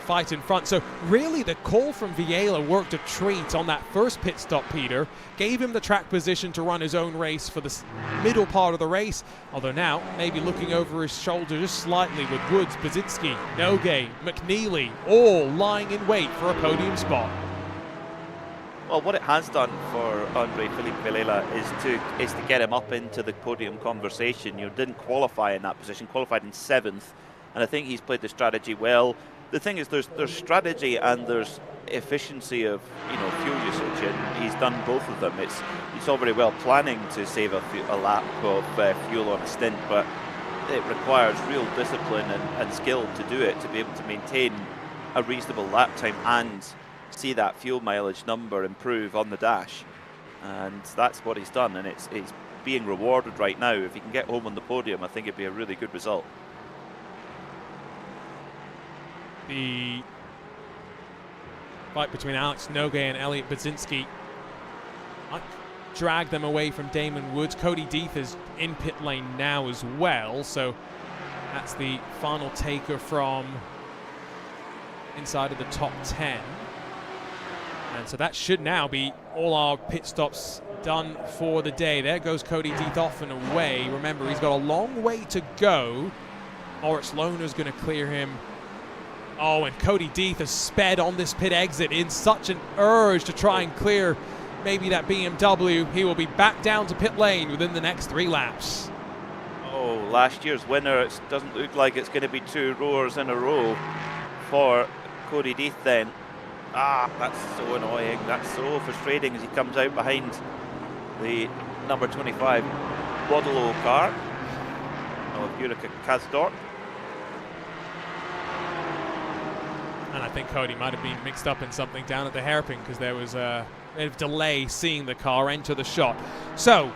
fight in front. So really the call from Vieira worked a treat on that first pit stop, Peter. Gave him the track position to run his own race for the middle part of the race. Although now maybe looking over his shoulder just slightly with Woods, Basinski, Nogue, McNeely all lying in wait for a podium spot. Well, what it has done for Andre Philippe Vilela is to get him up into the podium conversation. You didn't qualify in that position, qualified in 7th, and I think he's played the strategy well. The thing is, there's strategy and there's efficiency of fuel usage, and he's done both of them. It's all very well planning to save a lap of fuel on a stint, but it requires real discipline and skill to do it, to be able to maintain a reasonable lap time and see that fuel mileage number improve on the dash. And that's what he's done, and it's being rewarded right now. If he can get home on the podium, I think it'd be a really good result. The fight between Alex Nogue and Elliot Basinski might drag them away from Damon Woods. Cody Deeth is in pit lane now as well, so that's the final taker from inside of the top 10. And so that should now be all our pit stops done for the day. There goes Cody Deeth off and away. Remember, he's got a long way to go. Moritz Lohner's going to clear him. Oh, and Cody Deeth has sped on this pit exit in such an urge to try and clear maybe that BMW. He will be back down to pit lane within the next 3 laps. Oh, last year's winner. It doesn't look like it's going to be 2 roars in a row for Cody Deeth then. That's so annoying. That's so frustrating as he comes out behind the number 25 Bodello car of Jurika Kasdorp. And I think Cody might have been mixed up in something down at the hairpin, because there was a bit of delay seeing the car enter the shot. So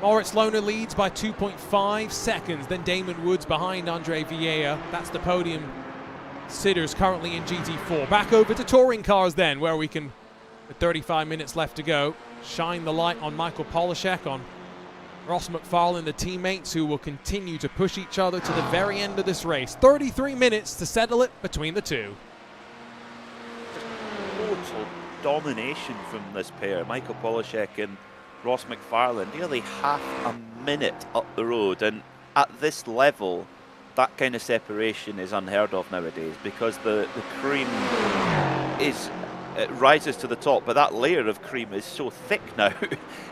Moritz Lohner leads by 2.5 seconds. Then Damon Woods behind Andre Vieira. That's the podium sitters currently in GT4. Back over to touring cars then, where we can, with 35 minutes left to go, shine the light on Michael Polishek, on Ross McFarlane, the teammates who will continue to push each other to the very end of this race. 33 minutes to settle it between the two. Total domination from this pair, Michael Polishek and Ross McFarlane. Nearly half a minute up the road, and at this level that kind of separation is unheard of nowadays, because the cream is rises to the top, but that layer of cream is so thick now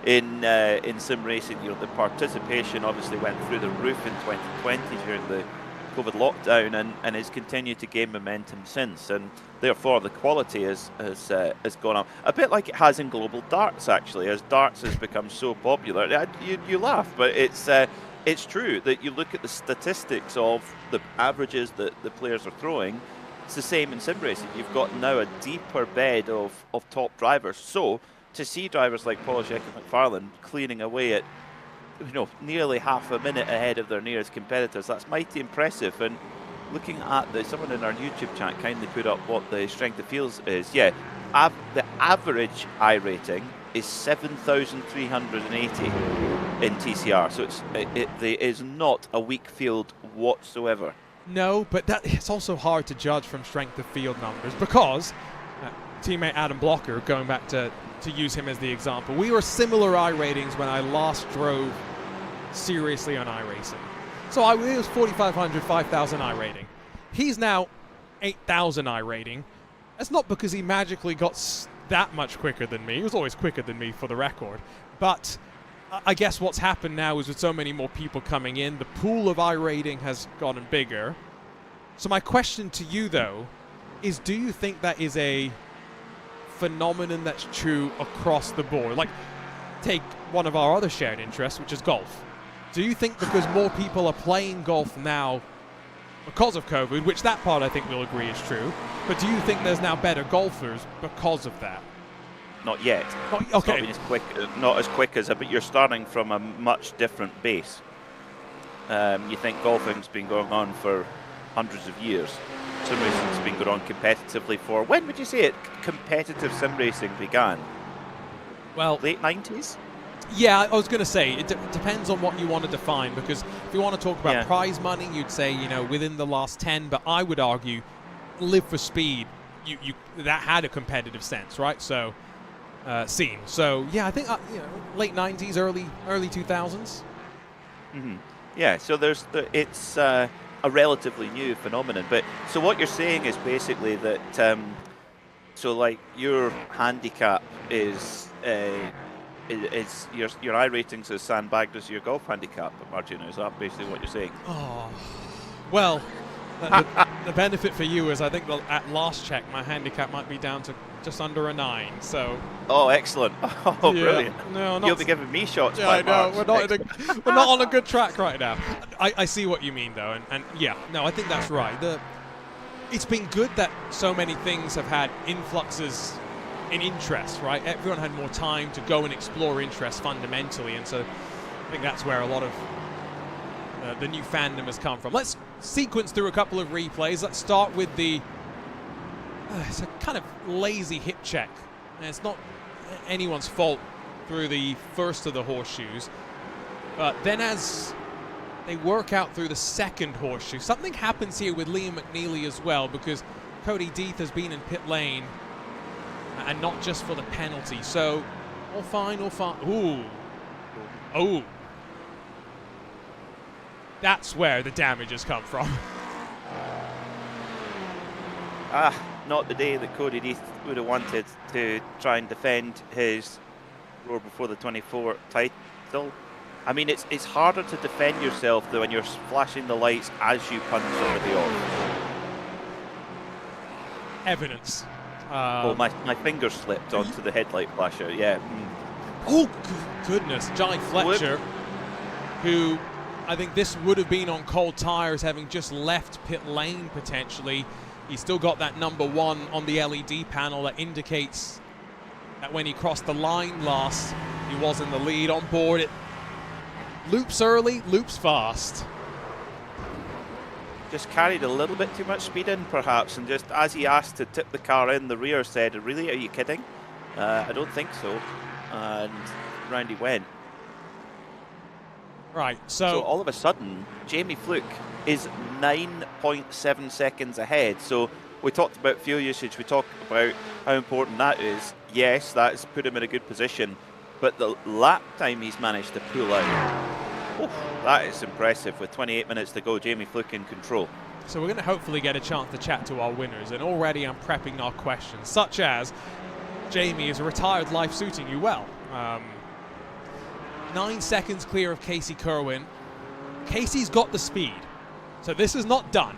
in sim racing. The participation obviously went through the roof in 2020 during the COVID lockdown, and has continued to gain momentum since, and therefore the quality has gone up a bit, like it has in global darts actually, as darts has become so popular. You laugh, but it's it's true that you look at the statistics of the averages that the players are throwing. It's the same in sim racing. You've got now a deeper bed of top drivers. So to see drivers like Polishek and McFarlane cleaning away at nearly half a minute ahead of their nearest competitors, that's mighty impressive. And looking at someone in our YouTube chat kindly put up what the strength of fields is. Yeah, the average I rating is 7,380 in TCR. So it is not a weak field whatsoever. No, but it's also hard to judge from strength of field numbers because teammate Adam Blocker, going back to use him as the example, we were similar I ratings when I last drove seriously on iRacing. So it was 4,500, 5,000 I rating. He's now 8,000 I rating. That's not because he magically got that much quicker than me. He was always quicker than me for the record. But I guess what's happened now is with so many more people coming in, the pool of I rating has gotten bigger. So my question to you, though, is do you think that is a phenomenon that's true across the board? Like, take one of our other shared interests, which is golf. Do you think because more people are playing golf now because of COVID, which that part I think we'll agree is true, but do you think there's now better golfers because of that? Not yet. Okay. Not as quick as, but you're starting from a much different base. You think golfing's been going on for hundreds of years. Sim racing's been going on competitively for, when would you say competitive sim racing began? Well, late 90s? Yeah, I was going to say, it depends on what you want to define, because if you want to talk about prize money, you'd say, within the last 10, but I would argue Live for Speed, that had a competitive sense, right? So, scene. So, yeah, I think, late 90s, early 2000s. Mm-hmm. Yeah, so it's a relatively new phenomenon. But so what you're saying is basically that, so like your handicap is your I ratings as sandbagged as your golf handicap, Margino. Is that basically what you're saying? Oh, well, the benefit for you is I think at last check my handicap might be down to just under a 9. So. Oh, excellent! Oh, yeah, brilliant! No, you'll be giving me shots. Yeah, I know. We're not on a good track right now. I see what you mean though, and yeah, no, I think that's right. It's been good that so many things have had influxes in interest, right? Everyone had more time to go and explore interest fundamentally, and so I think that's where a lot of the new fandom has come from. Let's sequence through a couple of replays. Let's start with it's a kind of lazy hip check. And it's not anyone's fault through the first of the horseshoes, but then as they work out through the second horseshoe, something happens here with Liam McNeely as well, because Cody Deeth has been in pit lane and not just for the penalty. So, all fine. Ooh. Oh. That's where the damage has come from. Not the day that Cody Deeth would have wanted to try and defend his Roar Before the 24 title. I mean, it's harder to defend yourself though when you're flashing the lights as you punch somebody off. Evidence. My finger slipped onto the headlight flasher, yeah. Oh, goodness. Johnny Fletcher, who I think this would have been on cold tires, having just left pit lane potentially. He's still got that number 1 on the LED panel that indicates that when he crossed the line last, he was in the lead on board. It loops early, loops fast. Just carried a little bit too much speed in, perhaps, and just as he asked to tip the car in, the rear said, "Really, are you kidding?" I don't think so. And round he went. Right, so all of a sudden, Jamie Fluke is 9.7 seconds ahead. So we talked about fuel usage, we talked about how important that is. Yes, that's put him in a good position, but the lap time he's managed to pull out, that is impressive. With 28 minutes to go, Jamie Fluke in control. So we're going to hopefully get a chance to chat to our winners, and already I'm prepping our questions, such as, Jamie, is a retired life suiting you well? 9 seconds clear of Casey Kerwin. Casey's got the speed, so this is not done.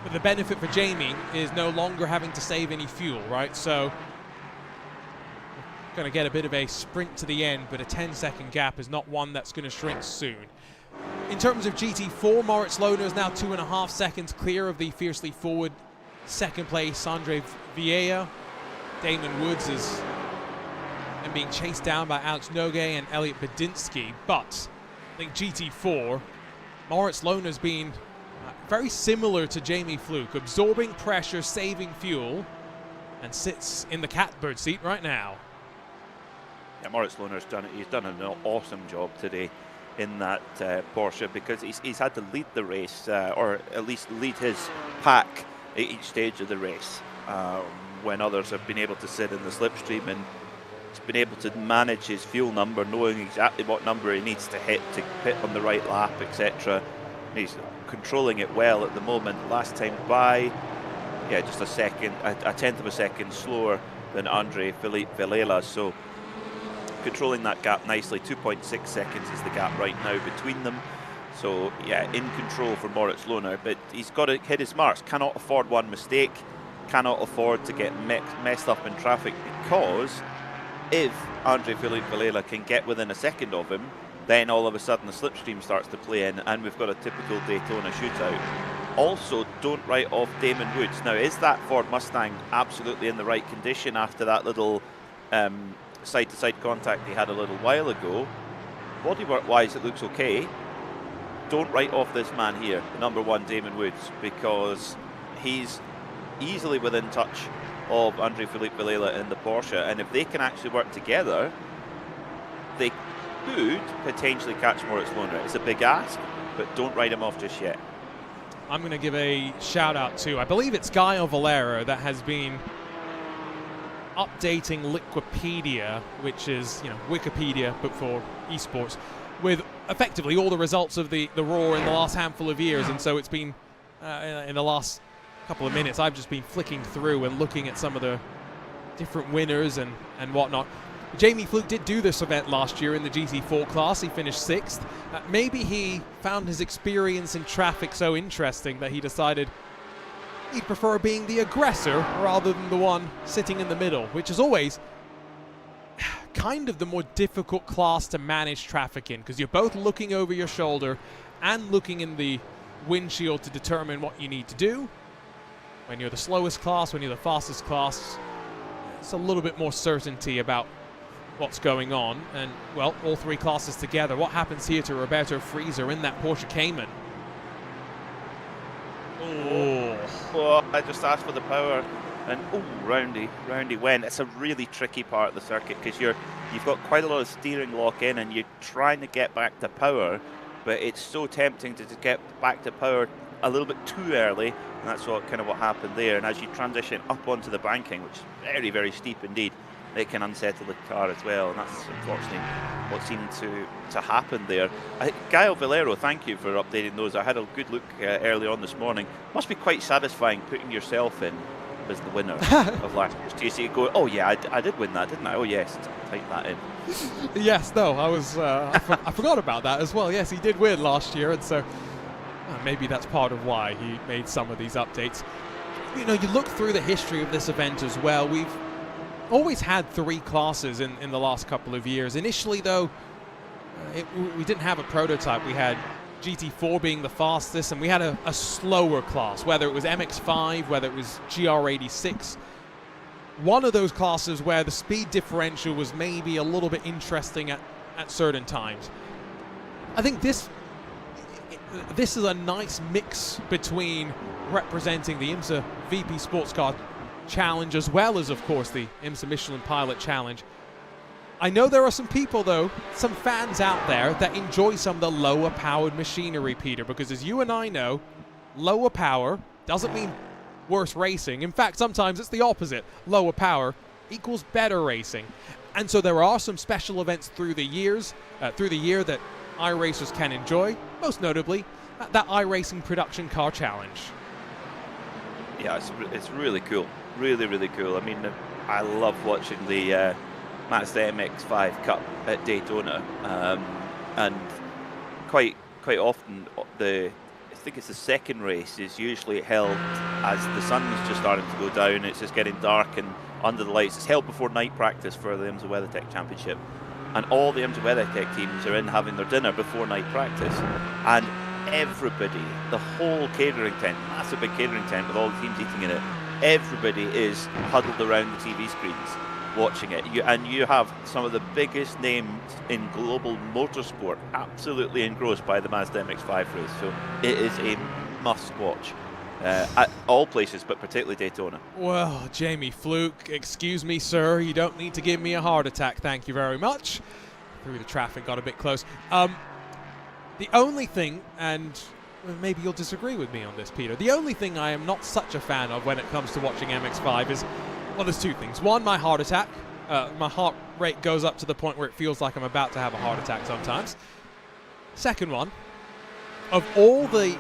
But the benefit for Jamie is no longer having to save any fuel, right? So, going to get a bit of a sprint to the end, but a 10-second gap is not one that's going to shrink soon. In terms of GT4, Moritz Lohner is now 2.5 seconds clear of the fiercely forward second place Andre Vieira. Damon Woods is being chased down by Alex Nogue and Elliot Badinsky, but I think GT4, Moritz Lohner's been very similar to Jamie Fluke, absorbing pressure, saving fuel, and sits in the catbird seat right now. Yeah, Moritz Lohner's done it. He's done an awesome job today in that Porsche, because he's had to lead the race, or at least lead his pack at each stage of the race, when others have been able to sit in the slipstream, and he's been able to manage his fuel number, knowing exactly what number he needs to hit on the right lap, etc. He's controlling it well at the moment. Last time by, yeah, just a tenth of a second slower than Andre Philippe Villela. So controlling that gap nicely. 2.6 seconds is the gap right now between them. So yeah, in control for Moritz Lohner, but he's got to hit his marks. Cannot afford one mistake. Cannot afford to get messed up in traffic, because if Andre Philippe Villela can get within a second of him, then all of a sudden the slipstream starts to play in, and we've got a typical Daytona shootout. Also, don't write off Damon Woods. Now, is that Ford Mustang absolutely in the right condition after that little side-to-side contact he had a little while ago? Bodywork-wise, it looks okay. Don't write off this man here, the number one Damon Woods, because he's easily within touch of Andre Philippe Villela in the Porsche, and if they can actually work together, they could potentially catch Moritz Lohner. It's a big ask, but don't write him off just yet. I'm going to give a shout out to, I believe it's Gaio Valero, that has been updating Liquipedia, which is, you know, Wikipedia but for esports, with effectively all the results of the Roar in the last handful of years. And so it's been in the last couple of minutes, I've just been flicking through and looking at some of the different winners and whatnot. Jamie Fluke did do this event last year in the GT4 class. He finished 6th. Maybe he found his experience in traffic so interesting that he decided he'd prefer being the aggressor rather than the one sitting in the middle, which is always kind of the more difficult class to manage traffic in, because you're both looking over your shoulder and looking in the windshield to determine what you need to do. When you're the slowest class, when you're the fastest class, it's a little bit more certainty about what's going on. And, well, all three classes together. What happens here to Roberto Freezer in that Porsche Cayman? Oh, I just asked for the power, and round he went. It's a really tricky part of the circuit, because you've got quite a lot of steering lock in, and you're trying to get back to power, but it's so tempting to get back to power a little bit too early, and that's what happened there. And as you transition up onto the banking, which is very, very steep indeed, it can unsettle the car as well, and that's unfortunately what seemed to happen there. Gaio Valero, thank you for updating those. I had a good look early on this morning. Must be quite satisfying putting yourself in as the winner of last year's TC. Go, oh yeah, I did win that, didn't I? Oh yes, type that in. Yes, no, I was. I forgot about that as well. Yes, he did win last year, and so maybe that's part of why he made some of these updates. You know, you look through the history of this event as well. We've always had three classes in the last couple of years. Initially, though, we didn't have a prototype. We had GT4 being the fastest, and we had a slower class, whether it was MX-5, whether it was GR86. One of those classes where the speed differential was maybe a little bit interesting at certain times. I think this is a nice mix between representing the IMSA VP Sports Car Challenge as well as, of course, the IMSA Michelin Pilot Challenge. I know there are some people, though, some fans out there that enjoy some of the lower powered machinery, Peter, because as you and I know, lower power doesn't mean worse racing. In fact, sometimes it's the opposite. Lower power equals better racing. And so there are some special events through the year that iRacers can enjoy, most notably that iRacing Production Car Challenge. Yeah, it's really cool. Really, really cool. I mean, I love watching the Mazda MX-5 Cup at Daytona, and quite often I think it's the second race is usually held as the sun's just starting to go down. It's just getting dark and under the lights. It's held before night practice for the IMSA WeatherTech Championship, and all the IMSA WeatherTech teams are in having their dinner before night practice, and everybody, the whole catering tent, massive big catering tent with all the teams eating in it, everybody is huddled around the TV screens watching it. And you have some of the biggest names in global motorsport absolutely engrossed by the Mazda MX-5 race, so it is a must-watch at all places, but particularly Daytona. Well, Jamie Fluke, excuse me, sir, you don't need to give me a heart attack, thank you very much. Through the traffic, got a bit close. The only thing, and maybe you'll disagree with me on this, Peter, the only thing I am not such a fan of when it comes to watching MX-5 is, well, there's two things. One, my heart attack. My heart rate goes up to the point where it feels like I'm about to have a heart attack sometimes. Second one, of all the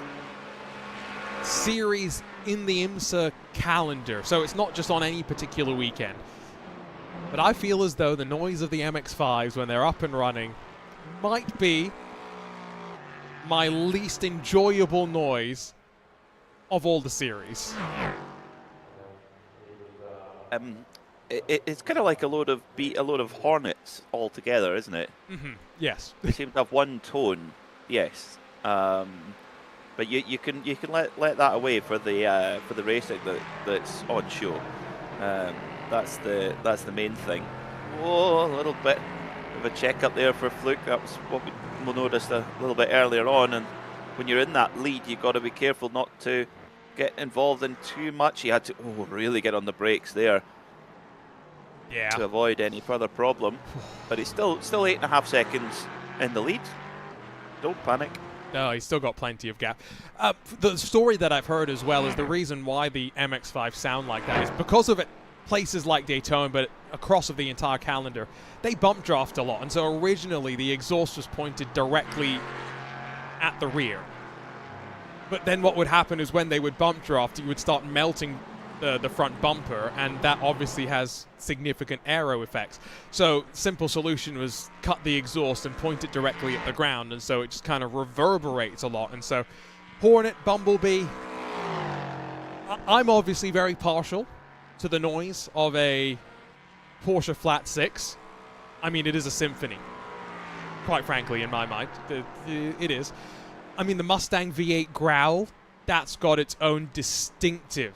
series in the IMSA calendar, so it's not just on any particular weekend, but I feel as though the noise of the MX-5s when they're up and running might be my least enjoyable noise of all the series. It's kind of like a load of hornets all together, isn't it? Mm-hmm. Yes. They seem to have one tone, yes. But you can let that away for the racing that's on show. That's the main thing. Oh, a little bit of a check up there for Fluke. That was what we noticed a little bit earlier on. And when you're in that lead, you've got to be careful not to get involved in too much. You had to really get on the brakes there, to avoid any further problem. But it's still 8.5 seconds in the lead. Don't panic. No, he's still got plenty of gap. The story that I've heard as well is the reason why the MX-5 sound like that is because of it. Places like Daytona, but across of the entire calendar, they bump draft a lot. And so originally the exhaust was pointed directly at the rear. But then what would happen is when they would bump draft, you would start melting the front bumper, and that obviously has significant aero effects. So simple solution was cut the exhaust and point it directly at the ground, and so it just kind of reverberates a lot. And so Hornet, Bumblebee, I'm obviously very partial to the noise of a Porsche Flat 6. I mean, it is a symphony, quite frankly, in my mind. It is. I mean, the Mustang V8 growl, that's got its own distinctive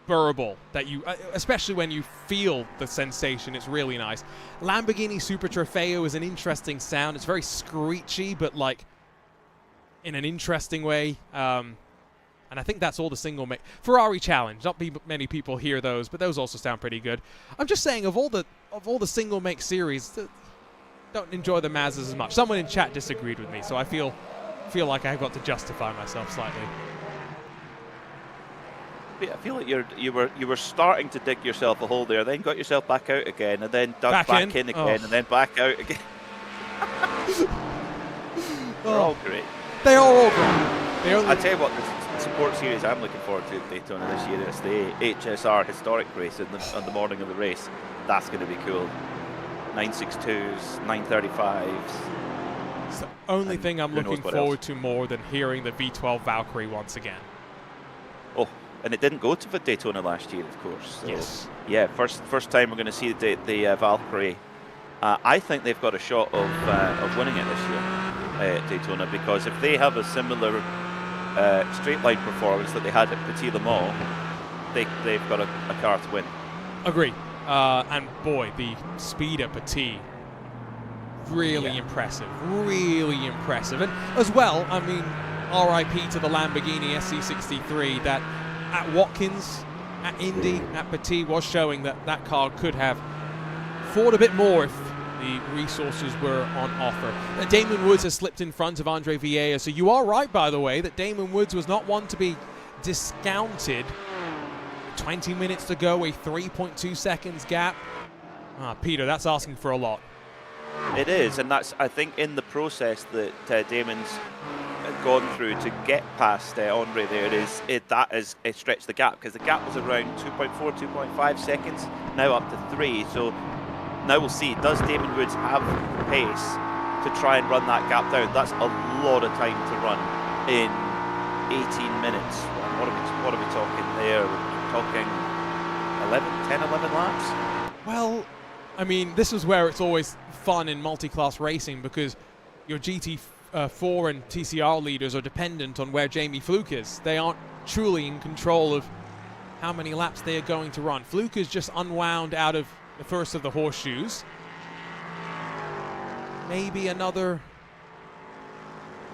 burble that you, especially when you feel the sensation, it's really nice. Lamborghini Super Trofeo is an interesting sound. It's very screechy, but like in an interesting way. And I think that's all the single make. Ferrari Challenge, not many people hear those, but those also sound pretty good. I'm just saying, of all the single make series, don't enjoy the Mazdas as much. Someone in chat disagreed with me, so I feel like I've got to justify myself slightly. I feel like you were starting to dig yourself a hole there, then got yourself back out again, and then dug back in again, and then back out again. They're all great. They are all great. I tell you what, the support series I'm looking forward to at Daytona this year is the HSR historic race on the morning of the race. That's going to be cool. 962s, 935s. It's the only thing I'm looking forward to more than hearing the V12 Valkyrie once again. Oh, and it didn't go to Daytona last year, of course. So, yes. Yeah, first time we're going to see the Valkyrie. I think they've got a shot of winning it this year at Daytona, because if they have a similar straight line performance that they had at Petit Le Mans, they've got a car to win. Agree. And boy, the speed at Petit, really impressive, really impressive. And as well, I mean, RIP to the Lamborghini SC63 that at Watkins, at Indy, at Petit was showing that car could have fought a bit more if the resources were on offer. Damon Woods has slipped in front of Andre Vieira, so you are right, by the way, that Damon Woods was not one to be discounted. 20 minutes to go, a 3.2 seconds gap. Peter, that's asking for a lot. It is, and that's, I think, in the process that Damon's gone through to get past Andre there, that has stretched the gap, because the gap was around 2.4, 2.5 seconds, now up to 3. So now we'll see, does Damon Woods have the pace to try and run that gap down? That's a lot of time to run in 18 minutes. What are we talking there? We're talking 11 laps? Well, I mean, this is where it's always fun in multi-class racing, because your GT4 and TCR leaders are dependent on where Jamie Fluke is. They aren't truly in control of how many laps they are going to run. Fluke is just unwound out of the first of the horseshoes. Maybe another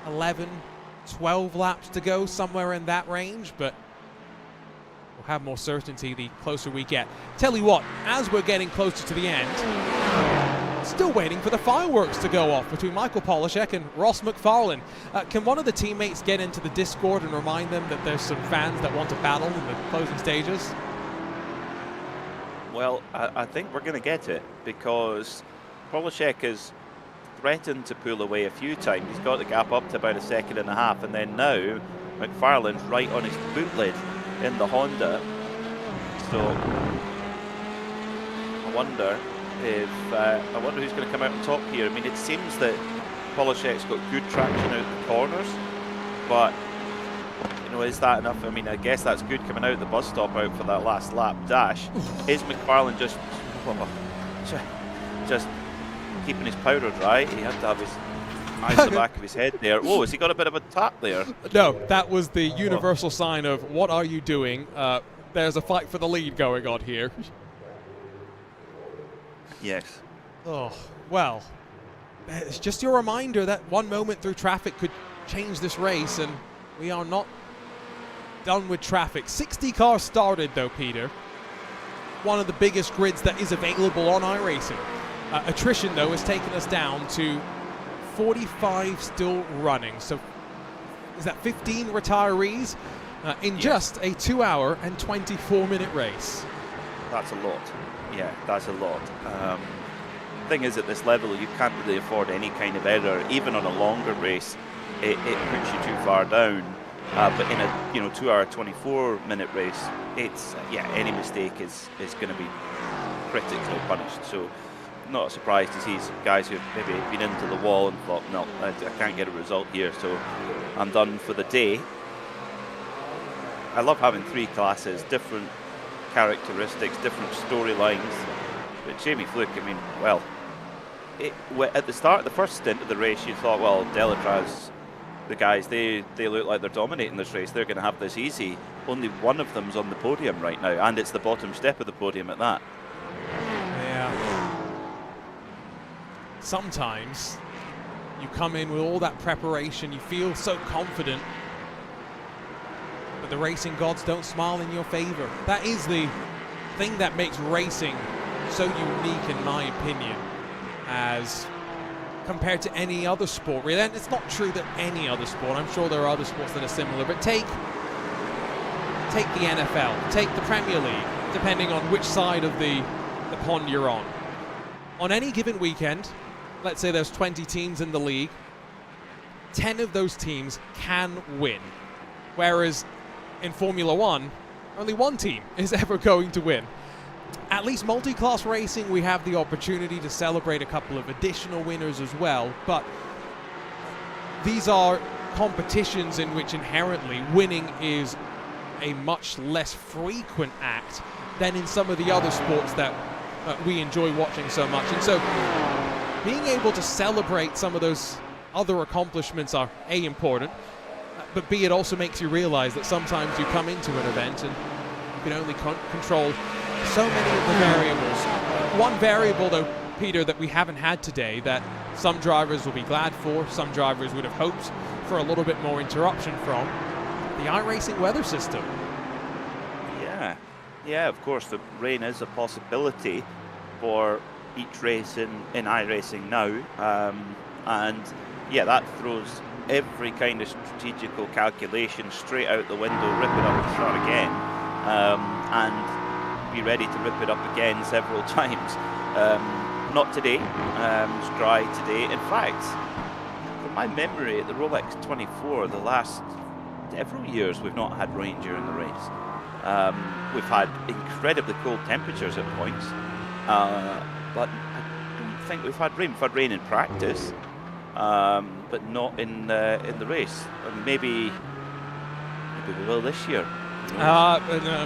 11, 12 laps to go, somewhere in that range, but we'll have more certainty the closer we get. Tell you what, as we're getting closer to the end, still waiting for the fireworks to go off between Michael Polishek and Ross McFarlane. Can one of the teammates get into the Discord and remind them that there's some fans that want to battle in the closing stages? Well, I think we're going to get it, because Polishek has threatened to pull away a few times. He's got the gap up to about 1.5 seconds, and then now McFarlane's right on his boot lid in the Honda. So I wonder who's going to come out on top here. I mean, it seems that Polishek's got good traction out the corners, but you know, is that enough? I mean, I guess that's good coming out the bus stop out for that last lap dash. Is McFarlane just keeping his powder dry? He had to have his eyes in the back of his head there. Oh, has he got a bit of a tap there? No, that was the universal sign of, what are you doing? There's a fight for the lead going on here. Yes. Oh, well, it's just your reminder that one moment through traffic could change this race, and we are not done with traffic. 60 cars started, though, Peter. One of the biggest grids that is available on iRacing. Attrition, though, has taken us down to 45 still running. So is that 15 retirees in just a 2-hour and 24-minute race? That's a lot. Yeah, that's a lot. Thing is, at this level, you can't really afford any kind of error. Even on a longer race, it puts you too far down. But in a 2-hour, 24-minute race, it's any mistake is going to be critically punished. So not surprised to see some guys who've maybe been into the wall and thought, no, I can't get a result here, so I'm done for the day. I love having 3 classes, different characteristics, different storylines. But Jamie Fluke, I mean, well, at the start, the first stint of the race, you thought, well, Delatraz, the guys, they look like they're dominating this race. They're going to have this easy. Only one of them's on the podium right now, and it's the bottom step of the podium at that. Yeah. Sometimes you come in with all that preparation, you feel so confident, but the racing gods don't smile in your favor. That is the thing that makes racing so unique, in my opinion, as compared to any other sport. Really, and it's not true that any other sport, I'm sure there are other sports that are similar, but take the NFL, take the Premier League, depending on which side of the pond you're on. On any given weekend, let's say there's 20 teams in the league, 10 of those teams can win. Whereas in Formula One, only one team is ever going to win. At least multi-class racing, we have the opportunity to celebrate a couple of additional winners as well, but these are competitions in which inherently winning is a much less frequent act than in some of the other sports that we enjoy watching so much. And so being able to celebrate some of those other accomplishments are A, important, but B, it also makes you realize that sometimes you come into an event and you can only control so many of the variables. One variable, though, Peter, that we haven't had today that some drivers will be glad for, some drivers would have hoped for a little bit more interruption from, the iRacing weather system. Yeah, of course, the rain is a possibility for each race in iRacing now. And yeah, that throws every kind of strategical calculation straight out the window, rip it up and start again. And be ready to rip it up again several times. Not today, it's dry today. In fact, from my memory, at the Rolex 24, the last several years, we've not had rain during the race. We've had incredibly cold temperatures at points, but I don't think we've had rain. We've had rain in practice, but not in the race. Maybe we will this year.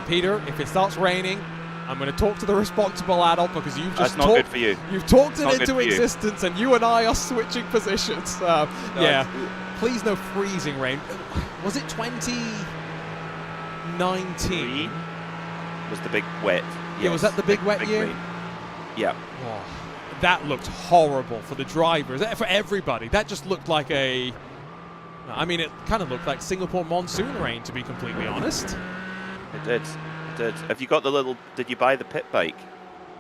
Peter, if it starts raining, I'm going to talk to the responsible adult because you've just That's not good for you. You've talked Not it good into for you. existence, and you and I are switching positions. No, Yeah, please no freezing rain. Was it 2019? Was the big wet? Yeah, was that the big wet year? rain. Yeah. Oh, that looked horrible for the drivers, for everybody. That just looked like a... I mean, it kind of looked like Singapore monsoon rain, to be completely honest. It did. It did. Have you got the little... Did you buy the pit bike?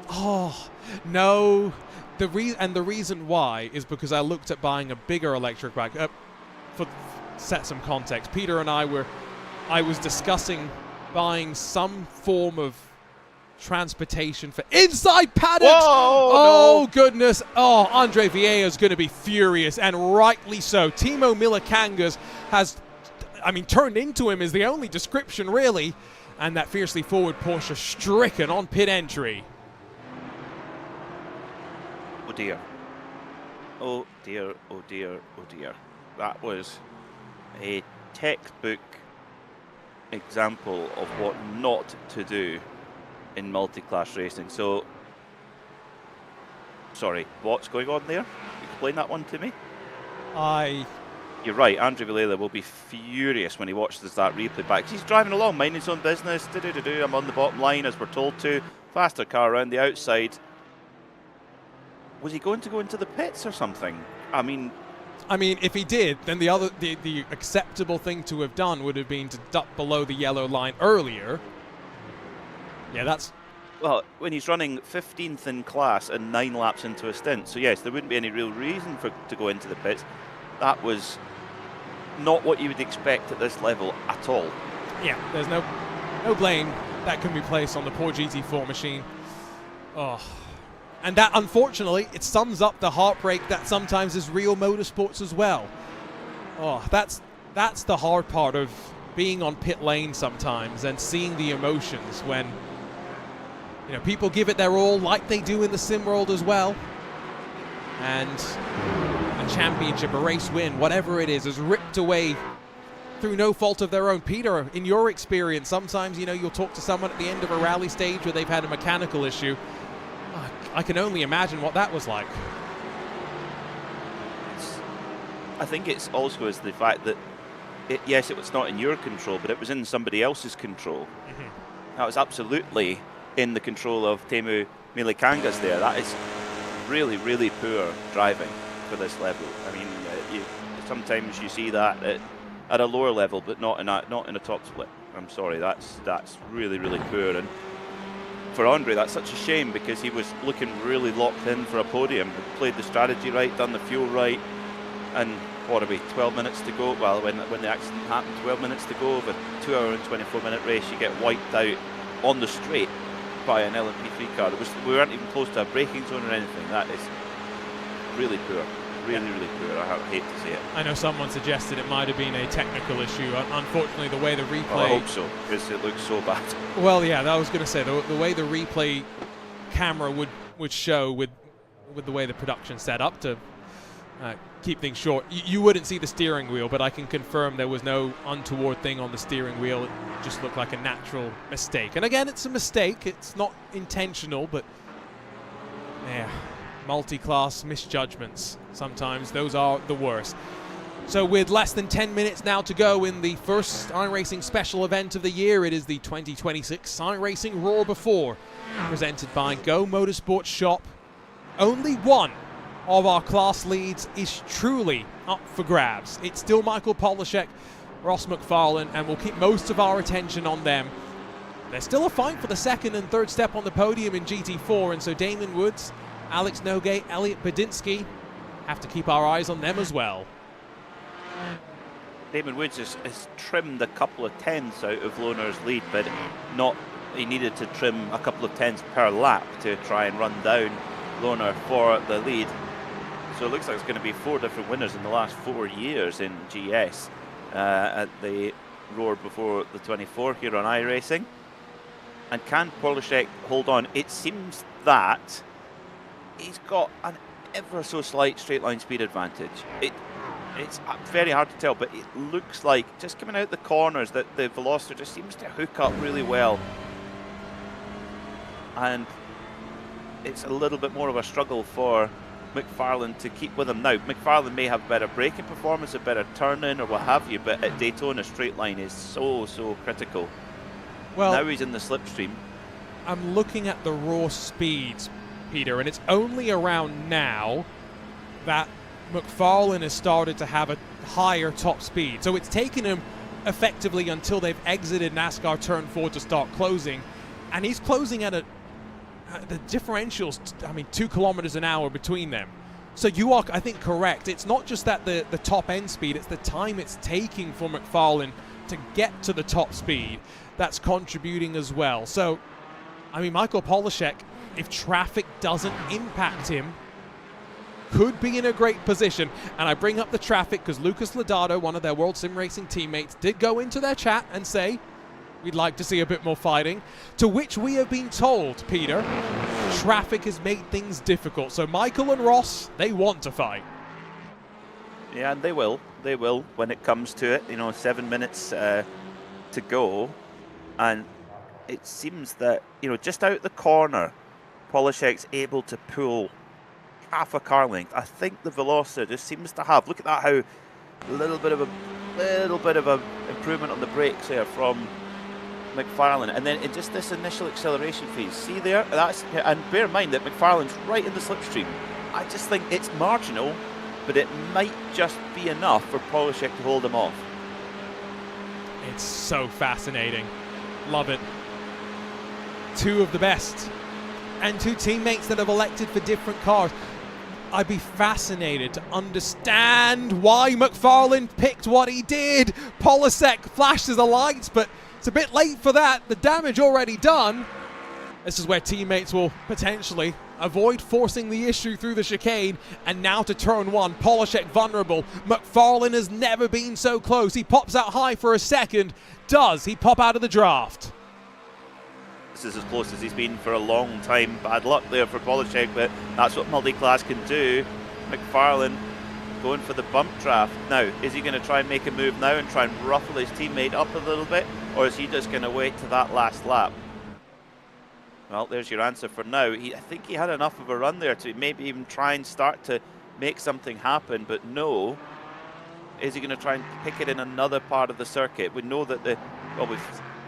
Oh, no. The reason why is because I looked at buying a bigger electric bike. Set some context, Peter and I was discussing buying some form of transportation for inside paddocks. Whoa, oh, no. Goodness. Oh, Andre Vieira's going to be furious, and rightly so. Timo Milikangas has, turned into him is the only description, really. And that fiercely forward Porsche stricken on pit entry. Oh, dear. Oh, dear. Oh, dear. Oh, dear. That was a textbook example of what not to do in multi-class racing. So, sorry, what's going on there? Explain that one to me. You're right, Andre Villela will be furious when he watches that replay back. He's driving along, minding his own business. I'm on the bottom line, as we're told to. Faster car around the outside. Was he going to go into the pits or something? I mean, if he did, then the acceptable thing to have done would have been to duck below the yellow line earlier. Yeah, that's... Well, when he's running 15th in class and 9 laps into a stint, so yes, there wouldn't be any real reason to go into the pits. That was not what you would expect at this level at all. Yeah, there's no blame that can be placed on the poor GT4 machine. Oh... And that, unfortunately, it sums up the heartbreak that sometimes is real motorsports as well. Oh, that's the hard part of being on pit lane sometimes and seeing the emotions when, people give it their all like they do in the sim world as well. And a championship, a race win, whatever it is ripped away through no fault of their own. Peter, in your experience, sometimes, you'll talk to someone at the end of a rally stage where they've had a mechanical issue. I can only imagine what that was like. I think it's also is the fact that, yes, it was not in your control, but it was in somebody else's control. That was absolutely in the control of Teemu Milikangas there. That is really, really poor driving for this level. Sometimes you see that at a lower level, but not in a top split. I'm sorry, that's really, really poor. And for Andre, that's such a shame because he was looking really locked in for a podium. Played the strategy right, done the fuel right, and what are we, 12 minutes to go? Well, when the accident happened, 12 minutes to go of a 2-hour and 24-minute race, you get wiped out on the straight by an LMP3 car. We weren't even close to a braking zone or anything. That is really poor. Really, really poor. I hate to say it. I know someone suggested it might have been a technical issue. Unfortunately, the way the replay... Well, I hope so, because it looks so bad. Well, yeah, I was going to say, the way the replay camera would show with the way the production set up to keep things short, you wouldn't see the steering wheel, but I can confirm there was no untoward thing on the steering wheel. It just looked like a natural mistake. And again, it's a mistake. It's not intentional, but yeah, multi-class misjudgments. Sometimes those are the worst. So with less than 10 minutes now to go in the first iRacing special event of the year, it is the 2026 iRacing Roar Before, presented by Go Motorsports Shop. Only one of our class leads is truly up for grabs. It's still Michael Polishek, Ross McFarlane, and we'll keep most of our attention on them. There's still a fight for the second and third step on the podium in GT4, and so Damon Woods, Alex Noguet, Elliot Badinsky have to keep our eyes on them as well. Damon Woods has trimmed a couple of tenths out of Lohner's lead, but he needed to trim a couple of tenths per lap to try and run down Lohner for the lead. So it looks like it's going to be 4 different winners in the last 4 years in GS at the Roar Before the 24 here on iRacing. And can Polishek hold on? It seems that he's got an ever so slight straight line speed advantage. It's very hard to tell, but it looks like just coming out the corners that the Veloster just seems to hook up really well. and it's a little bit more of a struggle for McFarlane to keep with him. Now, McFarlane may have better braking performance, a better turn-in, or what have you, but at Daytona, straight line is so critical. Well, now he's in the slipstream. I'm looking at the raw speeds, Peter, and it's only around now that McFarlane has started to have a higher top speed. So it's taken him effectively until they've exited NASCAR Turn 4 to start closing, and he's closing at the differentials, I mean, 2 kilometers an hour between them. So you are, I think, correct. It's not just that the top end speed, it's the time it's taking for McFarlane to get to the top speed that's contributing as well. So, I mean, Michael Polishek, if traffic doesn't impact him, could be in a great position. And I bring up the traffic because Lucas Lodato, one of their World Sim Racing teammates, did go into their chat and say, we'd like to see a bit more fighting, to which we have been told, Peter, traffic has made things difficult. So Michael and Ross, they want to fight. Yeah, and they will when it comes to it. You know, 7 minutes to go, and it seems that, you know, just out the corner, Polishek's able to pull half a car length. I think the Veloster just seems to have, look at that, how a little bit of a improvement on the brakes there from McFarlane, and then in just this initial acceleration phase, see there, and bear in mind that McFarlane's right in the slipstream. I just think it's marginal, but it might just be enough for Polishek to hold him off. It's so fascinating. Love it. Two of the best, and two teammates that have elected for different cars. I'd be fascinated to understand why McFarlane picked what he did. Polishek flashes the lights, but it's a bit late for that. The damage already done. This is where teammates will potentially avoid forcing the issue through the chicane. And now to turn 1, Polishek vulnerable. McFarlane has never been so close. He pops out high for a second. Does he pop out of the draft? This is as close as he's been for a long time. Bad luck there for Polishek, but that's what multi-class can do. McFarlane going for the bump draft. Now, is he going to try and make a move now and try and ruffle his teammate up a little bit, or is he just going to wait to that last lap? Well, there's your answer for now. I think he had enough of a run there to maybe even try and start to make something happen, but no. Is he going to try and pick it in another part of the circuit? We know that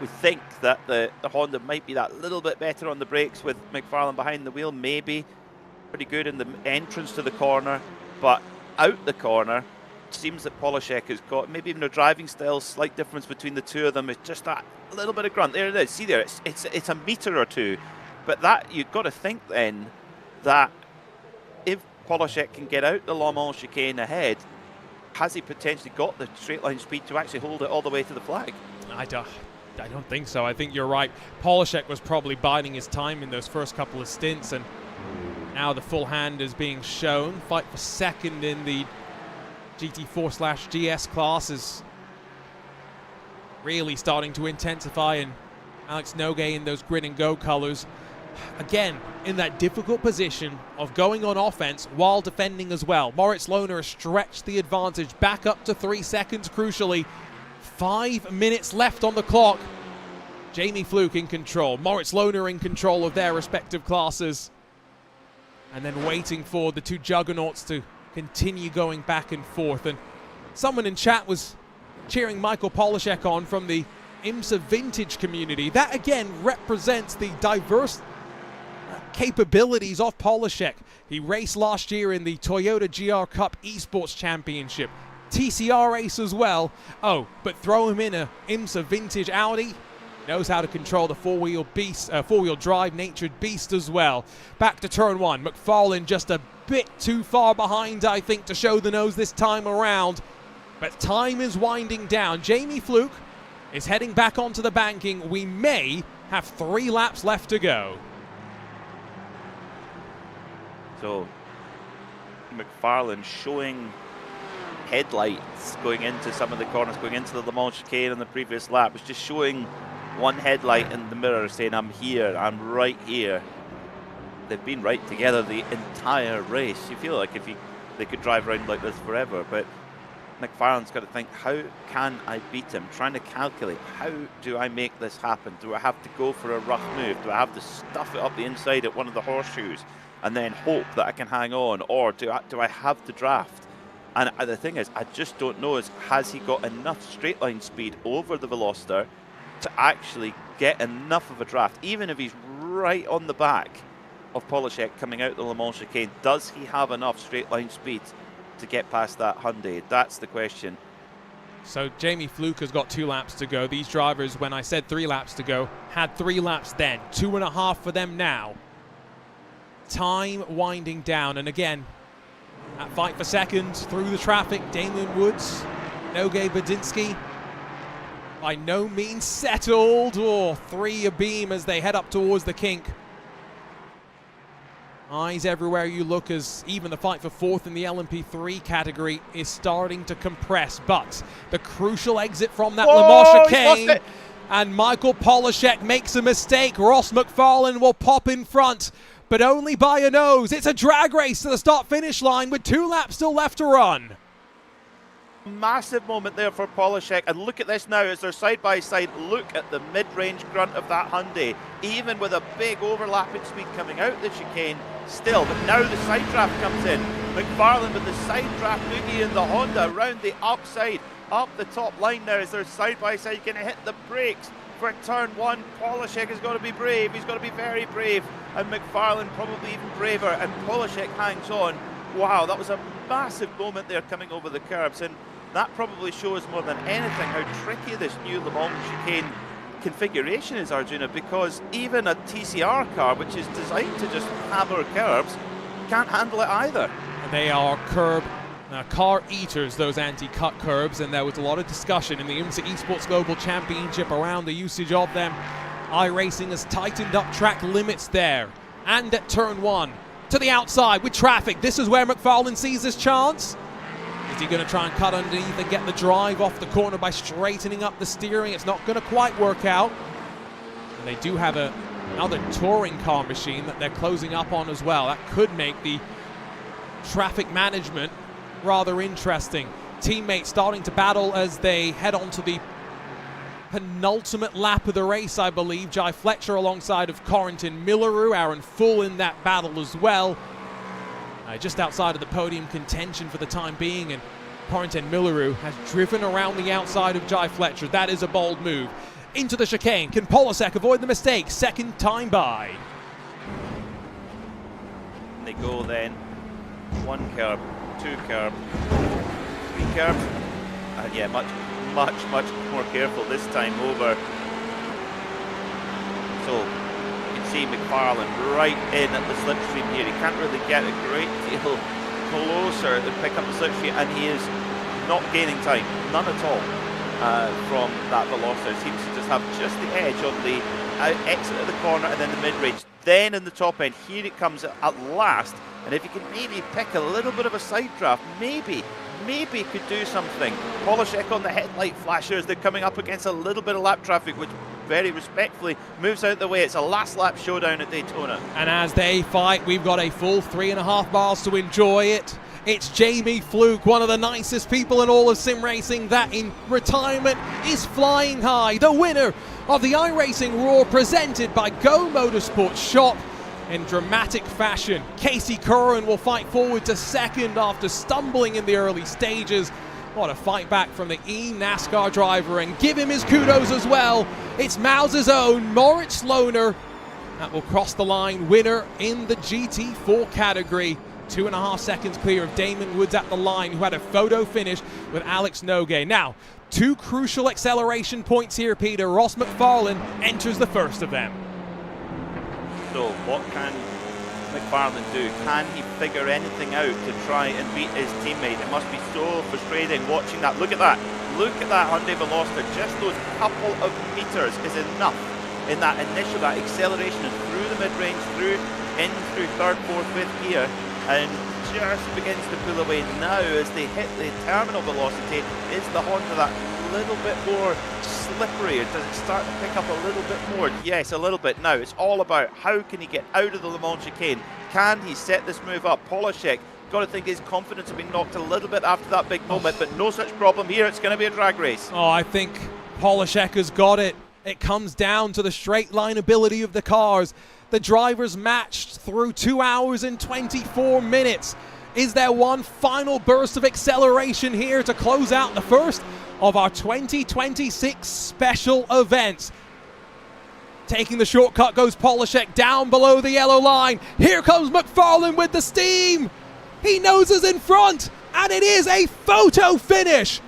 we think that the Honda might be that little bit better on the brakes with McFarlane behind the wheel, maybe. Pretty good in the entrance to the corner, but out the corner, it seems that Polishek has got maybe even a driving style, slight difference between the two of them. It's just that little bit of grunt. There it is. See there, it's a meter or two. But that, you've got to think then that if Polishek can get out the Le Mans chicane ahead, has he potentially got the straight line speed to actually hold it all the way to the flag? I don't think so. I think you're right. Polishek was probably biding his time in those first couple of stints, and now the full hand is being shown. Fight for second in the GT4/GS class is really starting to intensify, and Alex Noguet in those grid and go colors, again, in that difficult position of going on offense while defending as well. Moritz Lohner has stretched the advantage back up to 3 seconds, crucially. 5 minutes left on the clock. Jamie Fluke in control. Moritz Lohner in control of their respective classes. And then waiting for the two juggernauts to continue going back and forth. And someone in chat was cheering Michael Polishek on from the IMSA vintage community. That again represents the diverse capabilities of Polishek. He raced last year in the Toyota GR Cup Esports Championship. TCR race as well. Oh, but throw him in a IMSA vintage Audi. Knows how to control the four-wheel drive natured beast as well. Back to turn 1. McFarlane just a bit too far behind, I think, to show the nose this time around. But time is winding down. Jamie Fluke is heading back onto the banking. We may have 3 laps left to go. So, McFarlane showing headlights going into some of the corners, going into the Le Mans chicane in the previous lap. Was just showing one headlight in the mirror saying, I'm here, I'm right here. They've been right together the entire race. You feel like they could drive around like this forever, but McFarlane's got to think, how can I beat him? Trying to calculate, how do I make this happen? Do I have to go for a rough move? Do I have to stuff it up the inside at one of the horseshoes and then hope that I can hang on? Or do I have to draft? And the thing is, I just don't know, has he got enough straight line speed over the Veloster to actually get enough of a draft? Even if he's right on the back of Polishek coming out the Le Mans chicane, does he have enough straight line speed to get past that Hyundai? That's the question. So Jamie Fluke has got 2 laps to go. These drivers, when I said 3 laps to go, had 3 laps then. 2.5 for them now. Time winding down. And again, at fight for second, through the traffic, Damien Woods, Noge Badinsky, by no means settled. Or 3 abeam as they head up towards the kink. Eyes everywhere you look, as even the fight for 4th in the LMP3 category is starting to compress. But the crucial exit from that Le Mans chicane, and Michael Polishek makes a mistake. Ross McFarlane will pop in front, but only by a nose. It's a drag race to the start-finish line with 2 laps still left to run. Massive moment there for Polishek, and look at this now as they're side by side. Look at the mid-range grunt of that Hyundai, even with a big overlapping speed coming out the chicane still. But now the side draft comes in. McFarlane with the side draft boogie in the Honda around the outside, up the top line now as they're side by side. Going to hit the brakes for turn 1. Polishek has got to be brave. He's got to be very brave, and McFarlane probably even braver. And Polishek hangs on. Wow, that was a massive moment there coming over the curbs, and that probably shows more than anything how tricky this new Le Mans chicane configuration is, Arjuna, because even a TCR car, which is designed to just hammer curbs, can't handle it either. They are car eaters, those anti-cut curbs, and there was a lot of discussion in the IMSA Esports Global Championship around the usage of them. iRacing has tightened up track limits there, and at turn 1. To the outside with traffic. This is where McFarlane sees his chance. Is he going to try and cut underneath and get the drive off the corner by straightening up the steering? It's not going to quite work out. And they do have another touring car machine that they're closing up on as well. That could make the traffic management rather interesting. Teammates starting to battle as they head on to the penultimate lap of the race, I believe. Jai Fletcher alongside of Corentin Milleru, Aaron Full in that battle as well. Just outside of the podium contention for the time being, and Corentin Milleru has driven around the outside of Jai Fletcher. That is a bold move. Into the chicane. Can Polishek avoid the mistake? Second time by. They go then. 1 curb, 2 curb, 3 curbs. Yeah, much more careful this time over. So you can see McFarlane right in at the slipstream here. He can't really get a great deal closer to pick up the slipstream, and he is not gaining time, none at all, from that Veloster. Seems to just have just the edge of the exit of the corner and then the mid-range. Then in the top end, here it comes at last, and if you can maybe pick a little bit of a side draft, maybe could do something. Polishek on the headlight flashers. They're coming up against a little bit of lap traffic, which very respectfully moves out the way. It's a last lap showdown at Daytona. And as they fight, we've got a full 3.5 miles to enjoy it. It's Jamie Fluke, one of the nicest people in all of sim racing, that in retirement is flying high. The winner of the iRacing Roar, presented by Go Motorsports Shop. In dramatic fashion, Casey Curran will fight forward to second after stumbling in the early stages. What a fight back from the NASCAR driver, and give him his kudos as well. It's Mauser's own Moritz Lohner that will cross the line, winner in the GT4 category. 2.5 seconds clear of Damon Woods at the line, who had a photo finish with Alex Nogue. Now, 2 crucial acceleration points here, Peter. Ross McFarlane enters the first of them. So what can McFarlane do? Can he figure anything out to try and beat his teammate? It must be so frustrating watching that. Look at that. Look at that Hyundai Veloster. Just those couple of meters is enough in that initial, that acceleration and through the mid-range, through 3rd, 4th, 5th gear, and just begins to pull away now as they hit the terminal velocity. Is the Honda that little bit more slippery, or does it start to pick up a little bit more? Yes, a little bit. Now it's all about how can he get out of the Le Mans chicane. Can he set this move up? Polishek Got to think his confidence had been knocked a little bit after that big moment, but no such problem here. It's going to be a drag race. Oh, I think Polishek has got it. It comes down to the straight line ability of the cars. The drivers matched through 2 hours and 24 minutes. Is there one final burst of acceleration here to close out the first of our 2026 special events? Taking the shortcut goes Polishek down below the yellow line. Here comes McFarlane with the steam. He knows he's in front, and it is a photo finish.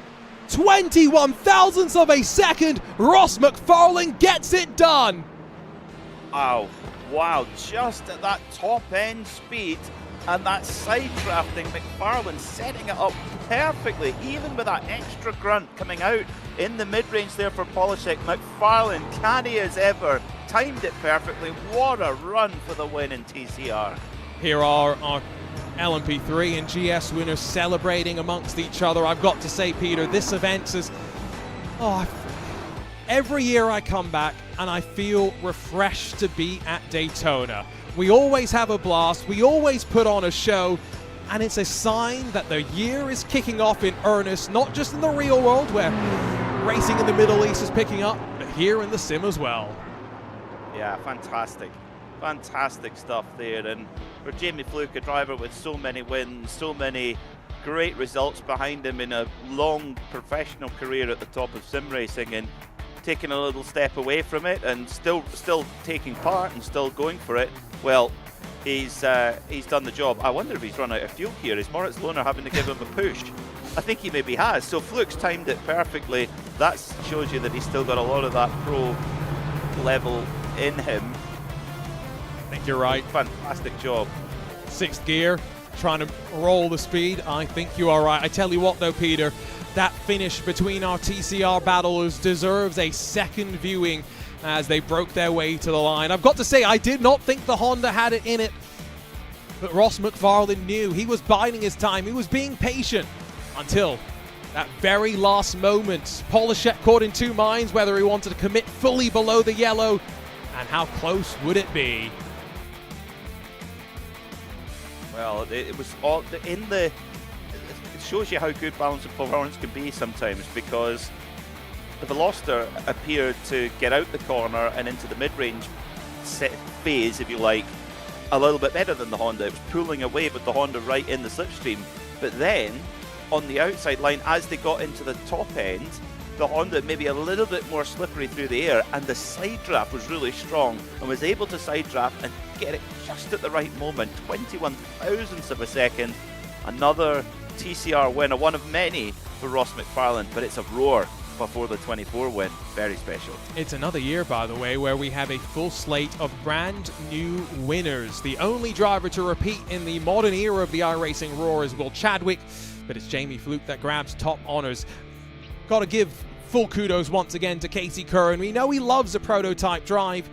21 thousandths of a second. Ross McFarlane gets it done. Wow, just at that top end speed and that side drafting, McFarlane setting it up perfectly, even with that extra grunt coming out in the mid-range there for Polishek. McFarlane, canny as ever, timed it perfectly. What a run for the win in TCR. Here are our LMP3 and GS winners celebrating amongst each other. I've got to say, Peter, this event is... every year I come back and I feel refreshed to be at Daytona. We always have a blast, we always put on a show, and it's a sign that the year is kicking off in earnest, not just in the real world where racing in the Middle East is picking up, but here in the sim as well. Yeah, fantastic stuff there. And for Jamie Fluke, a driver with so many wins, so many great results behind him in a long professional career at the top of sim racing, and taking a little step away from it and still taking part and still going for it, well, he's done the job. I wonder if he's run out of fuel here. Is Moritz Lohner having to give him a push? I think he maybe has. So Fluke's timed it perfectly. That shows you that he's still got a lot of that pro level in him. I think you're right. Fantastic job. Sixth gear, trying to roll the speed. I think you are right. I tell you what though, Peter, that finish between our TCR battlers deserves a second viewing as they broke their way to the line. I've got to say, I did not think the Honda had it in it, but Ross McFarlane knew. He was biding his time. He was being patient until that very last moment. Polishek caught in two minds whether he wanted to commit fully below the yellow, and how close would it be? Well, it was all in the... It shows you how good balance of performance can be sometimes, because the Veloster appeared to get out the corner and into the mid-range phase, if you like, a little bit better than the Honda. It was pulling away with the Honda right in the slipstream. But then, on the outside line, as they got into the top end, the Honda maybe a little bit more slippery through the air, and the side draft was really strong and was able to side draft and get it just at the right moment. 21 thousandths of a second. Another TCR winner, one of many for Ross McFarlane, but it's a Roar Before the 24 win. Very special. It's another year, by the way, where we have a full slate of brand new winners. The only driver to repeat in the modern era of the iRacing Roar is Will Chadwick, but it's Jamie Fluke that grabs top honors. Got to give full kudos once again to Casey Curran. We know he loves a prototype drive,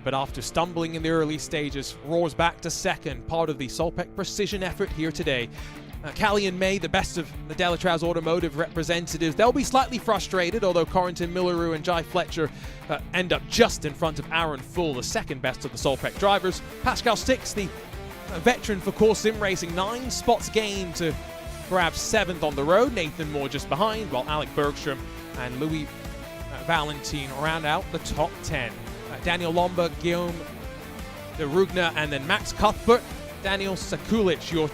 but after stumbling in the early stages, roars back to second, part of the Solpec precision effort here today. Callie and May, the best of the Delatraz Automotive representatives, they'll be slightly frustrated, although Corrington Milleru and Jai Fletcher end up just in front of Aaron Full, the second best of the Solpec drivers. Pascal Stix, the veteran for core sim racing, 9 spots gained to grab 7th on the road. Nathan Moore just behind, while Alec Bergstrom and Louis Valentine round out the top 10. Daniel Lomba, Guillaume de Rugna, and then Max Cuthbert. Daniel Sakulic, your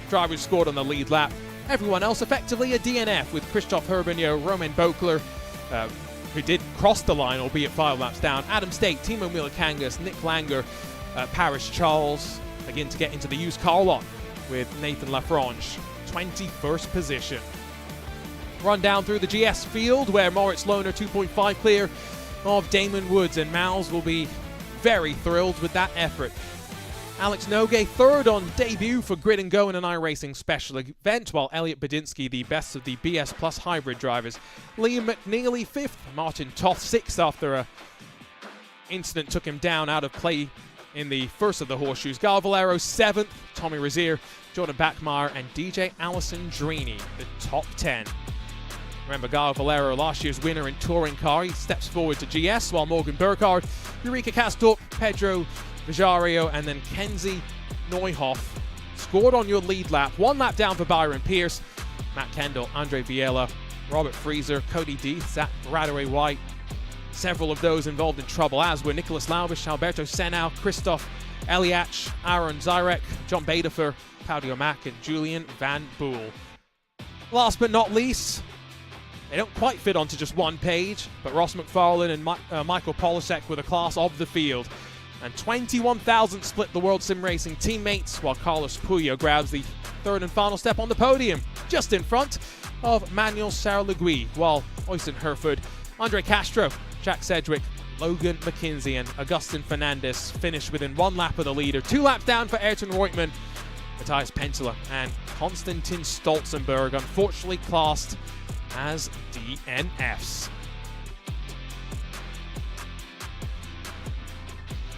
driver who scored on the lead lap. Everyone else effectively a DNF, with Christoph Herbigno, Roman Bokler, who did cross the line, albeit 5 laps down. Adam State, Timo Milikangas, Nick Langer, Paris Charles, again to get into the used car lot with Nathan Lafranche, 21st position. Run down through the GS field, where Moritz Lohner 2.5 clear of Damon Woods, and Miles will be very thrilled with that effort. Alex Nogue third on debut for Grid and Go in an iRacing special event, while Elliot Badinsky, the best of the BS Plus hybrid drivers. Liam McNeely 5th, Martin Toth 6th after a incident took him down out of play in the first of the horseshoes. Gal Valero 7th, Tommy Rozier, Jordan Backmeyer, and DJ Allison Drini, the top 10. Remember, Gal Valero, last year's winner in touring car, he steps forward to GS, while Morgan Burkhardt, Eureka Castorp, Pedro Vijario, and then Kenzie Neuhoff scored on your lead lap. 1 lap down for Byron Pierce, Matt Kendall, Andre Viella, Robert Freezer, Cody Deeth, Zach Radaway White. Several of those involved in trouble, as were Nicholas Laubish, Alberto Senau, Christoph Eliach, Aaron Zyrek, John Badefer, Claudio Mack, and Julian Van Boel. Last but not least, they don't quite fit onto just one page, but Ross McFarlane and Michael Polasek were the class of the field. And 21,000 split the World Sim Racing teammates, while Carlos Puyo grabs the third and final step on the podium, just in front of Manuel Sarlegui, while Oystein Herford, Andre Castro, Jack Sedgwick, Logan McKinsey, and Augustin Fernandez finished within 1 lap of the leader. 2 laps down for Ayrton Reutemann, Matthias Pentela, and Konstantin Stolzenberg, unfortunately classed as DNFs.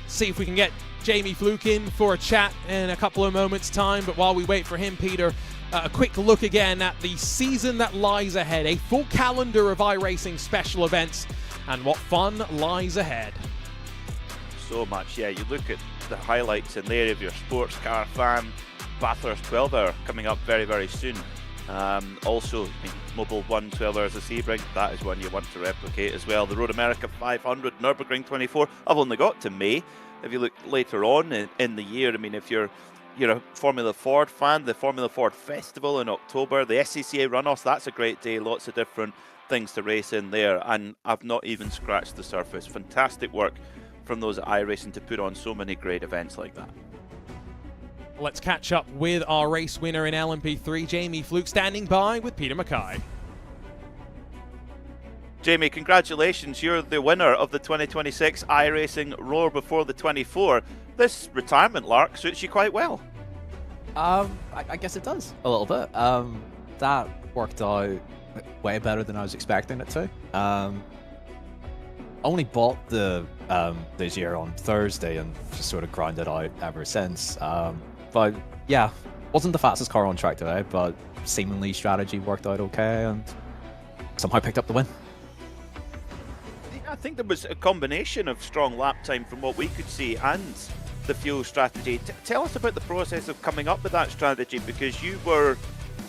See if we can get Jamie Fluke in for a chat in a couple of moments' time, but while we wait for him, Peter, a quick look again at the season that lies ahead, a full calendar of iRacing special events, and what fun lies ahead. So much, yeah. You look at the highlights in there if you're a sports car fan. Bathurst 12 Hour coming up very, very soon. Also, Mobile 1 12 Hours of Sebring, that is one you want to replicate as well. The Road America 500, Nürburgring 24. I've only got to May. If you look later on in the year, I mean, if you're a Formula Ford fan, the Formula Ford Festival in October, the SCCA runoffs, that's a great day. Lots of different things to race in there, and I've not even scratched the surface. Fantastic work from those at iRacing to put on so many great events like that. Let's catch up with our race winner in LMP3, Jamie Fluke, standing by with Peter Mackay. Jamie, congratulations. You're the winner of the 2026 iRacing Roar Before the 24. This retirement lark suits you quite well. I guess it does, a little bit. That worked out way better than I was expecting it to. Only bought this year on Thursday and just sort of ground it out ever since. But yeah, wasn't the fastest car on track today, but seemingly strategy worked out okay and somehow picked up the win. I think there was a combination of strong lap time from what we could see and the fuel strategy. Tell us about the process of coming up with that strategy, because you were,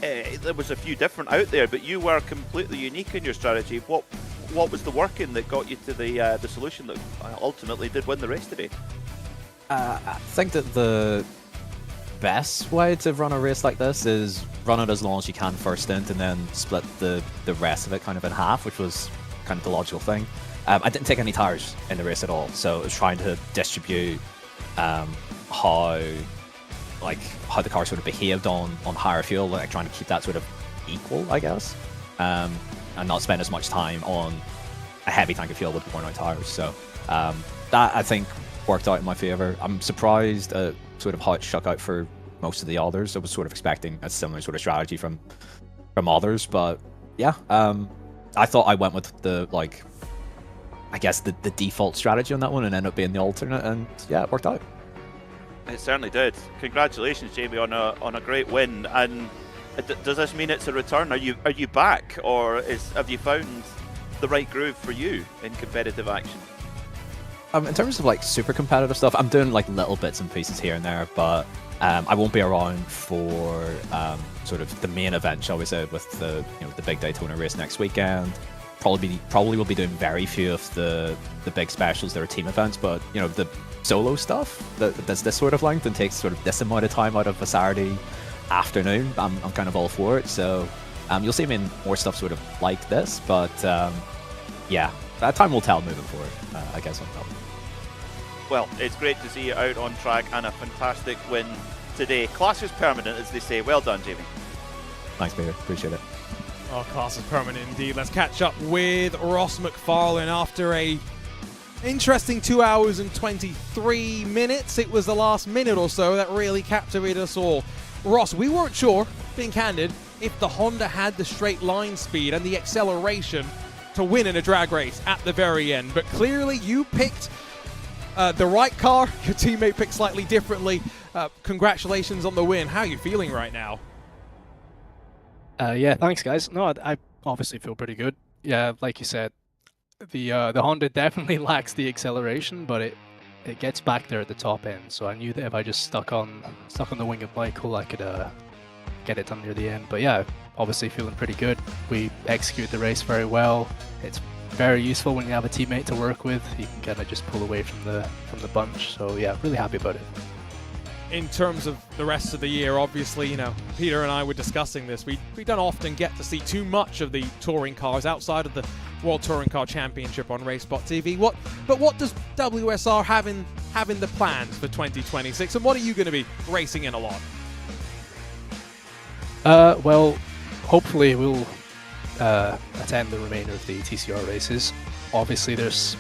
there was a few different out there, but you were completely unique in your strategy. What was the working that got you to the solution that ultimately did win the race today? I think that the best way to run a race like this is run it as long as you can first stint and then split the rest of it kind of in half, which was kind of the logical thing. I didn't take any tires in the race at all, so I was trying to distribute how the car sort of behaved on higher fuel, like trying to keep that sort of equal, I guess, and not spend as much time on a heavy tank of fuel with worn out tires. So that, I think, worked out in my favor. I'm surprised at sort of how it shook out for most of the others. I was sort of expecting a similar sort of strategy from others, but yeah, I thought I went with the I guess the default strategy on that one and ended up being the alternate, and yeah, it worked out. It certainly did. Congratulations, Jamie, on a great win. And does this mean it's a return? Are you back, or have you found the right groove for you in competitive action? In terms of super competitive stuff, I'm doing little bits and pieces here and there, but I won't be around for sort of the main event, shall we say, with the big Daytona race next weekend. Probably will be doing very few of the big specials that are team events, but the solo stuff that's this sort of length and takes sort of this amount of time out of a Saturday afternoon, I'm kind of all for it. So you'll see me in more stuff sort of like this, but yeah, that time will tell moving forward, I guess. Well, it's great to see you out on track and a fantastic win today. Class is permanent, as they say. Well done, Jamie. Thanks, Peter. Appreciate it. Oh, class is permanent indeed. Let's catch up with Ross McFarlane after a interesting 2 hours and 23 minutes. It was the last minute or so that really captivated us all. Ross, we weren't sure, being candid, if the Honda had the straight line speed and the acceleration to win in a drag race at the very end, but clearly you picked the right car. Your teammate picked slightly differently. Congratulations on the win. How are you feeling right now? Yeah, thanks, guys. No, I obviously feel pretty good. Yeah, like you said, the Honda definitely lacks the acceleration, but it gets back there at the top end. So I knew that if I just stuck on the wing of Michael, I could get it done near the end. But yeah, obviously feeling pretty good. We execute the race very well. It's very useful when you have a teammate to work with. You can kind of just pull away from the bunch. So yeah, really happy about it. In terms of the rest of the year, obviously, you know, Peter and I were discussing this. We don't often get to see too much of the touring cars outside of the World Touring Car Championship on RaceSpotTV. But what does WSR have in the plans for 2026, and what are you going to be racing in a lot? Well, hopefully we'll attend the remainder of the TCR races. Obviously, there's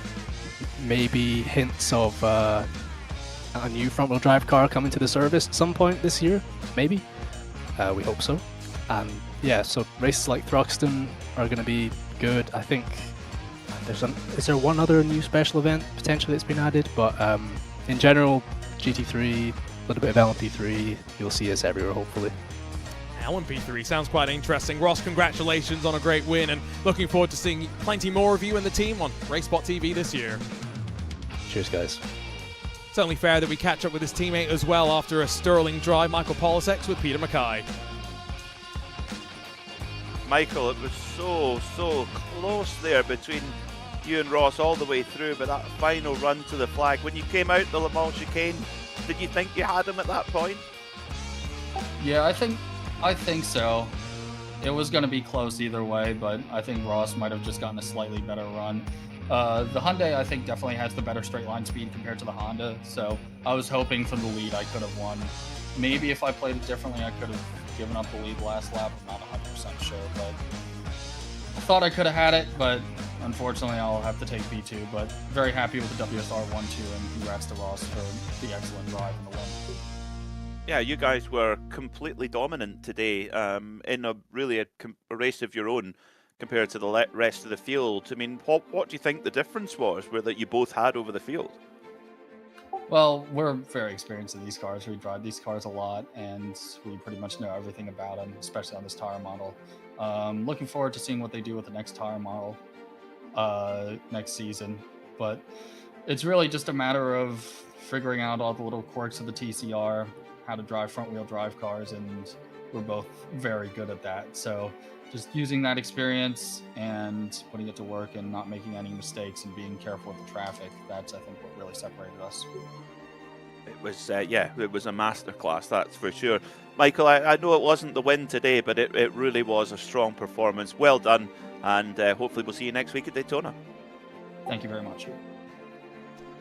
maybe hints of a new front-wheel drive car coming to the service at some point this year, maybe. We hope so. And yeah, so races like Thruxton are going to be good. I think is there one other new special event potentially that's been added, but in general, GT3, a little bit of LMP3, you'll see us everywhere, hopefully. LMP3 sounds quite interesting. Ross, congratulations on a great win, and looking forward to seeing plenty more of you and the team on RaceSpotTV this year. Cheers, guys. It's only fair that we catch up with his teammate as well after a sterling drive. Michael Polisex with Peter Mackay. Michael, it was so close there between you and Ross all the way through, but that final run to the flag, when you came out the Le Mans chicane, did you think you had him at that point? Yeah, I think so. It was going to be close either way, but I think Ross might have just gotten a slightly better run. The Hyundai, I think, definitely has the better straight line speed compared to the Honda, so I was hoping from the lead I could have won. Maybe if I played it differently, I could have given up the lead last lap. I'm not 100% sure, but I thought I could have had it, but unfortunately I'll have to take P2, but very happy with the WSR 1-2, and congrats to Ross for the excellent drive in the win. Yeah, you guys were completely dominant today in a race of your own compared to the rest of the field. I mean, what do you think the difference was that you both had over the field? Well, we're very experienced in these cars. We drive these cars a lot, and we pretty much know everything about them, especially on this tire model. Looking forward to seeing what they do with the next tire model next season. But it's really just a matter of figuring out all the little quirks of the TCR, how to drive front-wheel drive cars, and we're both very good at that. So just using that experience and putting it to work and not making any mistakes and being careful with the traffic, that's, I think, what really separated us. It was, it was a masterclass, that's for sure. Michael, I know it wasn't the win today, but it really was a strong performance. Well done, and hopefully we'll see you next week at Daytona. Thank you very much.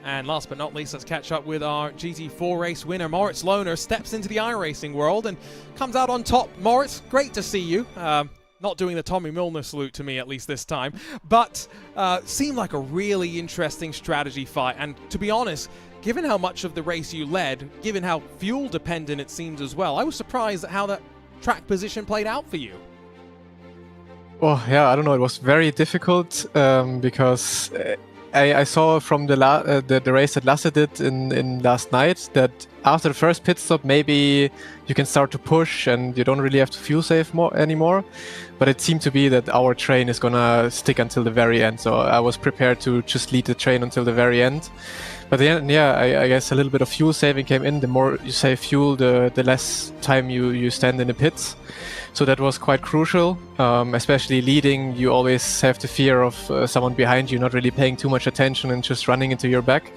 And last but not least, let's catch up with our GT4 race winner. Moritz Lohner steps into the iRacing world and comes out on top. Moritz, great to see you. Not doing the Tommy Milner salute to me, at least this time, but seemed like a really interesting strategy fight. And to be honest, given how much of the race you led, given how fuel dependent it seems as well, I was surprised at how that track position played out for you. Well, yeah, I don't know. It was very difficult because I saw from the race that Lasse did in last night that after the first pit stop, maybe you can start to push and you don't really have to fuel save anymore. But it seemed to be that our train is gonna stick until the very end. So I was prepared to just lead the train until the very end. But then, yeah, I guess a little bit of fuel saving came in. The more you save fuel, the less time you stand in the pits. So that was quite crucial, especially leading. You always have the fear of someone behind you not really paying too much attention and just running into your back.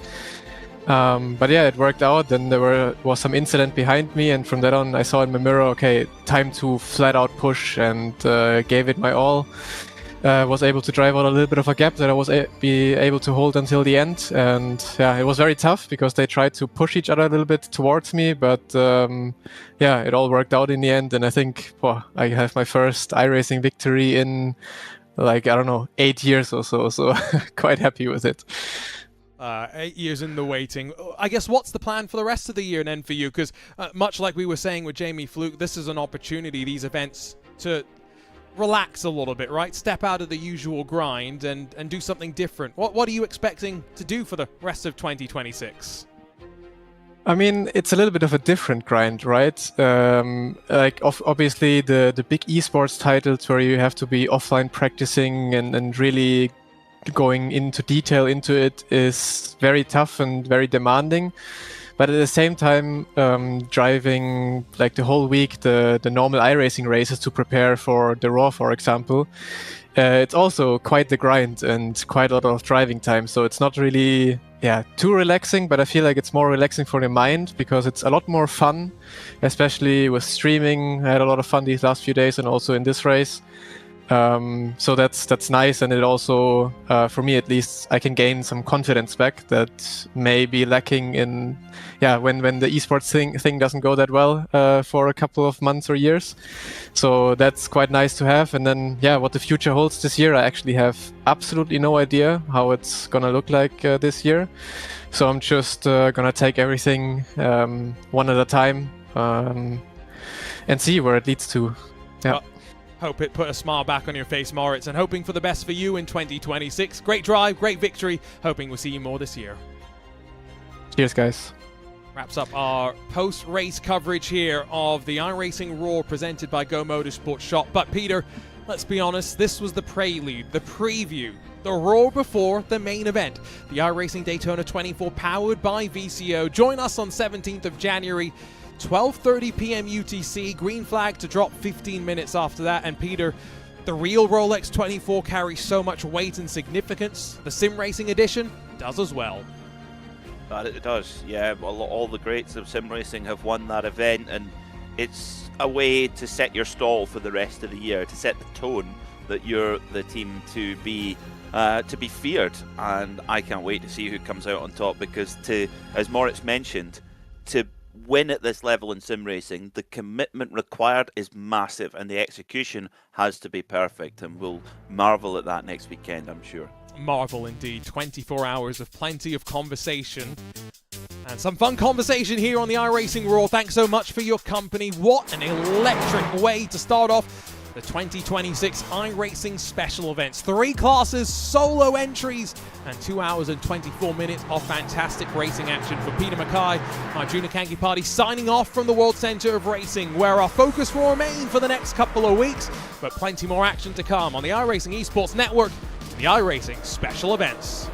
But yeah, it worked out. Then there was some incident behind me, and from that on I saw in my mirror, okay, time to flat out push, and gave it my all. Was able to drive out a little bit of a gap that I was able to hold until the end. And yeah, it was very tough because they tried to push each other a little bit towards me, but yeah, it all worked out in the end. And I think I have my first iRacing victory in, like, I don't know, 8 years or so, so quite happy with it. 8 years in the waiting. I guess what's the plan for the rest of the year then for you? Because much like we were saying with Jamie Fluke, this is an opportunity, these events, to relax a little bit, right? Step out of the usual grind and do something different. What are you expecting to do for the rest of 2026? I mean, it's a little bit of a different grind, right? Like obviously the big esports titles where you have to be offline practicing and really going into detail into it is very tough and very demanding. But at the same time, driving like the whole week the normal iRacing races to prepare for the Roar, for example, it's also quite the grind and quite a lot of driving time. So it's not really too relaxing, but I feel like it's more relaxing for the mind because it's a lot more fun, especially with streaming. I had a lot of fun these last few days and also in this race. So that's nice, and it also, for me at least, I can gain some confidence back that may be lacking in, when the esports thing doesn't go that well for a couple of months or years. So that's quite nice to have. And then, what the future holds this year, I actually have absolutely no idea how it's gonna look like this year. So I'm just gonna take everything one at a time and see where it leads to. Yeah. Hope it put a smile back on your face, Moritz, and hoping for the best for you in 2026. Great drive, great victory. Hoping we'll see you more this year. Cheers, guys. Wraps up our post-race coverage here of the iRacing Roar presented by Go Motorsports Shop. But Peter, let's be honest, this was the prelude, the preview, the Roar before the main event. The iRacing Daytona 24 powered by VCO. Join us on 17th of January. 12:30 p.m. UTC, green flag to drop 15 minutes after that. And Peter, the real Rolex 24 carries so much weight and significance. The Sim Racing Edition does as well. It does, yeah. Well, all the greats of sim racing have won that event, and it's a way to set your stall for the rest of the year, to set the tone that you're the team to be feared. And I can't wait to see who comes out on top, because as Moritz mentioned, to win at this level in sim racing, the commitment required is massive, and the execution has to be perfect, and we'll marvel at that next weekend, I'm sure. Marvel indeed. 24 hours of plenty of conversation and some fun conversation here on the iRacing Roar. Thanks so much for your company. What an electric way to start off the 2026 iRacing special events. 3 classes, solo entries, and 2 hours and 24 minutes of fantastic racing action. For Peter Mackay, Arjuna Kankipati signing off from the World Centre of Racing, where our focus will remain for the next couple of weeks, but plenty more action to come on the iRacing Esports Network, the iRacing special events.